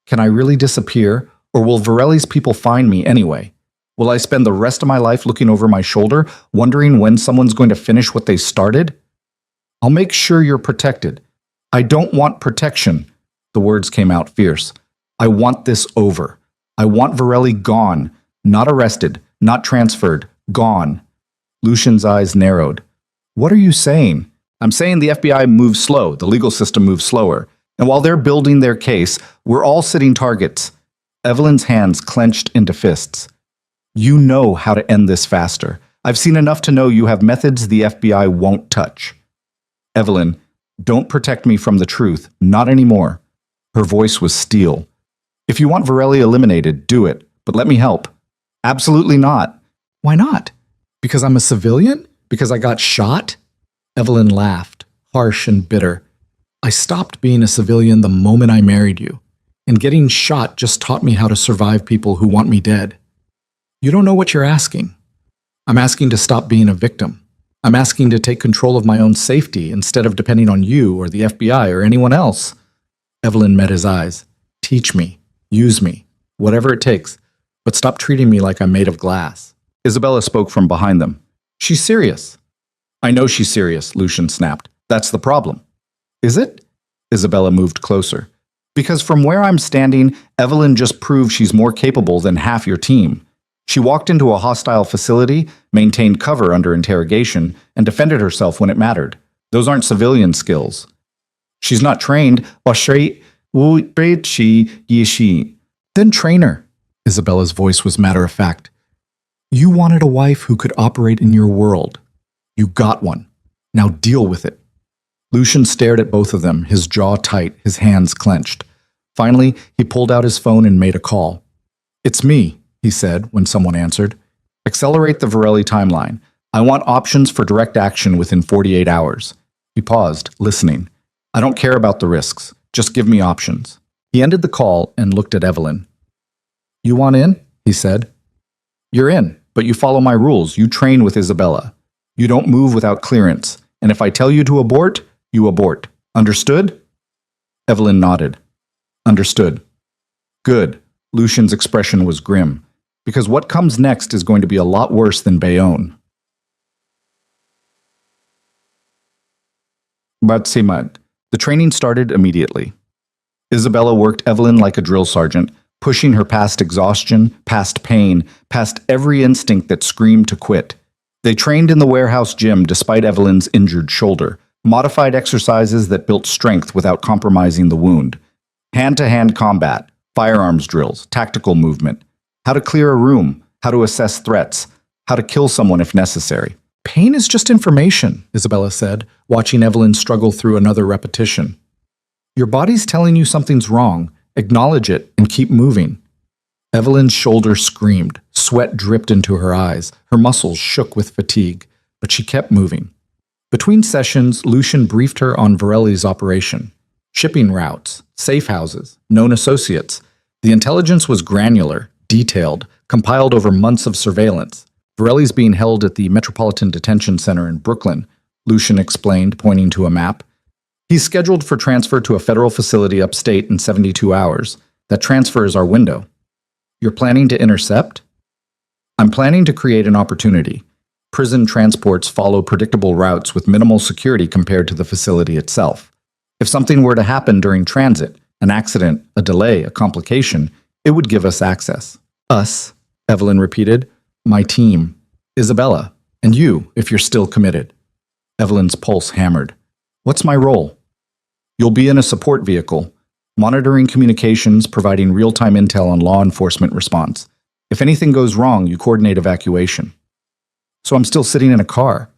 Can I really disappear, or will Varelli's people find me anyway? Will I spend the rest of my life looking over my shoulder, wondering when someone's going to finish what they started? I'll make sure you're protected. I don't want protection. The words came out fierce. I want this over. I want Varelli gone, not arrested, not transferred, gone. Lucian's eyes narrowed. What are you saying? I'm saying the FBI moves slow, the legal system moves slower. And while they're building their case, we're all sitting targets. Evelyn's hands clenched into fists. You know how to end this faster. I've seen enough to know you have methods the FBI won't touch. Evelyn, don't protect me from the truth, not anymore. Her voice was steel. If you want Varelli eliminated, do it, but let me help. Absolutely not. Why not? Because I'm a civilian? Because I got shot? Evelyn laughed, harsh and bitter. I stopped being a civilian the moment I married you, and getting shot just taught me how to survive people who want me dead. You don't know what you're asking. I'm asking to stop being a victim. I'm asking to take control of my own safety instead of depending on you or the FBI or anyone else. Evelyn met his eyes. Teach me. Use me. Whatever it takes. But stop treating me like I'm made of glass. Isabella spoke from behind them. She's serious. I know she's serious, Lucian snapped. That's the problem. Is it? Isabella moved closer. Because from where I'm standing, Evelyn just proved she's more capable than half your team. She walked into a hostile facility, maintained cover under interrogation, and defended herself when it mattered. Those aren't civilian skills. She's not trained. Then train her. Isabella's voice was matter-of-fact. You wanted a wife who could operate in your world. You got one. Now deal with it. Lucian stared at both of them, his jaw tight, his hands clenched. Finally, he pulled out his phone and made a call. It's me, he said when someone answered. Accelerate the Varelli timeline. I want options for direct action within 48 hours. He paused, listening. I don't care about the risks. Just give me options. He ended the call and looked at Evelyn. You want in? He said. You're in, but you follow my rules. You train with Isabella. You don't move without clearance. And if I tell you to abort, you abort. Understood? Evelyn nodded. Understood. Good. Lucian's expression was grim. Because what comes next is going to be a lot worse than Bayonne. Batsimad. The training started immediately. Isabella worked Evelyn like a drill sergeant, pushing her past exhaustion, past pain, past every instinct that screamed to quit. They trained in the warehouse gym despite Evelyn's injured shoulder, modified exercises that built strength without compromising the wound. Hand-to-hand combat, firearms drills, tactical movement, how to clear a room, how to assess threats, how to kill someone if necessary. Pain is just information, Isabella said, watching Evelyn struggle through another repetition. Your body's telling you something's wrong. Acknowledge it and keep moving. Evelyn's shoulder screamed. Sweat dripped into her eyes. Her muscles shook with fatigue, but she kept moving. Between sessions, Lucian briefed her on Varelli's operation. Shipping routes, safe houses, known associates. The intelligence was granular, detailed, compiled over months of surveillance. Varelli's being held at the Metropolitan Detention Center in Brooklyn, Lucian explained, pointing to a map. He's scheduled for transfer to a federal facility upstate in 72 hours. That transfer is our window. You're planning to intercept? I'm planning to create an opportunity. Prison transports follow predictable routes with minimal security compared to the facility itself. If something were to happen during transit, an accident, a delay, a complication, it would give us access. Us, Evelyn repeated. My team. Isabella. And you, if you're still committed. Evelyn's pulse hammered. What's my role? You'll be in a support vehicle, monitoring communications, providing real-time intel on law enforcement response. If anything goes wrong, you coordinate evacuation. So I'm still sitting in a car.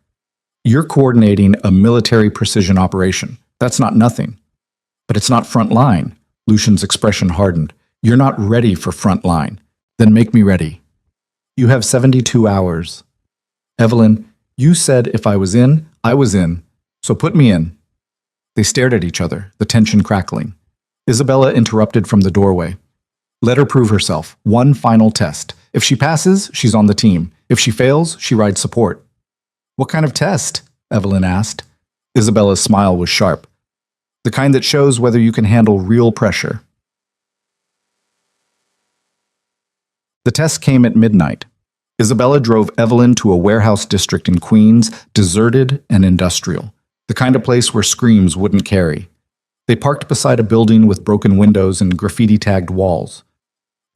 You're coordinating a military precision operation. That's not nothing. But it's not front line. Lucian's expression hardened. You're not ready for front line. Then make me ready. You have 72 hours. Evelyn, you said if I was in, I was in. So put me in. They stared at each other, the tension crackling. Isabella interrupted from the doorway. Let her prove herself. One final test. If she passes, she's on the team. If she fails, she rides support. What kind of test? Evelyn asked. Isabella's smile was sharp. The kind that shows whether you can handle real pressure. The test came at midnight. Isabella drove Evelyn to a warehouse district in Queens, deserted and industrial, the kind of place where screams wouldn't carry. They parked beside a building with broken windows and graffiti-tagged walls.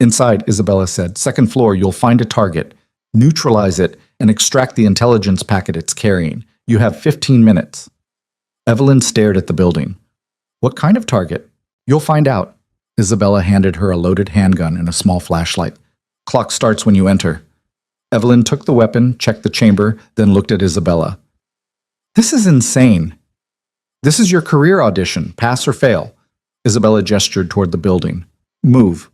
Inside, Isabella said, second floor, you'll find a target, neutralize it, and extract the intelligence packet it's carrying. You have 15 minutes. Evelyn stared at the building. What kind of target? You'll find out. Isabella handed her a loaded handgun and a small flashlight. Clock starts when you enter. Evelyn took the weapon, checked the chamber, then looked at Isabella. This is insane. This is your career audition, pass or fail. Isabella gestured toward the building. Move.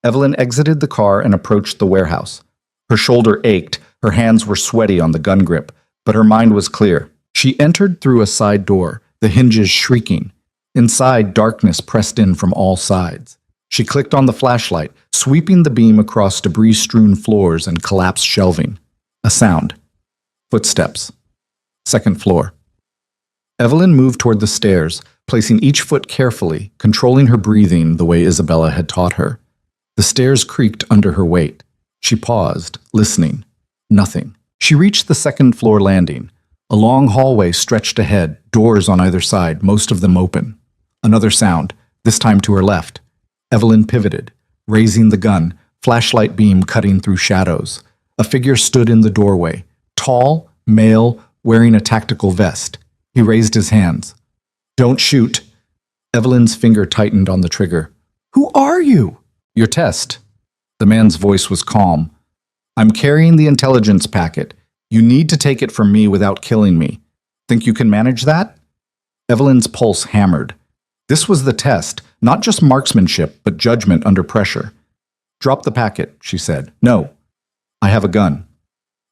Evelyn exited the car and approached the warehouse. Her shoulder ached, her hands were sweaty on the gun grip, but her mind was clear. She entered through a side door, the hinges shrieking. Inside, darkness pressed in from all sides. She clicked on the flashlight, sweeping the beam across debris-strewn floors and collapsed shelving. A sound. Footsteps. Second floor. Evelyn moved toward the stairs, placing each foot carefully, controlling her breathing the way Isabella had taught her. The stairs creaked under her weight. She paused, listening. Nothing. She reached the second-floor landing. A long hallway stretched ahead, doors on either side, most of them open. Another sound. this time to her left. Evelyn pivoted, raising the gun, flashlight beam cutting through shadows. A figure stood in the doorway, tall, male, wearing a tactical vest. He raised his hands. "Don't shoot." Evelyn's finger tightened on the trigger. "Who are you?" "Your test." The man's voice was calm. "I'm carrying the intelligence packet. You need to take it from me without killing me. Think you can manage that?" Evelyn's pulse hammered. This was the test, not just marksmanship, but judgment under pressure. "Drop the packet," she said. "No. I have a gun.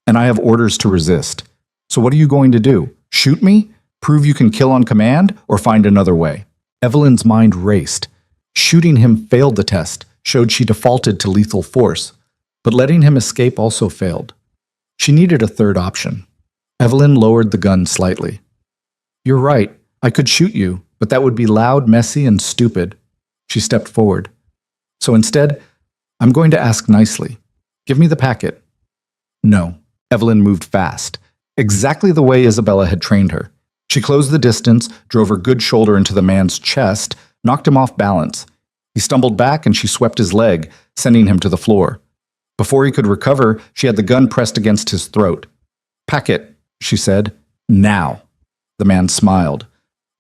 And I have orders to resist. So what are you going to do? Shoot me? Prove you can kill on command? Or find another way?" Evelyn's mind raced. Shooting him failed the test, showed she defaulted to lethal force. But letting him escape also failed. She needed a third option. Evelyn lowered the gun slightly. "You're right. I could shoot you, but that would be loud, messy, and stupid." She stepped forward. "So instead, I'm going to ask nicely. Give me the packet." "No." Evelyn moved fast, exactly the way Isabella had trained her. She closed the distance, drove her good shoulder into the man's chest, knocked him off balance. He stumbled back and she swept his leg, sending him to the floor. Before he could recover, she had the gun pressed against his throat. "Packet," she said. "Now." The man smiled.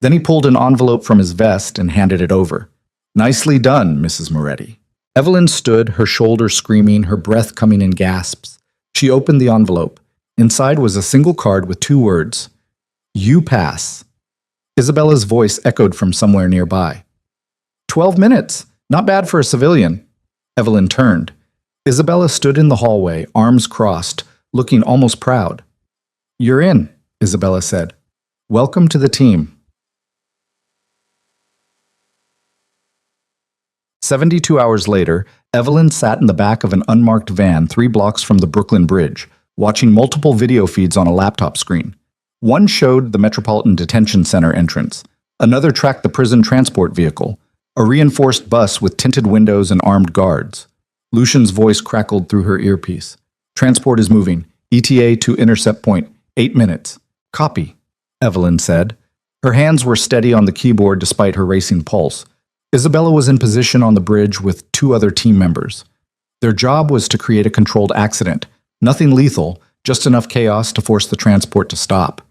Then he pulled an envelope from his vest and handed it over. "Nicely done, Mrs. Moretti." Evelyn stood, her shoulders screaming, her breath coming in gasps. She opened the envelope. Inside was a single card with 2 words. "You pass." Isabella's voice echoed from somewhere nearby. 12 minutes. Not bad for a civilian." Evelyn turned. Isabella stood in the hallway, arms crossed, looking almost proud. "You're in," Isabella said. "Welcome to the team." 72 hours later, Evelyn sat in the back of an unmarked van 3 blocks from the Brooklyn Bridge, watching multiple video feeds on a laptop screen. One showed the Metropolitan Detention Center entrance. Another tracked the prison transport vehicle, a reinforced bus with tinted windows and armed guards. Lucian's voice crackled through her earpiece. "Transport is moving. ETA to intercept point. 8 minutes." "Copy," Evelyn said. Her hands were steady on the keyboard despite her racing pulse. Isabella was in position on the bridge with 2 other team members. Their job was to create a controlled accident. Nothing lethal, just enough chaos to force the transport to stop.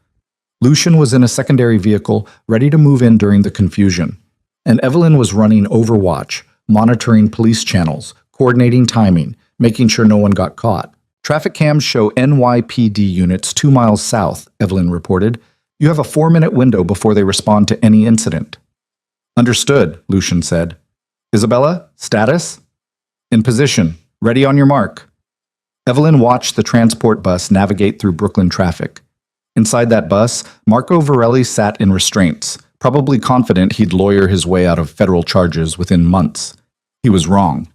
Lucian was in a secondary vehicle, ready to move in during the confusion. And Evelyn was running Overwatch, monitoring police channels, coordinating timing, making sure no one got caught. "Traffic cams show NYPD units 2 miles south," Evelyn reported. "You have a 4-minute window before they respond to any incident." "Understood," Lucian said. "Isabella, status?" "In position. Ready on your mark." Evelyn watched the transport bus navigate through Brooklyn traffic. Inside that bus, Marco Varelli sat in restraints, probably confident he'd lawyer his way out of federal charges within months. He was wrong.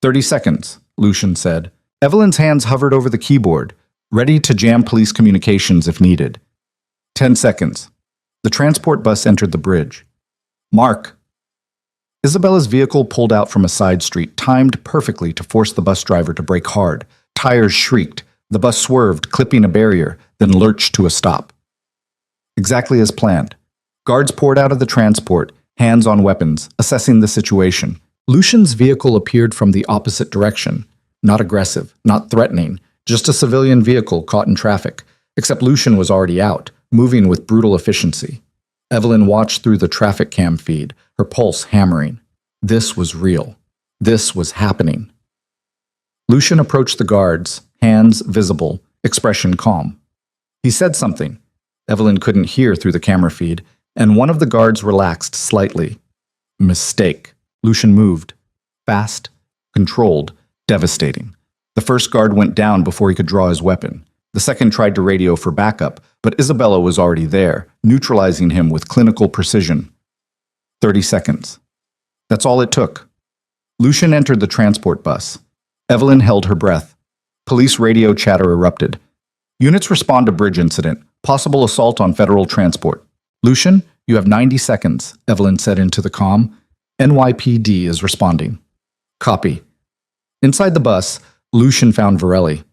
30 seconds, Lucian said. Evelyn's hands hovered over the keyboard, ready to jam police communications if needed. 10 seconds. The transport bus entered the bridge. "Mark." Isabella's vehicle pulled out from a side street, timed perfectly to force the bus driver to brake hard. Tires shrieked. The bus swerved, clipping a barrier, then lurched to a stop. Exactly as planned. Guards poured out of the transport, hands on weapons, assessing the situation. Lucian's vehicle appeared from the opposite direction. Not aggressive, not threatening, just a civilian vehicle caught in traffic, except Lucian was already out, moving with brutal efficiency. Evelyn watched through the traffic cam feed, her pulse hammering. This was real. This was happening. Lucian approached the guards, hands visible, expression calm. He said something. Evelyn couldn't hear through the camera feed, and one of the guards relaxed slightly. Mistake. Lucian moved. Fast, controlled, devastating. The first guard went down before he could draw his weapon. The second tried to radio for backup, but Isabella was already there, neutralizing him with clinical precision. 30 seconds. That's all it took. Lucian entered the transport bus. Evelyn held her breath. Police radio chatter erupted. Units respond to bridge incident. Possible assault on federal transport. Lucian, you have 90 seconds, Evelyn said into the comm. NYPD is responding. Copy. Inside the bus, Lucian found Varelli.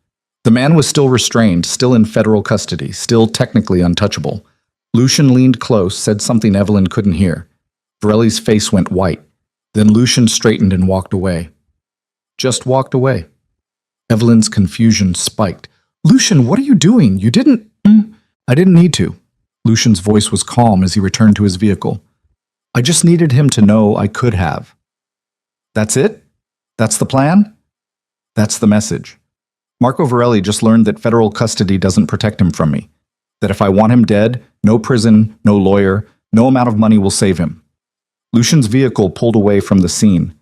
The man was still restrained, still in federal custody, still technically untouchable. Lucian leaned close, said something Evelyn couldn't hear. Varelli's face went white. Then Lucian straightened and walked away. Just walked away. Evelyn's confusion spiked. Lucian, what are you doing? You didn't... I didn't need to. Lucian's voice was calm as he returned to his vehicle. I just needed him to know I could have. That's it? That's the plan? That's the message. Marco Varelli just learned that federal custody doesn't protect him from me. That if I want him dead, no prison, no lawyer, no amount of money will save him. Lucian's vehicle pulled away from the scene.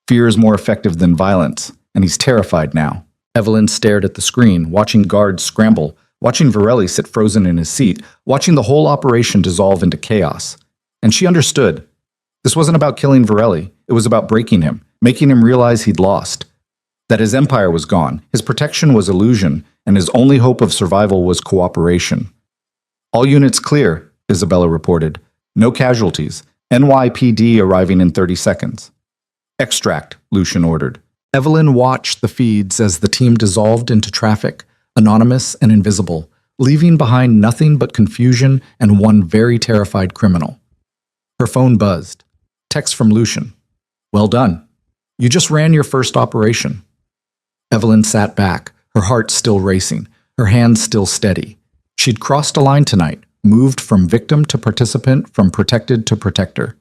Fear is more effective than violence, and he's terrified now. Evelyn stared at the screen, watching guards scramble, watching Varelli sit frozen in his seat, watching the whole operation dissolve into chaos. And she understood. This wasn't about killing Varelli. It was about breaking him, making him realize he'd lost. That his empire was gone, his protection was illusion, and his only hope of survival was cooperation. All units clear, Isabella reported. No casualties. NYPD arriving in 30 seconds. Extract, Lucian ordered. Evelyn watched the feeds as the team dissolved into traffic, anonymous and invisible, leaving behind nothing but confusion and one very terrified criminal. Her phone buzzed. Text from Lucian. Well done. You just ran your first operation. Evelyn sat back, her heart still racing, her hands still steady. She'd crossed a line tonight, moved from victim to participant, from protected to protector.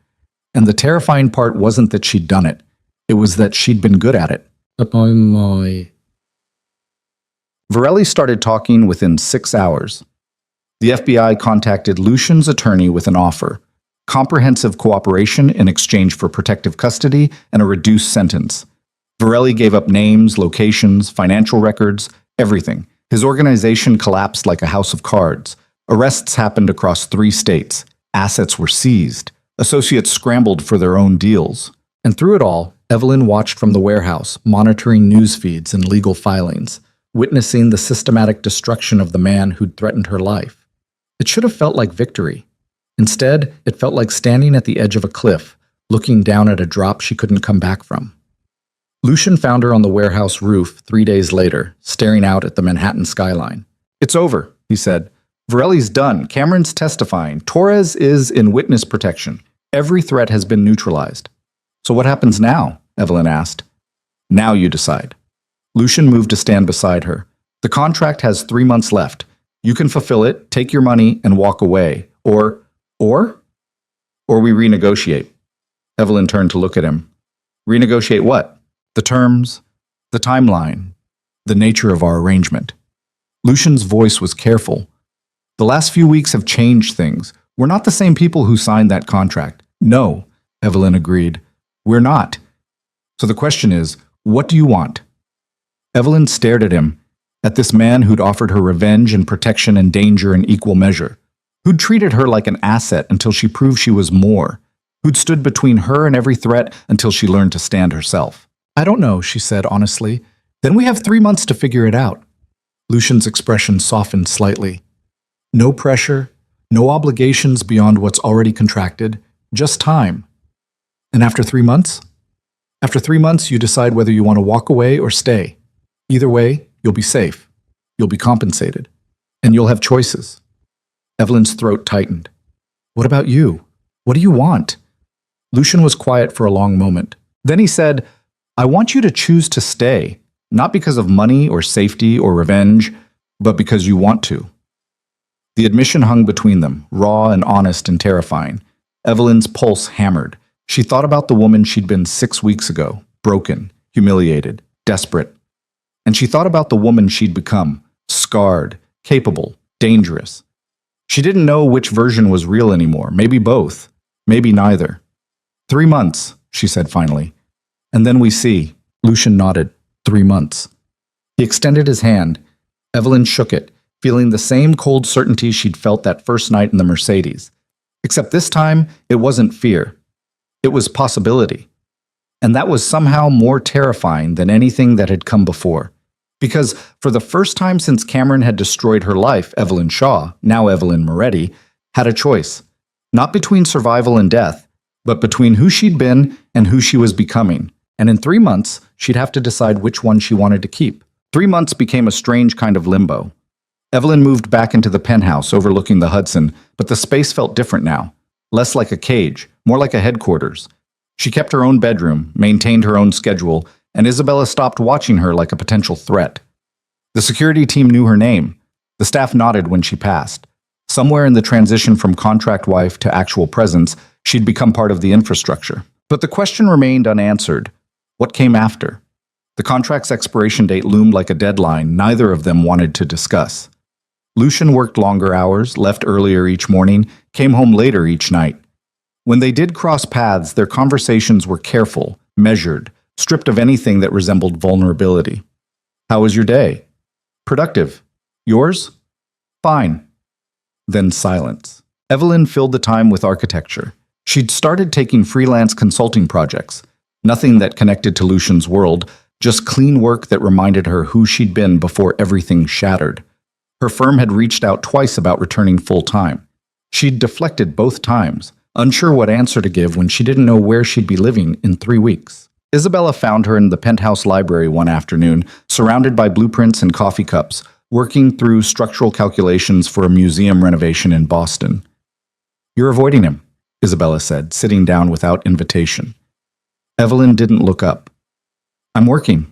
And the terrifying part wasn't that she'd done it. It was that she'd been good at it. Oh my. Varelli started talking within 6 hours. The FBI contacted Lucian's attorney with an offer. Comprehensive cooperation in exchange for protective custody and a reduced sentence. Varelli gave up names, locations, financial records, everything. His organization collapsed like a house of cards. Arrests happened across 3 states. Assets were seized. Associates scrambled for their own deals. And through it all, Evelyn watched from the warehouse, monitoring news feeds and legal filings, witnessing the systematic destruction of the man who'd threatened her life. It should have felt like victory. Instead, it felt like standing at the edge of a cliff, looking down at a drop she couldn't come back from. Lucian found her on the warehouse roof 3 days later, staring out at the Manhattan skyline. It's over, he said. Varelli's done. Cameron's testifying. Torres is in witness protection. Every threat has been neutralized. So what happens now? Evelyn asked. Now you decide. Lucian moved to stand beside her. The contract has 3 months left. You can fulfill it, take your money, and walk away. Or we renegotiate. Evelyn turned to look at him. Renegotiate what? The terms, the timeline, the nature of our arrangement. Lucian's voice was careful. The last few weeks have changed things. We're not the same people who signed that contract. No, Evelyn agreed. We're not. So the question is, what do you want? Evelyn stared at him, at this man who'd offered her revenge and protection and danger in equal measure, who'd treated her like an asset until she proved she was more, who'd stood between her and every threat until she learned to stand herself. I don't know, she said honestly. Then we have 3 months to figure it out. Lucian's expression softened slightly. No pressure, no obligations beyond what's already contracted, just time. And after 3 months? After 3 months, you decide whether you want to walk away or stay. Either way, you'll be safe. You'll be compensated. And you'll have choices. Evelyn's throat tightened. What about you? What do you want? Lucian was quiet for a long moment. Then he said, I want you to choose to stay, not because of money or safety or revenge, but because you want to. The admission hung between them, raw and honest and terrifying. Evelyn's pulse hammered. She thought about the woman she'd been 6 weeks ago, broken, humiliated, desperate. And she thought about the woman she'd become, scarred, capable, dangerous. She didn't know which version was real anymore, maybe both, maybe neither. 3 months, she said finally. And then we see. Lucian nodded. 3 months. He extended his hand. Evelyn shook it, feeling the same cold certainty she'd felt that first night in the Mercedes. Except this time, it wasn't fear. It was possibility. And that was somehow more terrifying than anything that had come before. Because for the first time since Cameron had destroyed her life, Evelyn Shaw, now Evelyn Moretti, had a choice. Not between survival and death, but between who she'd been and who she was becoming. And in 3 months, she'd have to decide which one she wanted to keep. 3 months became a strange kind of limbo. Evelyn moved back into the penthouse overlooking the Hudson, but the space felt different now. Less like a cage, more like a headquarters. She kept her own bedroom, maintained her own schedule, and Isabella stopped watching her like a potential threat. The security team knew her name. The staff nodded when she passed. Somewhere in the transition from contract wife to actual presence, she'd become part of the infrastructure. But the question remained unanswered. What came after? The contract's expiration date loomed like a deadline neither of them wanted to discuss. Lucian worked longer hours, left earlier each morning, came home later each night. When they did cross paths, their conversations were careful, measured, stripped of anything that resembled vulnerability. How was your day? Productive. Yours? Fine. Then silence. Evelyn filled the time with architecture. She'd started taking freelance consulting projects. Nothing that connected to Lucian's world, just clean work that reminded her who she'd been before everything shattered. Her firm had reached out twice about returning full-time. She'd deflected both times, unsure what answer to give when she didn't know where she'd be living in 3 weeks. Isabella found her in the penthouse library one afternoon, surrounded by blueprints and coffee cups, working through structural calculations for a museum renovation in Boston. "You're avoiding him," Isabella said, sitting down without invitation. Evelyn didn't look up. "I'm working."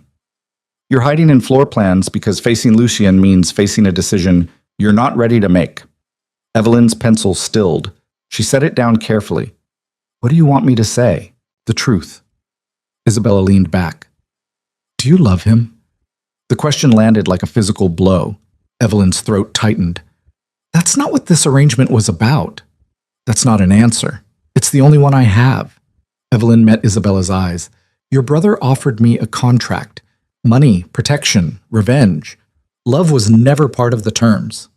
"You're hiding in floor plans because facing Lucian means facing a decision you're not ready to make." Evelyn's pencil stilled. She set it down carefully. "What do you want me to say?" "The truth." Isabella leaned back. "Do you love him?" The question landed like a physical blow. Evelyn's throat tightened. "That's not what this arrangement was about." "That's not an answer. It's the only one I have." Evelyn met Isabella's eyes. "Your brother offered me a contract. Money, protection, revenge. Love was never part of the terms.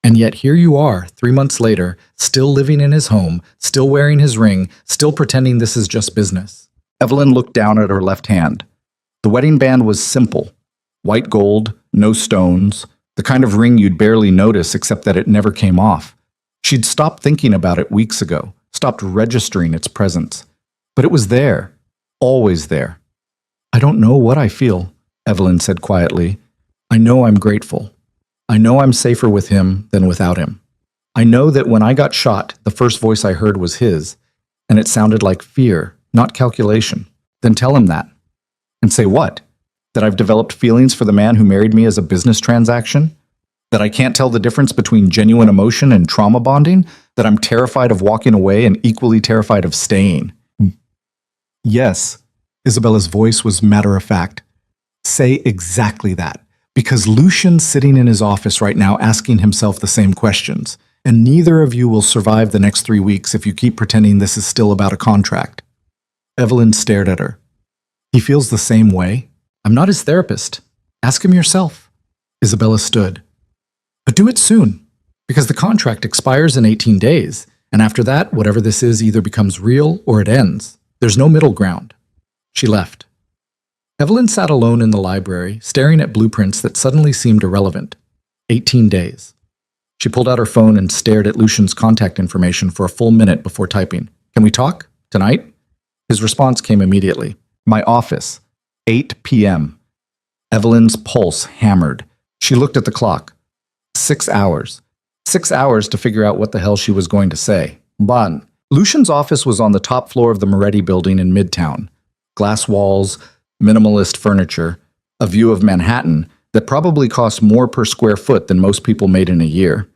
And yet here you are, 3 months later, still living in his home, still wearing his ring, still pretending this is just business." Evelyn looked down at her left hand. The wedding band was simple. White gold, no stones, the kind of ring you'd barely notice except that it never came off. She'd stopped thinking about it weeks ago, stopped registering its presence. But it was there, always there. "I don't know what I feel," Evelyn said quietly. "I know I'm grateful. I know I'm safer with him than without him. I know that when I got shot, the first voice I heard was his, and it sounded like fear, not calculation. Then tell him that." "And say what? That I've developed feelings for the man who married me as a business transaction? That I can't tell the difference between genuine emotion and trauma bonding? That I'm terrified of walking away and equally terrified of staying?" "Yes." Isabella's voice was matter-of-fact. "Say exactly that. Because Lucian's sitting in his office right now asking himself the same questions, and neither of you will survive the next 3 weeks if you keep pretending this is still about a contract." Evelyn stared at her. "He feels the same way? I'm not his therapist. Ask him yourself." Isabella stood. "But do it soon, because the contract expires in 18 days, and after that, whatever this is either becomes real or it ends. There's no middle ground." She left. Evelyn sat alone in the library, staring at blueprints that suddenly seemed irrelevant. 18 days. She pulled out her phone and stared at Lucian's contact information for a full minute before typing. "Can we talk? Tonight?" His response came immediately. "My office. 8 p.m. Evelyn's pulse hammered. She looked at the clock. 6 hours. 6 hours to figure out what the hell she was going to say. Ban. Lucian's office was on the top floor of the Moretti building in Midtown. Glass walls, minimalist furniture, a view of Manhattan that probably cost more per square foot than most people made in a year.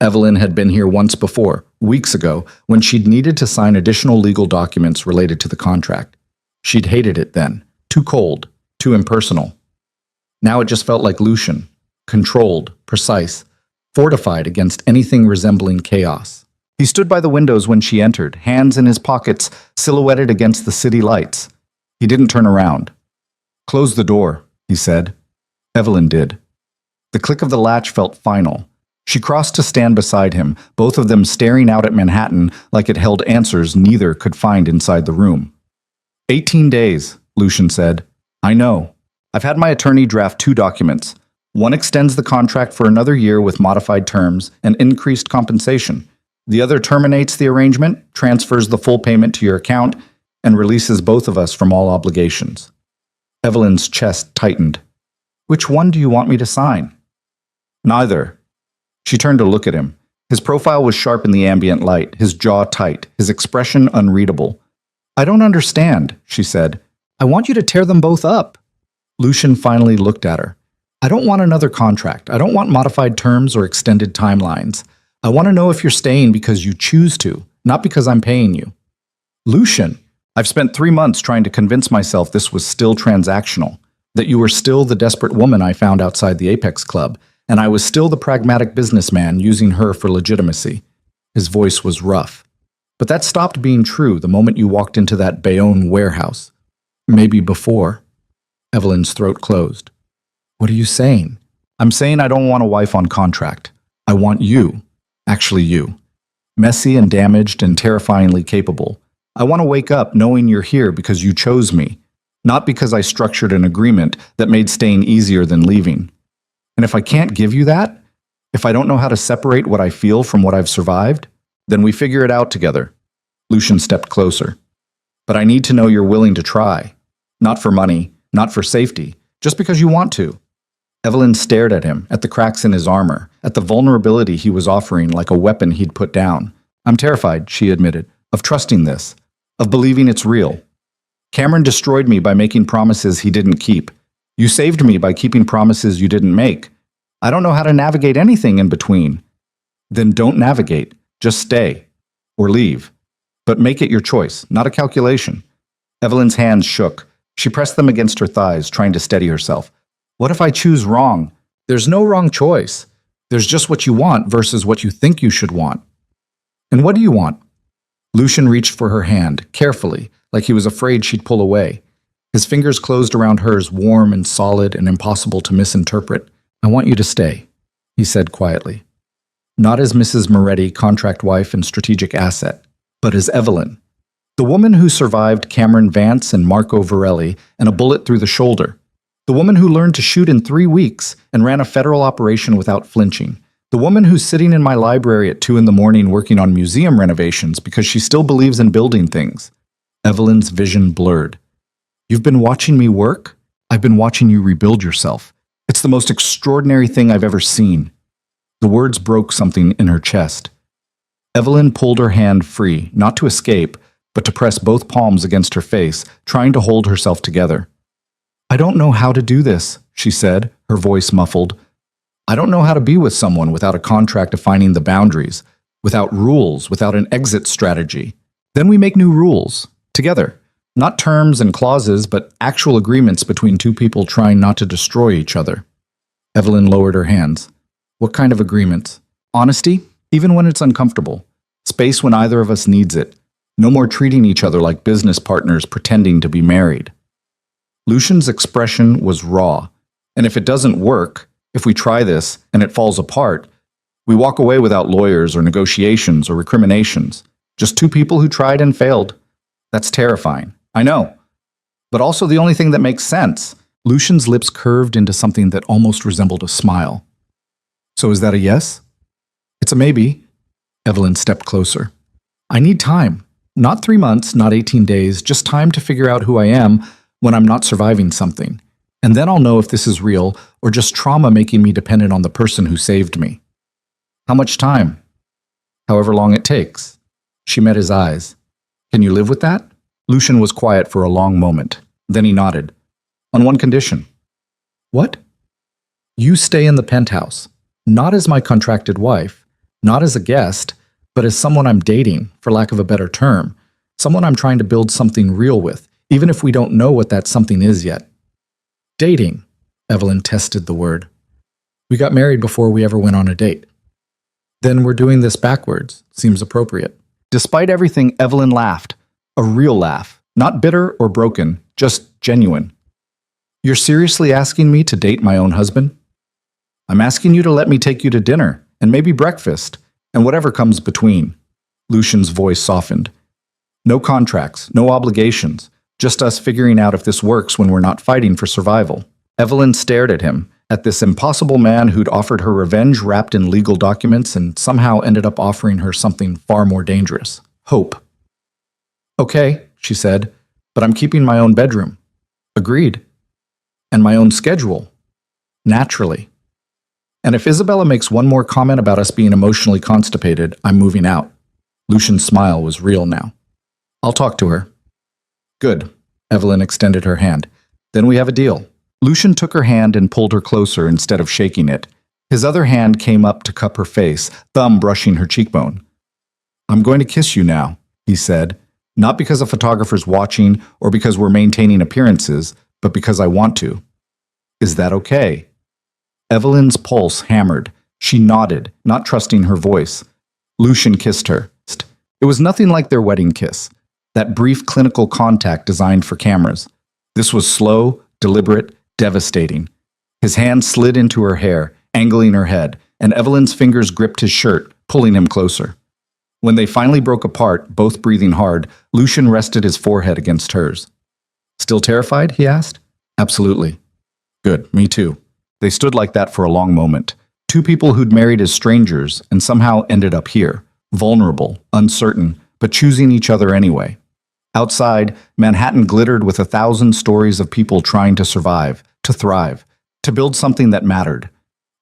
Evelyn had been here once before, weeks ago, when she'd needed to sign additional legal documents related to the contract. She'd hated it then. Too cold, too impersonal. Now it just felt like Lucian, controlled, precise, fortified against anything resembling chaos. He stood by the windows when she entered, hands in his pockets, silhouetted against the city lights. He didn't turn around. "Close the door," he said. Evelyn did. The click of the latch felt final. She crossed to stand beside him, both of them staring out at Manhattan like it held answers neither could find inside the room. 18 days, Lucian said. "I know. I've had my attorney draft 2 documents. One extends the contract for another year with modified terms and increased compensation. The other terminates the arrangement, transfers the full payment to your account, and releases both of us from all obligations." Evelyn's chest tightened. "Which one do you want me to sign?" "Neither." She turned to look at him. His profile was sharp in the ambient light, his jaw tight, his expression unreadable. "I don't understand," she said. "I want you to tear them both up." Lucian finally looked at her. "I don't want another contract. I don't want modified terms or extended timelines. I want to know if you're staying because you choose to, not because I'm paying you." "Lucian, I've spent 3 months trying to convince myself this was still transactional, that you were still the desperate woman I found outside the Apex Club, and I was still the pragmatic businessman using her for legitimacy." His voice was rough. "But that stopped being true the moment you walked into that Bayonne warehouse. Maybe before." Evelyn's throat closed. "What are you saying?" "I'm saying I don't want a wife on contract. I want you. Actually you. Messy and damaged and terrifyingly capable. I want to wake up knowing you're here because you chose me, not because I structured an agreement that made staying easier than leaving. And if I can't give you that, if I don't know how to separate what I feel from what I've survived, then we figure it out together." Lucian stepped closer. "But I need to know you're willing to try. Not for money, not for safety, just because you want to." Evelyn stared at him, at the cracks in his armor, at the vulnerability he was offering like a weapon he'd put down. "I'm terrified," she admitted, "of trusting this, of believing it's real. Cameron destroyed me by making promises he didn't keep. You saved me by keeping promises you didn't make. I don't know how to navigate anything in between." "Then don't navigate. Just stay. Or leave. But make it your choice, not a calculation." Evelyn's hands shook. She pressed them against her thighs, trying to steady herself. "What if I choose wrong?" "There's no wrong choice. There's just what you want versus what you think you should want." "And what do you want?" Lucian reached for her hand, carefully, like he was afraid she'd pull away. His fingers closed around hers, warm and solid and impossible to misinterpret. "I want you to stay," he said quietly. "Not as Mrs. Moretti, contract wife and strategic asset, but as Evelyn. The woman who survived Cameron Vance and Marco Varelli and a bullet through the shoulder. The woman who learned to shoot in 3 weeks and ran a federal operation without flinching. The woman who's sitting in my library at 2 in the morning working on museum renovations because she still believes in building things." Evelyn's vision blurred. "You've been watching me work? I've been watching you rebuild yourself. It's the most extraordinary thing I've ever seen." The words broke something in her chest. Evelyn pulled her hand free, not to escape, but to press both palms against her face, trying to hold herself together. "I don't know how to do this," she said, her voice muffled. "I don't know how to be with someone without a contract defining the boundaries, without rules, without an exit strategy. Then we make new rules, together. Not terms and clauses, but actual agreements between two people trying not to destroy each other." Evelyn lowered her hands. "What kind of agreements? Honesty, even when it's uncomfortable. Space when either of us needs it. No more treating each other like business partners pretending to be married." Lucian's expression was raw. "And if it doesn't work, if we try this and it falls apart, we walk away without lawyers or negotiations or recriminations. Just two people who tried and failed. That's terrifying. I know. But also the only thing that makes sense." Lucian's lips curved into something that almost resembled a smile. "So is that a yes?" "It's a maybe." Evelyn stepped closer. "I need time. Not 3 months, not 18 days, just time to figure out who I am when I'm not surviving something. And then I'll know if this is real or just trauma making me dependent on the person who saved me." "How much time?" "However long it takes." She met his eyes. "Can you live with that?" Lucian was quiet for a long moment. Then he nodded. "On one condition." "What?" "You stay in the penthouse. Not as my contracted wife, not as a guest, but as someone I'm dating, for lack of a better term. Someone I'm trying to build something real with, even if we don't know what that something is yet." "Dating," Evelyn tested the word. "We got married before we ever went on a date." "Then we're doing this backwards. Seems appropriate." Despite everything, Evelyn laughed. A real laugh. Not bitter or broken, just genuine. "You're seriously asking me to date my own husband?" "I'm asking you to let me take you to dinner, and maybe breakfast, and whatever comes between." Lucian's voice softened. "No contracts, no obligations, just us figuring out if this works when we're not fighting for survival." Evelyn stared at him, at this impossible man who'd offered her revenge wrapped in legal documents and somehow ended up offering her something far more dangerous. Hope. "Okay," she said, "but I'm keeping my own bedroom." "Agreed." "And my own schedule." "Naturally." And if Isabella makes one more comment about us being emotionally constipated, I'm moving out. Lucian's smile was real now. I'll talk to her. Good. Evelyn extended her hand. Then we have a deal. Lucian took her hand and pulled her closer instead of shaking it. His other hand came up to cup her face, thumb brushing her cheekbone. I'm going to kiss you now, he said, not because a photographer's watching or because we're maintaining appearances, but because I want to. Is that okay? Evelyn's pulse hammered. She nodded, not trusting her voice. Lucian kissed her. It was nothing like their wedding kiss, that brief clinical contact designed for cameras. This was slow, deliberate, devastating. His hand slid into her hair, angling her head, and Evelyn's fingers gripped his shirt, pulling him closer. When they finally broke apart, both breathing hard, Lucian rested his forehead against hers. Still terrified? He asked. Absolutely. Good, me too. They stood like that for a long moment. Two people who'd married as strangers and somehow ended up here, vulnerable, uncertain, but choosing each other anyway. Outside, Manhattan glittered with 1,000 stories of people trying to survive, to thrive, to build something that mattered.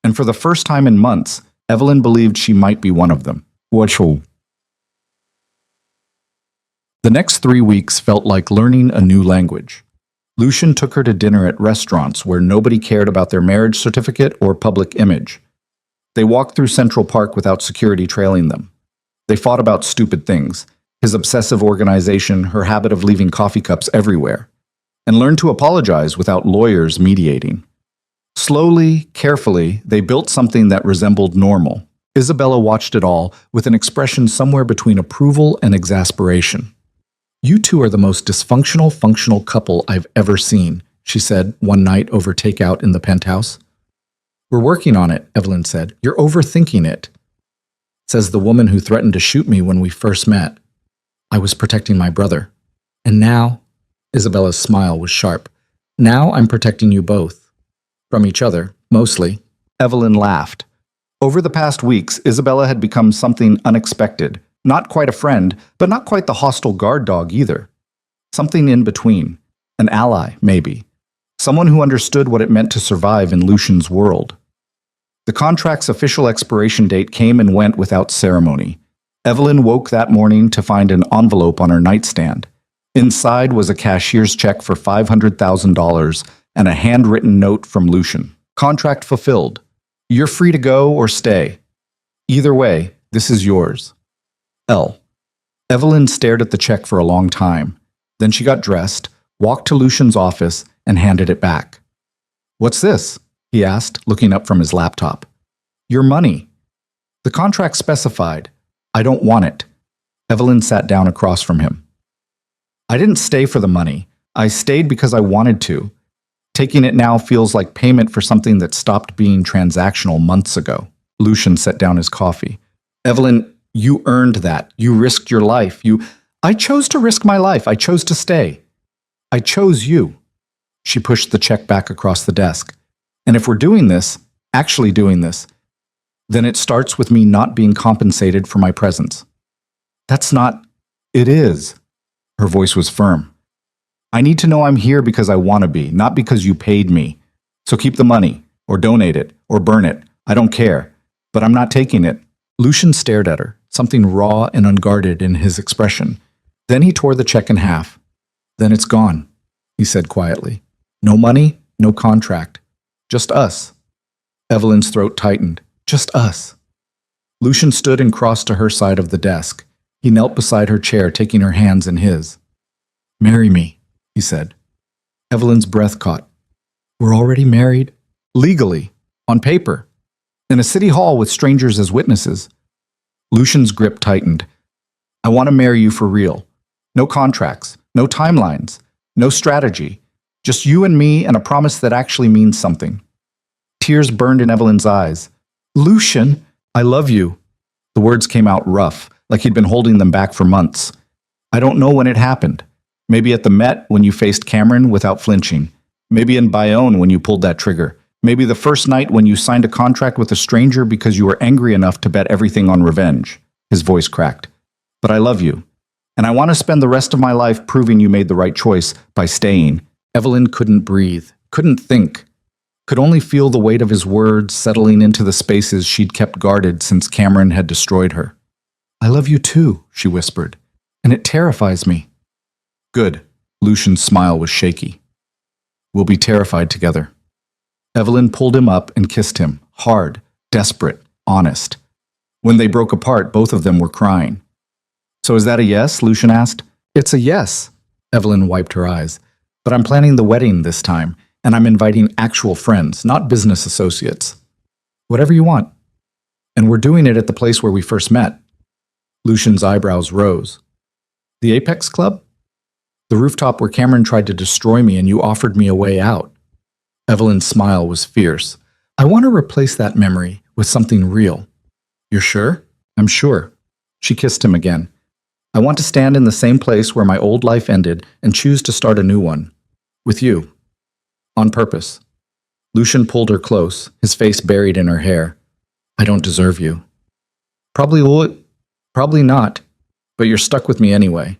And for the first time in months, Evelyn believed she might be one of them. Watchful. The next 3 weeks felt like learning a new language. Lucian took her to dinner at restaurants where nobody cared about their marriage certificate or public image. They walked through Central Park without security trailing them. They fought about stupid things, his obsessive organization, her habit of leaving coffee cups everywhere, and learned to apologize without lawyers mediating. Slowly, carefully, they built something that resembled normal. Isabella watched it all with an expression somewhere between approval and exasperation. You two are the most dysfunctional, functional couple I've ever seen, she said one night over takeout in the penthouse. We're working on it, Evelyn said. You're overthinking it, says the woman who threatened to shoot me when we first met. I was protecting my brother. And now, Isabella's smile was sharp, now I'm protecting you both. From each other, mostly. Evelyn laughed. Over the past weeks, Isabella had become something unexpected. Not quite a friend, but not quite the hostile guard dog either. Something in between. An ally, maybe. Someone who understood what it meant to survive in Lucian's world. The contract's official expiration date came and went without ceremony. Evelyn woke that morning to find an envelope on her nightstand. Inside was a cashier's check for $500,000 and a handwritten note from Lucian. Contract fulfilled. You're free to go or stay. Either way, this is yours. L. Evelyn stared at the check for a long time. Then she got dressed, walked to Lucian's office, and handed it back. What's this? He asked, looking up from his laptop. Your money. The contract specified. I don't want it. Evelyn sat down across from him. I didn't stay for the money. I stayed because I wanted to. Taking it now feels like payment for something that stopped being transactional months ago. Lucian set down his coffee. Evelyn, you earned that. You risked your life. I chose to risk my life. I chose to stay. I chose you. She pushed the check back across the desk. And if we're doing this, actually doing this, then it starts with me not being compensated for my presence. That's not... It is. Her voice was firm. I need to know I'm here because I want to be, not because you paid me. So keep the money, or donate it, or burn it. I don't care. But I'm not taking it. Lucian stared at her, something raw and unguarded in his expression. Then he tore the check in half. Then it's gone, he said quietly. No money, no contract. Just us. Evelyn's throat tightened. Just us. Lucian stood and crossed to her side of the desk. He knelt beside her chair, taking her hands in his. Marry me, he said. Evelyn's breath caught. We're already married? Legally. On paper. In a city hall with strangers as witnesses. Lucian's grip tightened. I want to marry you for real. No contracts, no timelines, no strategy. Just you and me and a promise that actually means something. Tears burned in Evelyn's eyes. Lucian, I love you. The words came out rough, like he'd been holding them back for months. I don't know when it happened. Maybe at the Met when you faced Cameron without flinching. Maybe in Bayonne when you pulled that trigger. Maybe the first night when you signed a contract with a stranger because you were angry enough to bet everything on revenge. His voice cracked. But I love you. And I want to spend the rest of my life proving you made the right choice by staying. Evelyn couldn't breathe, couldn't think. could only feel the weight of his words settling into the spaces she'd kept guarded since Cameron had destroyed her. "I love you too," she whispered, "and it terrifies me." "Good." Lucian's smile was shaky. "We'll be terrified together." Evelyn pulled him up and kissed him, hard, desperate, honest. When they broke apart, both of them were crying. "So is that a yes?" Lucian asked. "It's a yes." Evelyn wiped her eyes. "But I'm planning the wedding this time, and I'm inviting actual friends, not business associates. Whatever you want. And we're doing it at the place where we first met." Lucian's eyebrows rose. "The Apex Club? The rooftop where Cameron tried to destroy me and you offered me a way out." Evelyn's smile was fierce. "I want to replace that memory with something real." "You're sure?" "I'm sure." She kissed him again. "I want to stand in the same place where my old life ended and choose to start a new one. With you. On purpose." Lucian pulled her close, his face buried in her hair. "I don't deserve you." Probably not, but you're stuck with me anyway."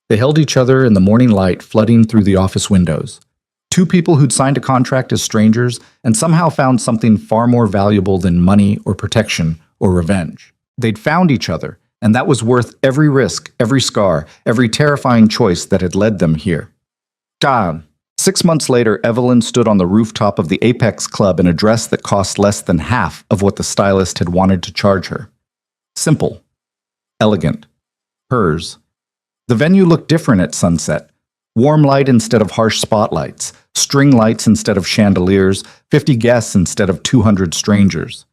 They held each other in the morning light flooding through the office windows. Two people who'd signed a contract as strangers and somehow found something far more valuable than money or protection or revenge. They'd found each other, and that was worth every risk, every scar, every terrifying choice that had led them here. Down. 6 months later, Evelyn stood on the rooftop of the Apex Club in a dress that cost less than half of what the stylist had wanted to charge her. Simple. Elegant. Hers. The venue looked different at sunset. Warm light instead of harsh spotlights, string lights instead of chandeliers, 50 guests instead of 200 strangers.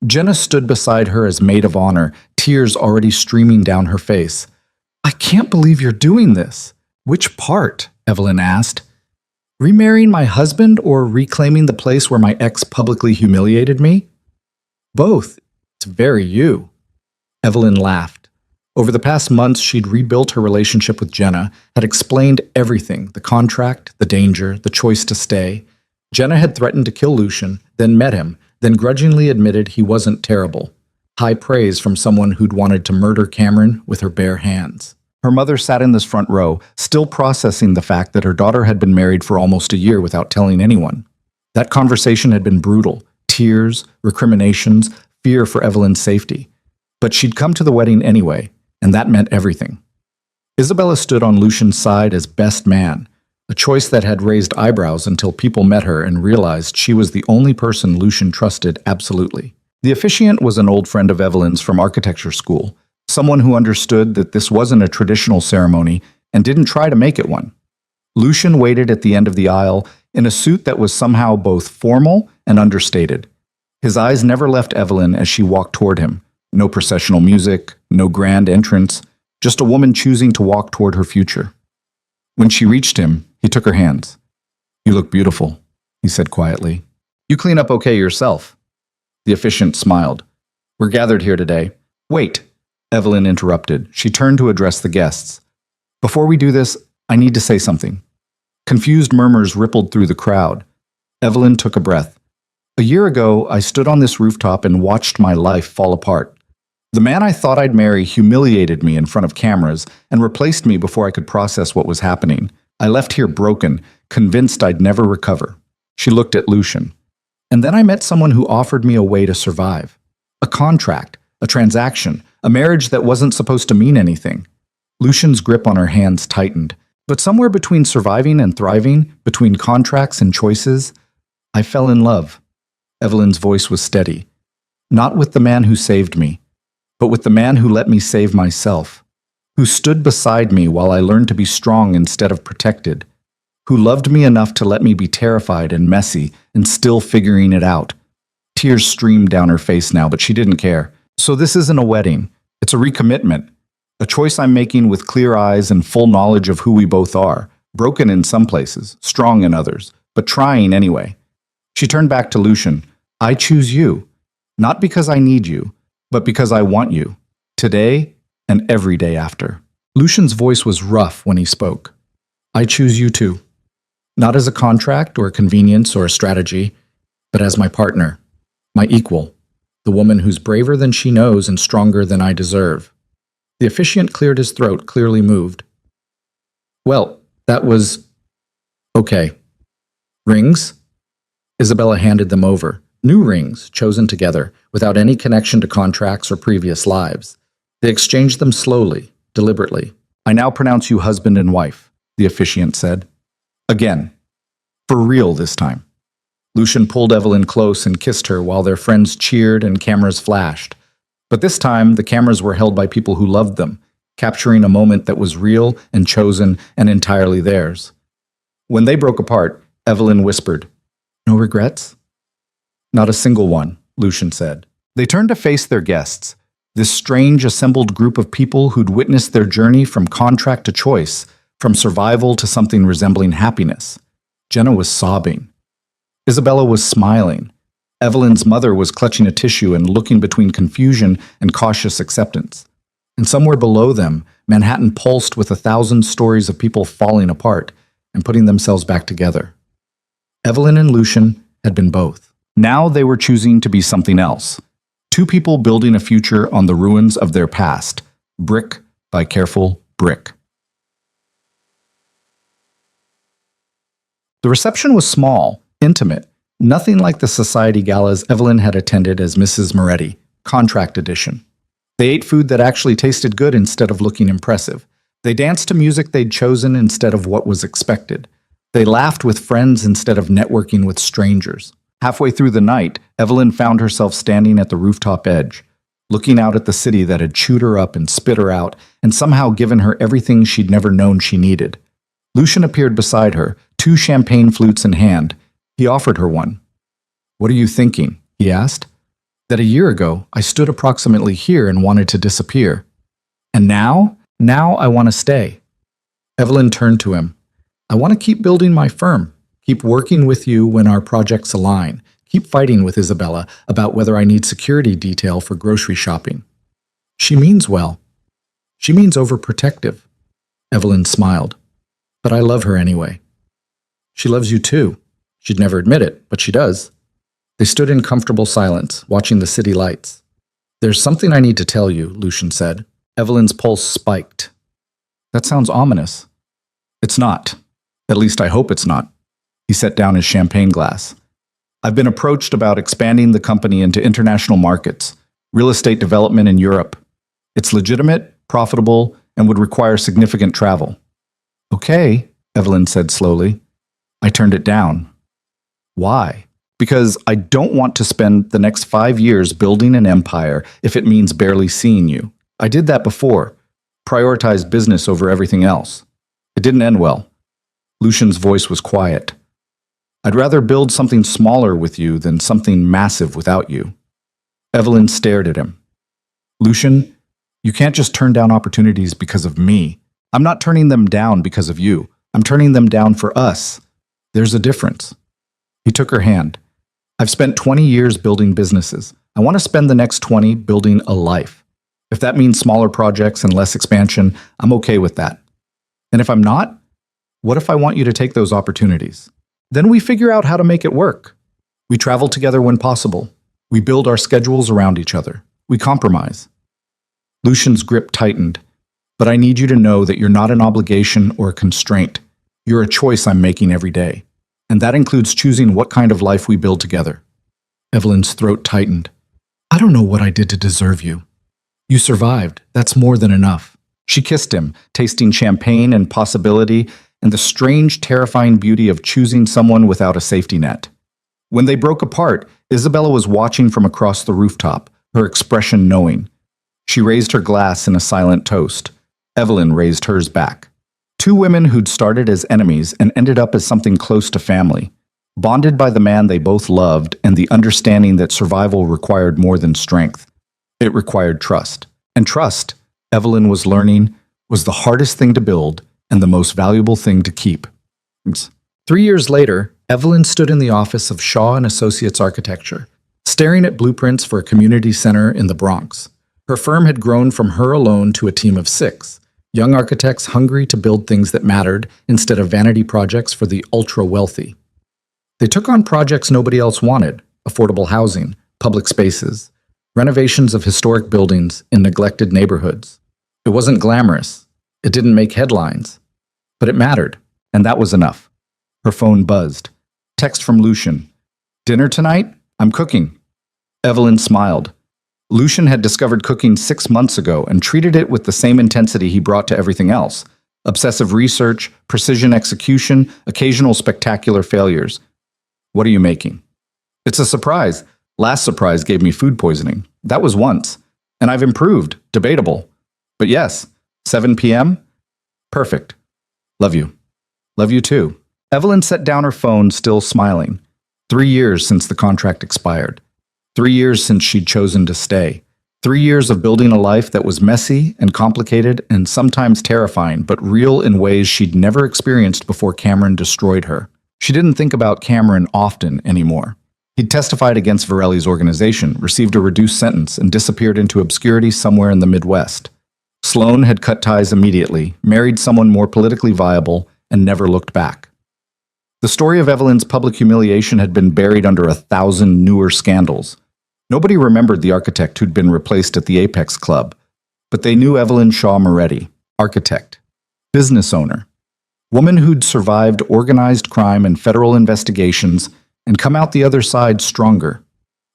Jenna stood beside her as maid of honor, tears already streaming down her face. "I can't believe you're doing this." "Which part?" Evelyn asked. "Remarrying my husband or reclaiming the place where my ex publicly humiliated me?" "Both. It's very you." Evelyn laughed. Over the past months, she'd rebuilt her relationship with Jenna, had explained everything, the contract, the danger, the choice to stay. Jenna had threatened to kill Lucian, then met him, then grudgingly admitted he wasn't terrible. High praise from someone who'd wanted to murder Cameron with her bare hands. Her mother sat in this front row, still processing the fact that her daughter had been married for almost a year without telling anyone. That conversation had been brutal. Tears, recriminations, fear for Evelyn's safety. But she'd come to the wedding anyway, and that meant everything. Isabella stood on Lucian's side as best man, a choice that had raised eyebrows until people met her and realized she was the only person Lucian trusted absolutely. The officiant was an old friend of Evelyn's from architecture school, someone who understood that this wasn't a traditional ceremony and didn't try to make it one. Lucian waited at the end of the aisle in a suit that was somehow both formal and understated. His eyes never left Evelyn as she walked toward him. No processional music, no grand entrance, just a woman choosing to walk toward her future. When she reached him, he took her hands. "You look beautiful," he said quietly. "You clean up okay yourself." The officiant smiled. "We're gathered here today." "Wait," Evelyn interrupted. She turned to address the guests. "Before we do this, I need to say something." Confused murmurs rippled through the crowd. Evelyn took a breath. "A year ago, I stood on this rooftop and watched my life fall apart. The man I thought I'd marry humiliated me in front of cameras and replaced me before I could process what was happening. I left here broken, convinced I'd never recover." She looked at Lucian. "And then I met someone who offered me a way to survive. A contract, a transaction, a marriage that wasn't supposed to mean anything." Lucian's grip on her hands tightened. "But somewhere between surviving and thriving, between contracts and choices, I fell in love." Evelyn's voice was steady. "Not with the man who saved me, but with the man who let me save myself, who stood beside me while I learned to be strong instead of protected, who loved me enough to let me be terrified and messy and still figuring it out." Tears streamed down her face now, but she didn't care. "So this isn't a wedding. It's a recommitment. A choice I'm making with clear eyes and full knowledge of who we both are, broken in some places, strong in others, but trying anyway." She turned back to Lucian. "I choose you, not because I need you, but because I want you, today and every day after." Lucian's voice was rough when he spoke. "I choose you too, not as a contract or a convenience or a strategy, but as my partner, my equal, the woman who's braver than she knows and stronger than I deserve." The officiant cleared his throat, clearly moved. "Well, that was... okay. Rings?" Isabella handed them over. New rings, chosen together, without any connection to contracts or previous lives. They exchanged them slowly, deliberately. "I now pronounce you husband and wife," the officiant said. Again. For real this time. Lucian pulled Evelyn close and kissed her while their friends cheered and cameras flashed. But this time, the cameras were held by people who loved them, capturing a moment that was real and chosen and entirely theirs. When they broke apart, Evelyn whispered, "No regrets?" "Not a single one," Lucian said. They turned to face their guests, this strange assembled group of people who'd witnessed their journey from contract to choice, from survival to something resembling happiness. Jenna was sobbing. Isabella was smiling. Evelyn's mother was clutching a tissue and looking between confusion and cautious acceptance. And somewhere below them, Manhattan pulsed with 1,000 stories of people falling apart and putting themselves back together. Evelyn and Lucian had been both. Now they were choosing to be something else. Two people building a future on the ruins of their past, brick by careful brick. The reception was small, intimate, nothing like the society galas Evelyn had attended as Mrs. Moretti, contract edition. They ate food that actually tasted good instead of looking impressive. They danced to music they'd chosen instead of what was expected. They laughed with friends instead of networking with strangers. Halfway through the night, Evelyn found herself standing at the rooftop edge, looking out at the city that had chewed her up and spit her out and somehow given her everything she'd never known she needed. Lucian appeared beside her, 2 champagne flutes in hand. He offered her one. "What are you thinking?" he asked. "That a year ago, I stood approximately here and wanted to disappear. And now I want to stay." Evelyn turned to him. "I want to keep building my firm, keep working with you when our projects align, keep fighting with Isabella about whether I need security detail for grocery shopping." "She means well. She means overprotective." Evelyn smiled. "But I love her anyway." "She loves you too. She'd never admit it, but she does." They stood in comfortable silence, watching the city lights. "There's something I need to tell you," Lucian said. Evelyn's pulse spiked. "That sounds ominous." "It's not. At least I hope it's not." He set down his champagne glass. "I've been approached about expanding the company into international markets, real estate development in Europe. It's legitimate, profitable, and would require significant travel." "Okay," Evelyn said slowly. "I turned it down." "Why?" "Because I don't want to spend the next 5 years building an empire if it means barely seeing you. I did that before, prioritized business over everything else. It didn't end well." Lucian's voice was quiet. "I'd rather build something smaller with you than something massive without you." Evelyn stared at him. "Lucian, you can't just turn down opportunities because of me. I'm not turning them down because of you. I'm turning them down for us. There's a difference." He took her hand. "I've spent 20 years building businesses. I want to spend the next 20 building a life. If that means smaller projects and less expansion, I'm okay with that. And if I'm not, what if I want you to take those opportunities? Then we figure out how to make it work. We travel together when possible. We build our schedules around each other. We compromise." Lucian's grip tightened. "But I need you to know that you're not an obligation or a constraint. You're a choice I'm making every day. And that includes choosing what kind of life we build together." Evelyn's throat tightened. "I don't know what I did to deserve you. You survived. That's more than enough." She kissed him, tasting champagne and possibility and the strange, terrifying beauty of choosing someone without a safety net. When they broke apart, Isabella was watching from across the rooftop, her expression knowing. She raised her glass in a silent toast. Evelyn raised hers back. Two women who'd started as enemies and ended up as something close to family, bonded by the man they both loved and the understanding that survival required more than strength. It required trust. And trust, Evelyn was learning, was the hardest thing to build and the most valuable thing to keep. 3 years later, Evelyn stood in the office of Shaw and Associates Architecture, staring at blueprints for a community center in the Bronx. Her firm had grown from her alone to a team of 6. Young architects hungry to build things that mattered instead of vanity projects for the ultra-wealthy. They took on projects nobody else wanted: affordable housing, public spaces, renovations of historic buildings in neglected neighborhoods. It wasn't glamorous. It didn't make headlines. But it mattered, and that was enough. Her phone buzzed. Text from Lucian. Dinner tonight? I'm cooking. Evelyn smiled. Lucian had discovered cooking 6 months ago and treated it with the same intensity he brought to everything else. Obsessive research, precision execution, occasional spectacular failures. What are you making? It's a surprise. Last surprise gave me food poisoning. That was once. And I've improved. Debatable. But yes, 7 p.m.? Perfect. Love you. Love you too. Evelyn set down her phone, still smiling. 3 years since the contract expired. 3 years since she'd chosen to stay. 3 years of building a life that was messy and complicated and sometimes terrifying, but real in ways she'd never experienced before Cameron destroyed her. She didn't think about Cameron often anymore. He'd testified against Varelli's organization, received a reduced sentence, and disappeared into obscurity somewhere in the Midwest. Sloan had cut ties immediately, married someone more politically viable, and never looked back. The story of Evelyn's public humiliation had been buried under 1,000 newer scandals. Nobody remembered the architect who'd been replaced at the Apex Club, but they knew Evelyn Shaw Moretti, architect, business owner, woman who'd survived organized crime and federal investigations and come out the other side stronger.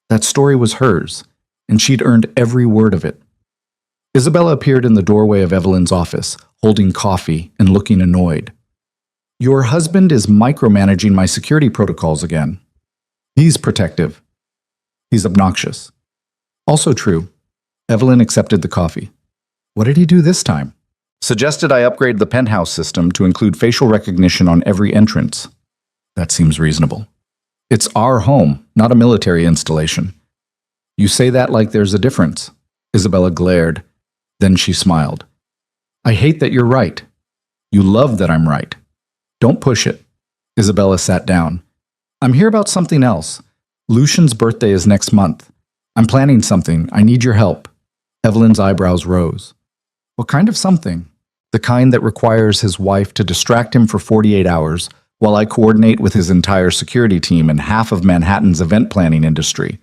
That story was hers, and she'd earned every word of it. Isabella appeared in the doorway of Evelyn's office, holding coffee and looking annoyed. Your husband is micromanaging my security protocols again. He's protective. He's obnoxious. Also true. Evelyn accepted the coffee. What did he do this time? Suggested I upgrade the penthouse system to include facial recognition on every entrance. That seems reasonable. It's our home, not a military installation. You say that like there's a difference. Isabella glared. Then she smiled. I hate that you're right. You love that I'm right. Don't push it. Isabella sat down. I'm here about something else. Lucian's birthday is next month. I'm planning something. I need your help. Evelyn's eyebrows rose. What kind of something? The kind that requires his wife to distract him for 48 hours while I coordinate with his entire security team and half of Manhattan's event planning industry.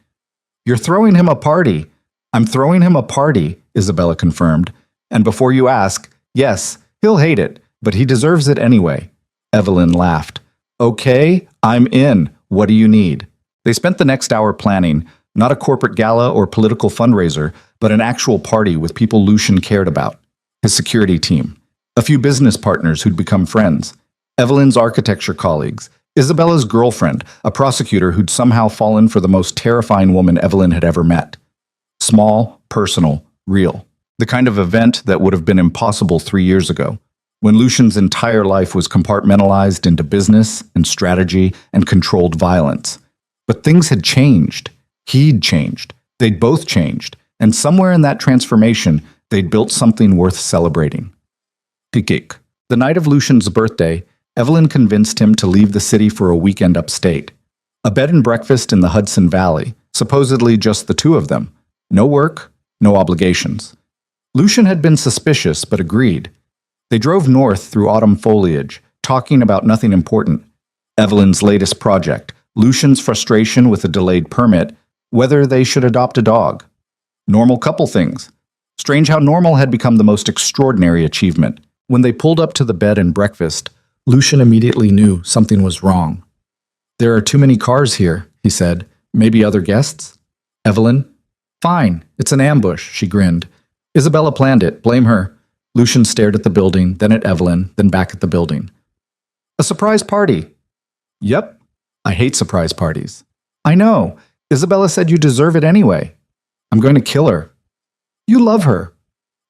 You're throwing him a party. I'm throwing him a party, Isabella confirmed. And before you ask, yes, he'll hate it, but he deserves it anyway. Evelyn laughed. Okay, I'm in. What do you need? They spent the next hour planning, not a corporate gala or political fundraiser, but an actual party with people Lucian cared about. His security team, a few business partners who'd become friends, Evelyn's architecture colleagues, Isabella's girlfriend, a prosecutor who'd somehow fallen for the most terrifying woman Evelyn had ever met. Small, personal, real. The kind of event that would have been impossible 3 years ago, when Lucian's entire life was compartmentalized into business and strategy and controlled violence. But things had changed. He'd changed. They'd both changed. And somewhere in that transformation, they'd built something worth celebrating. Pikik. The night of Lucian's birthday, Evelyn convinced him to leave the city for a weekend upstate. A bed and breakfast in the Hudson Valley, supposedly just the two of them. No work, no obligations. Lucian had been suspicious, but agreed. They drove north through autumn foliage, talking about nothing important. Evelyn's latest project, Lucian's frustration with a delayed permit, whether they should adopt a dog. Normal couple things. Strange how normal had become the most extraordinary achievement. When they pulled up to the bed and breakfast, Lucian immediately knew something was wrong. There are too many cars here, he said. Maybe other guests? Evelyn? Fine, it's an ambush, she grinned. Isabella planned it, blame her. Lucian stared at the building, then at Evelyn, then back at the building. A surprise party. Yep. I hate surprise parties. I know. Isabella said you deserve it anyway. I'm going to kill her. You love her.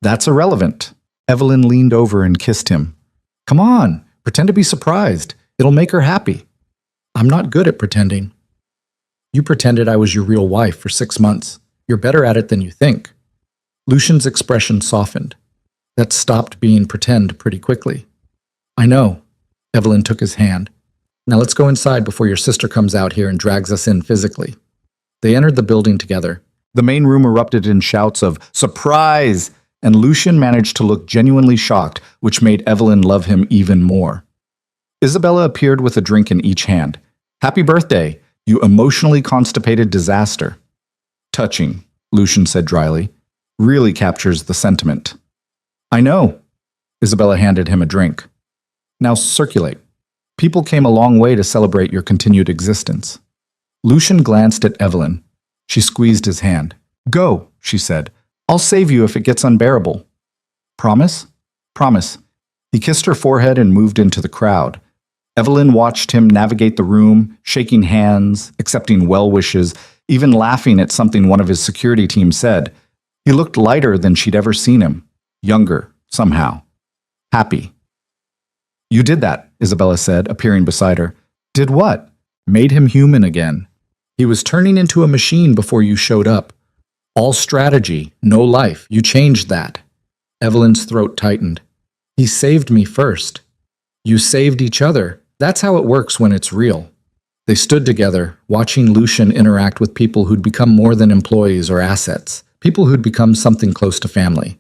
That's irrelevant. Evelyn leaned over and kissed him. Come on, pretend to be surprised. It'll make her happy. I'm not good at pretending. You pretended I was your real wife for 6 months. You're better at it than you think. Lucian's expression softened. That stopped being pretend pretty quickly. I know. Evelyn took his hand. Now let's go inside before your sister comes out here and drags us in physically. They entered the building together. The main room erupted in shouts of surprise, and Lucian managed to look genuinely shocked, which made Evelyn love him even more. Isabella appeared with a drink in each hand. Happy birthday, you emotionally constipated disaster. Touching, Lucian said dryly. Really captures the sentiment. I know. Isabella handed him a drink. Now circulate. People came a long way to celebrate your continued existence. Lucian glanced at Evelyn. She squeezed his hand. Go, she said. I'll save you if it gets unbearable. Promise? Promise. He kissed her forehead and moved into the crowd. Evelyn watched him navigate the room, shaking hands, accepting well wishes, even laughing at something one of his security team said. He looked lighter than she'd ever seen him. Younger, somehow. Happy. You did that, Isabella said, appearing beside her. Did what? Made him human again. He was turning into a machine before you showed up. All strategy, no life. You changed that. Evelyn's throat tightened. He saved me first. You saved each other. That's how it works when it's real. They stood together, watching Lucian interact with people who'd become more than employees or assets, people who'd become something close to family.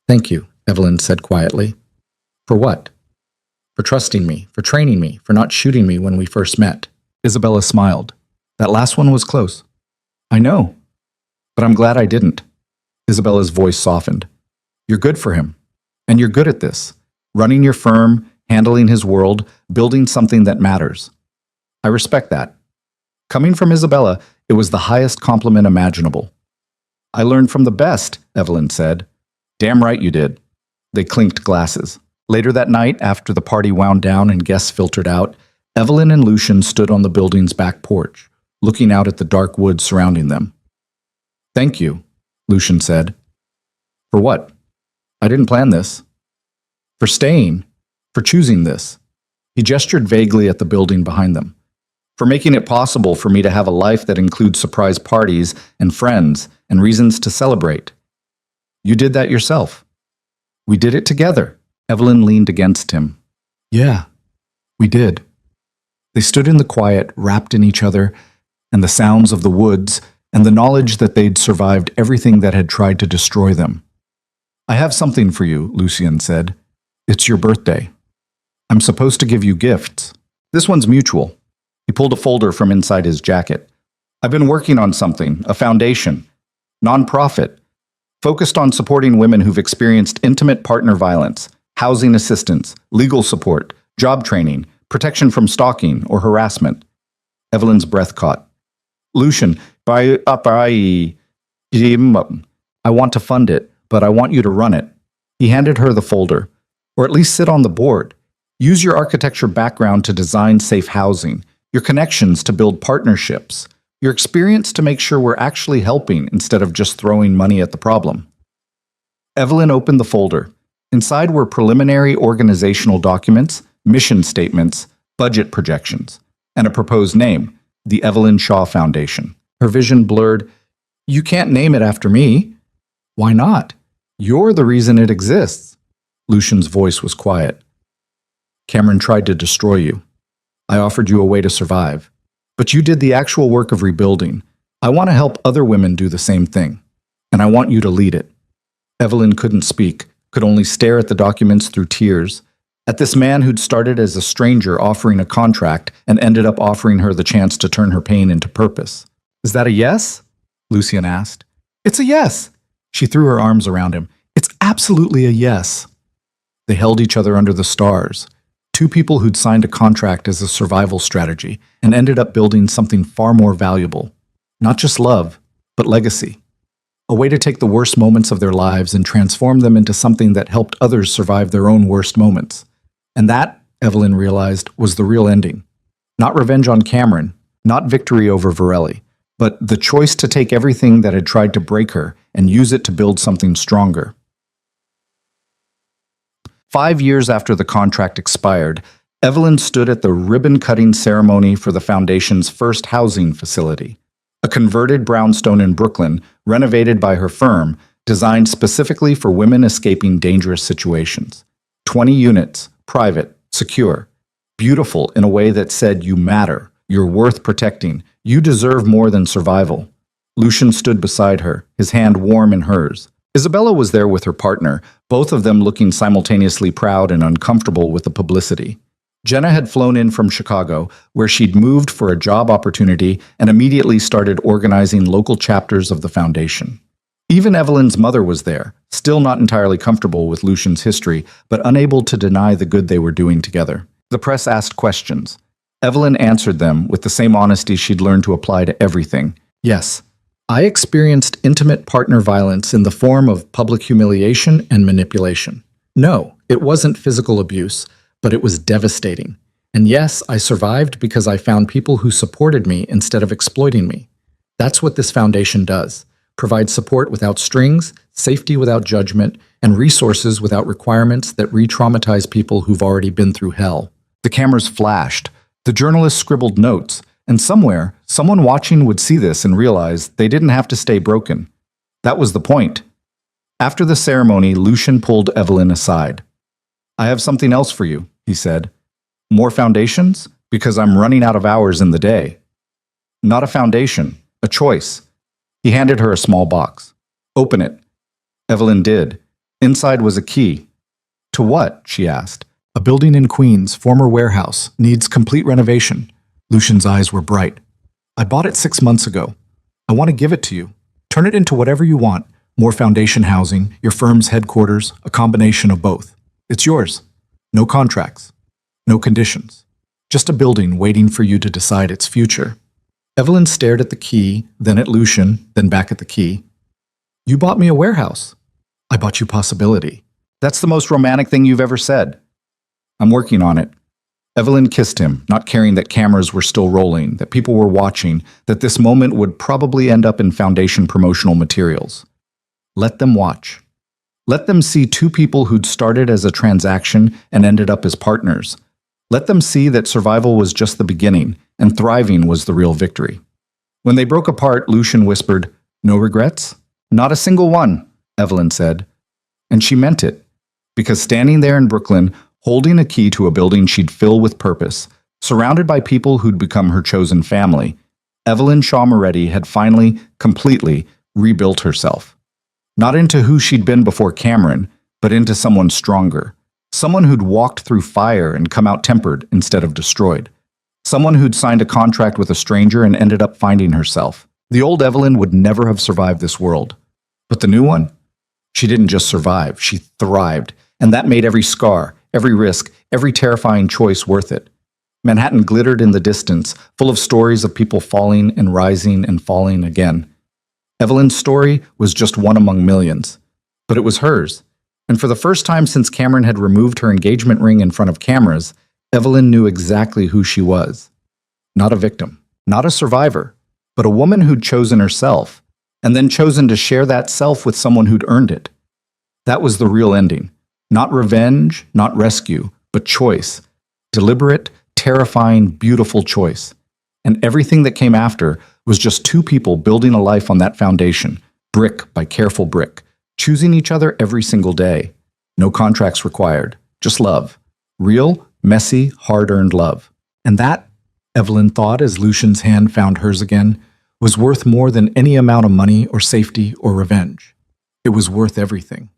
Thank you, Evelyn said quietly. For what? For trusting me, for training me, for not shooting me when we first met. Isabella smiled. That last one was close. I know, but I'm glad I didn't. Isabella's voice softened. You're good for him, and you're good at this. Running your firm, handling his world, building something that matters. I respect that. Coming from Isabella, it was the highest compliment imaginable. I learned from the best, Evelyn said. Damn right you did. They clinked glasses. Later that night, after the party wound down and guests filtered out, Evelyn and Lucian stood on the building's back porch, looking out at the dark woods surrounding them. Thank you, Lucian said. For what? I didn't plan this. For staying. For choosing this. He gestured vaguely at the building behind them. For making it possible for me to have a life that includes surprise parties and friends and reasons to celebrate. You did that yourself. We did it together. Evelyn leaned against him. Yeah, we did. They stood in the quiet, wrapped in each other, and the sounds of the woods, and the knowledge that they'd survived everything that had tried to destroy them. I have something for you, Lucian said. It's your birthday. I'm supposed to give you gifts. This one's mutual. He pulled a folder from inside his jacket. I've been working on something, a foundation, nonprofit, focused on supporting women who've experienced intimate partner violence, housing assistance, legal support, job training, protection from stalking or harassment. Evelyn's breath caught. Lucian, I want to fund it, but I want you to run it. He handed her the folder. Or at least sit on the board. Use your architecture background to design safe housing, your connections to build partnerships, your experience to make sure we're actually helping instead of just throwing money at the problem. Evelyn opened the folder. Inside were preliminary organizational documents, mission statements, budget projections, and a proposed name, the Evelyn Shaw Foundation. Her vision blurred. You can't name it after me. Why not? You're the reason it exists. Lucian's voice was quiet. Cameron tried to destroy you. I offered you a way to survive. But you did the actual work of rebuilding. I want to help other women do the same thing. And I want you to lead it. Evelyn couldn't speak, could only stare at the documents through tears. At this man who'd started as a stranger offering a contract and ended up offering her the chance to turn her pain into purpose. Is that a yes? Lucian asked. It's a yes. She threw her arms around him. It's absolutely a yes. They held each other under the stars. Two people who'd signed a contract as a survival strategy and ended up building something far more valuable. Not just love, but legacy. A way to take the worst moments of their lives and transform them into something that helped others survive their own worst moments. And that, Evelyn realized, was the real ending. Not revenge on Cameron, not victory over Varelli, but the choice to take everything that had tried to break her and use it to build something stronger. 5 years after the contract expired, Evelyn stood at the ribbon-cutting ceremony for the Foundation's first housing facility, a converted brownstone in Brooklyn, renovated by her firm, designed specifically for women escaping dangerous situations. 20 units, private, secure, beautiful in a way that said you matter, you're worth protecting, you deserve more than survival. Lucian stood beside her, his hand warm in hers. Isabella was there with her partner, both of them looking simultaneously proud and uncomfortable with the publicity. Jenna had flown in from Chicago, where she'd moved for a job opportunity and immediately started organizing local chapters of the foundation. Even Evelyn's mother was there, still not entirely comfortable with Lucian's history, but unable to deny the good they were doing together. The press asked questions. Evelyn answered them with the same honesty she'd learned to apply to everything. Yes, I experienced intimate partner violence in the form of public humiliation and manipulation. No, it wasn't physical abuse, but it was devastating. And yes, I survived because I found people who supported me instead of exploiting me. That's what this foundation does. Provide support without strings, safety without judgment, and resources without requirements that re-traumatize people who've already been through hell. The cameras flashed. The journalists scribbled notes, and somewhere, someone watching would see this and realize they didn't have to stay broken. That was the point. After the ceremony, Lucian pulled Evelyn aside. "I have something else for you," he said. "More foundations? Because I'm running out of hours in the day." "Not a foundation, a choice." He handed her a small box. "Open it." Evelyn did. Inside was a key. "To what?" she asked. "A building in Queens, former warehouse, needs complete renovation." Lucian's eyes were bright. "I bought it 6 months ago. I want to give it to you. Turn it into whatever you want. More foundation housing, your firm's headquarters, a combination of both. It's yours. No contracts. No conditions. Just a building waiting for you to decide its future." Evelyn stared at the key, then at Lucian, then back at the key. "You bought me a warehouse." "I bought you possibility." "That's the most romantic thing you've ever said." "I'm working on it." Evelyn kissed him, not caring that cameras were still rolling, that people were watching, that this moment would probably end up in foundation promotional materials. Let them watch. Let them see two people who'd started as a transaction and ended up as partners. Let them see that survival was just the beginning, and thriving was the real victory. When they broke apart, Lucian whispered, "No regrets?" "Not a single one," Evelyn said. And she meant it, because standing there in Brooklyn, holding a key to a building she'd fill with purpose, surrounded by people who'd become her chosen family, Evelyn Shaw Moretti had finally, completely rebuilt herself. Not into who she'd been before Cameron, but into someone stronger. Someone who'd walked through fire and come out tempered instead of destroyed. Someone who'd signed a contract with a stranger and ended up finding herself. The old Evelyn would never have survived this world. But the new one? She didn't just survive, she thrived. And that made every scar, every risk, every terrifying choice worth it. Manhattan glittered in the distance, full of stories of people falling and rising and falling again. Evelyn's story was just one among millions. But it was hers. And for the first time since Cameron had removed her engagement ring in front of cameras, Evelyn knew exactly who she was. Not a victim, not a survivor, but a woman who'd chosen herself, and then chosen to share that self with someone who'd earned it. That was the real ending. Not revenge, not rescue, but choice. Deliberate, terrifying, beautiful choice. And everything that came after was just two people building a life on that foundation, brick by careful brick, choosing each other every single day. No contracts required, just love. Real, messy, hard-earned love. And that, Evelyn thought as Lucian's hand found hers again, was worth more than any amount of money or safety or revenge. It was worth everything.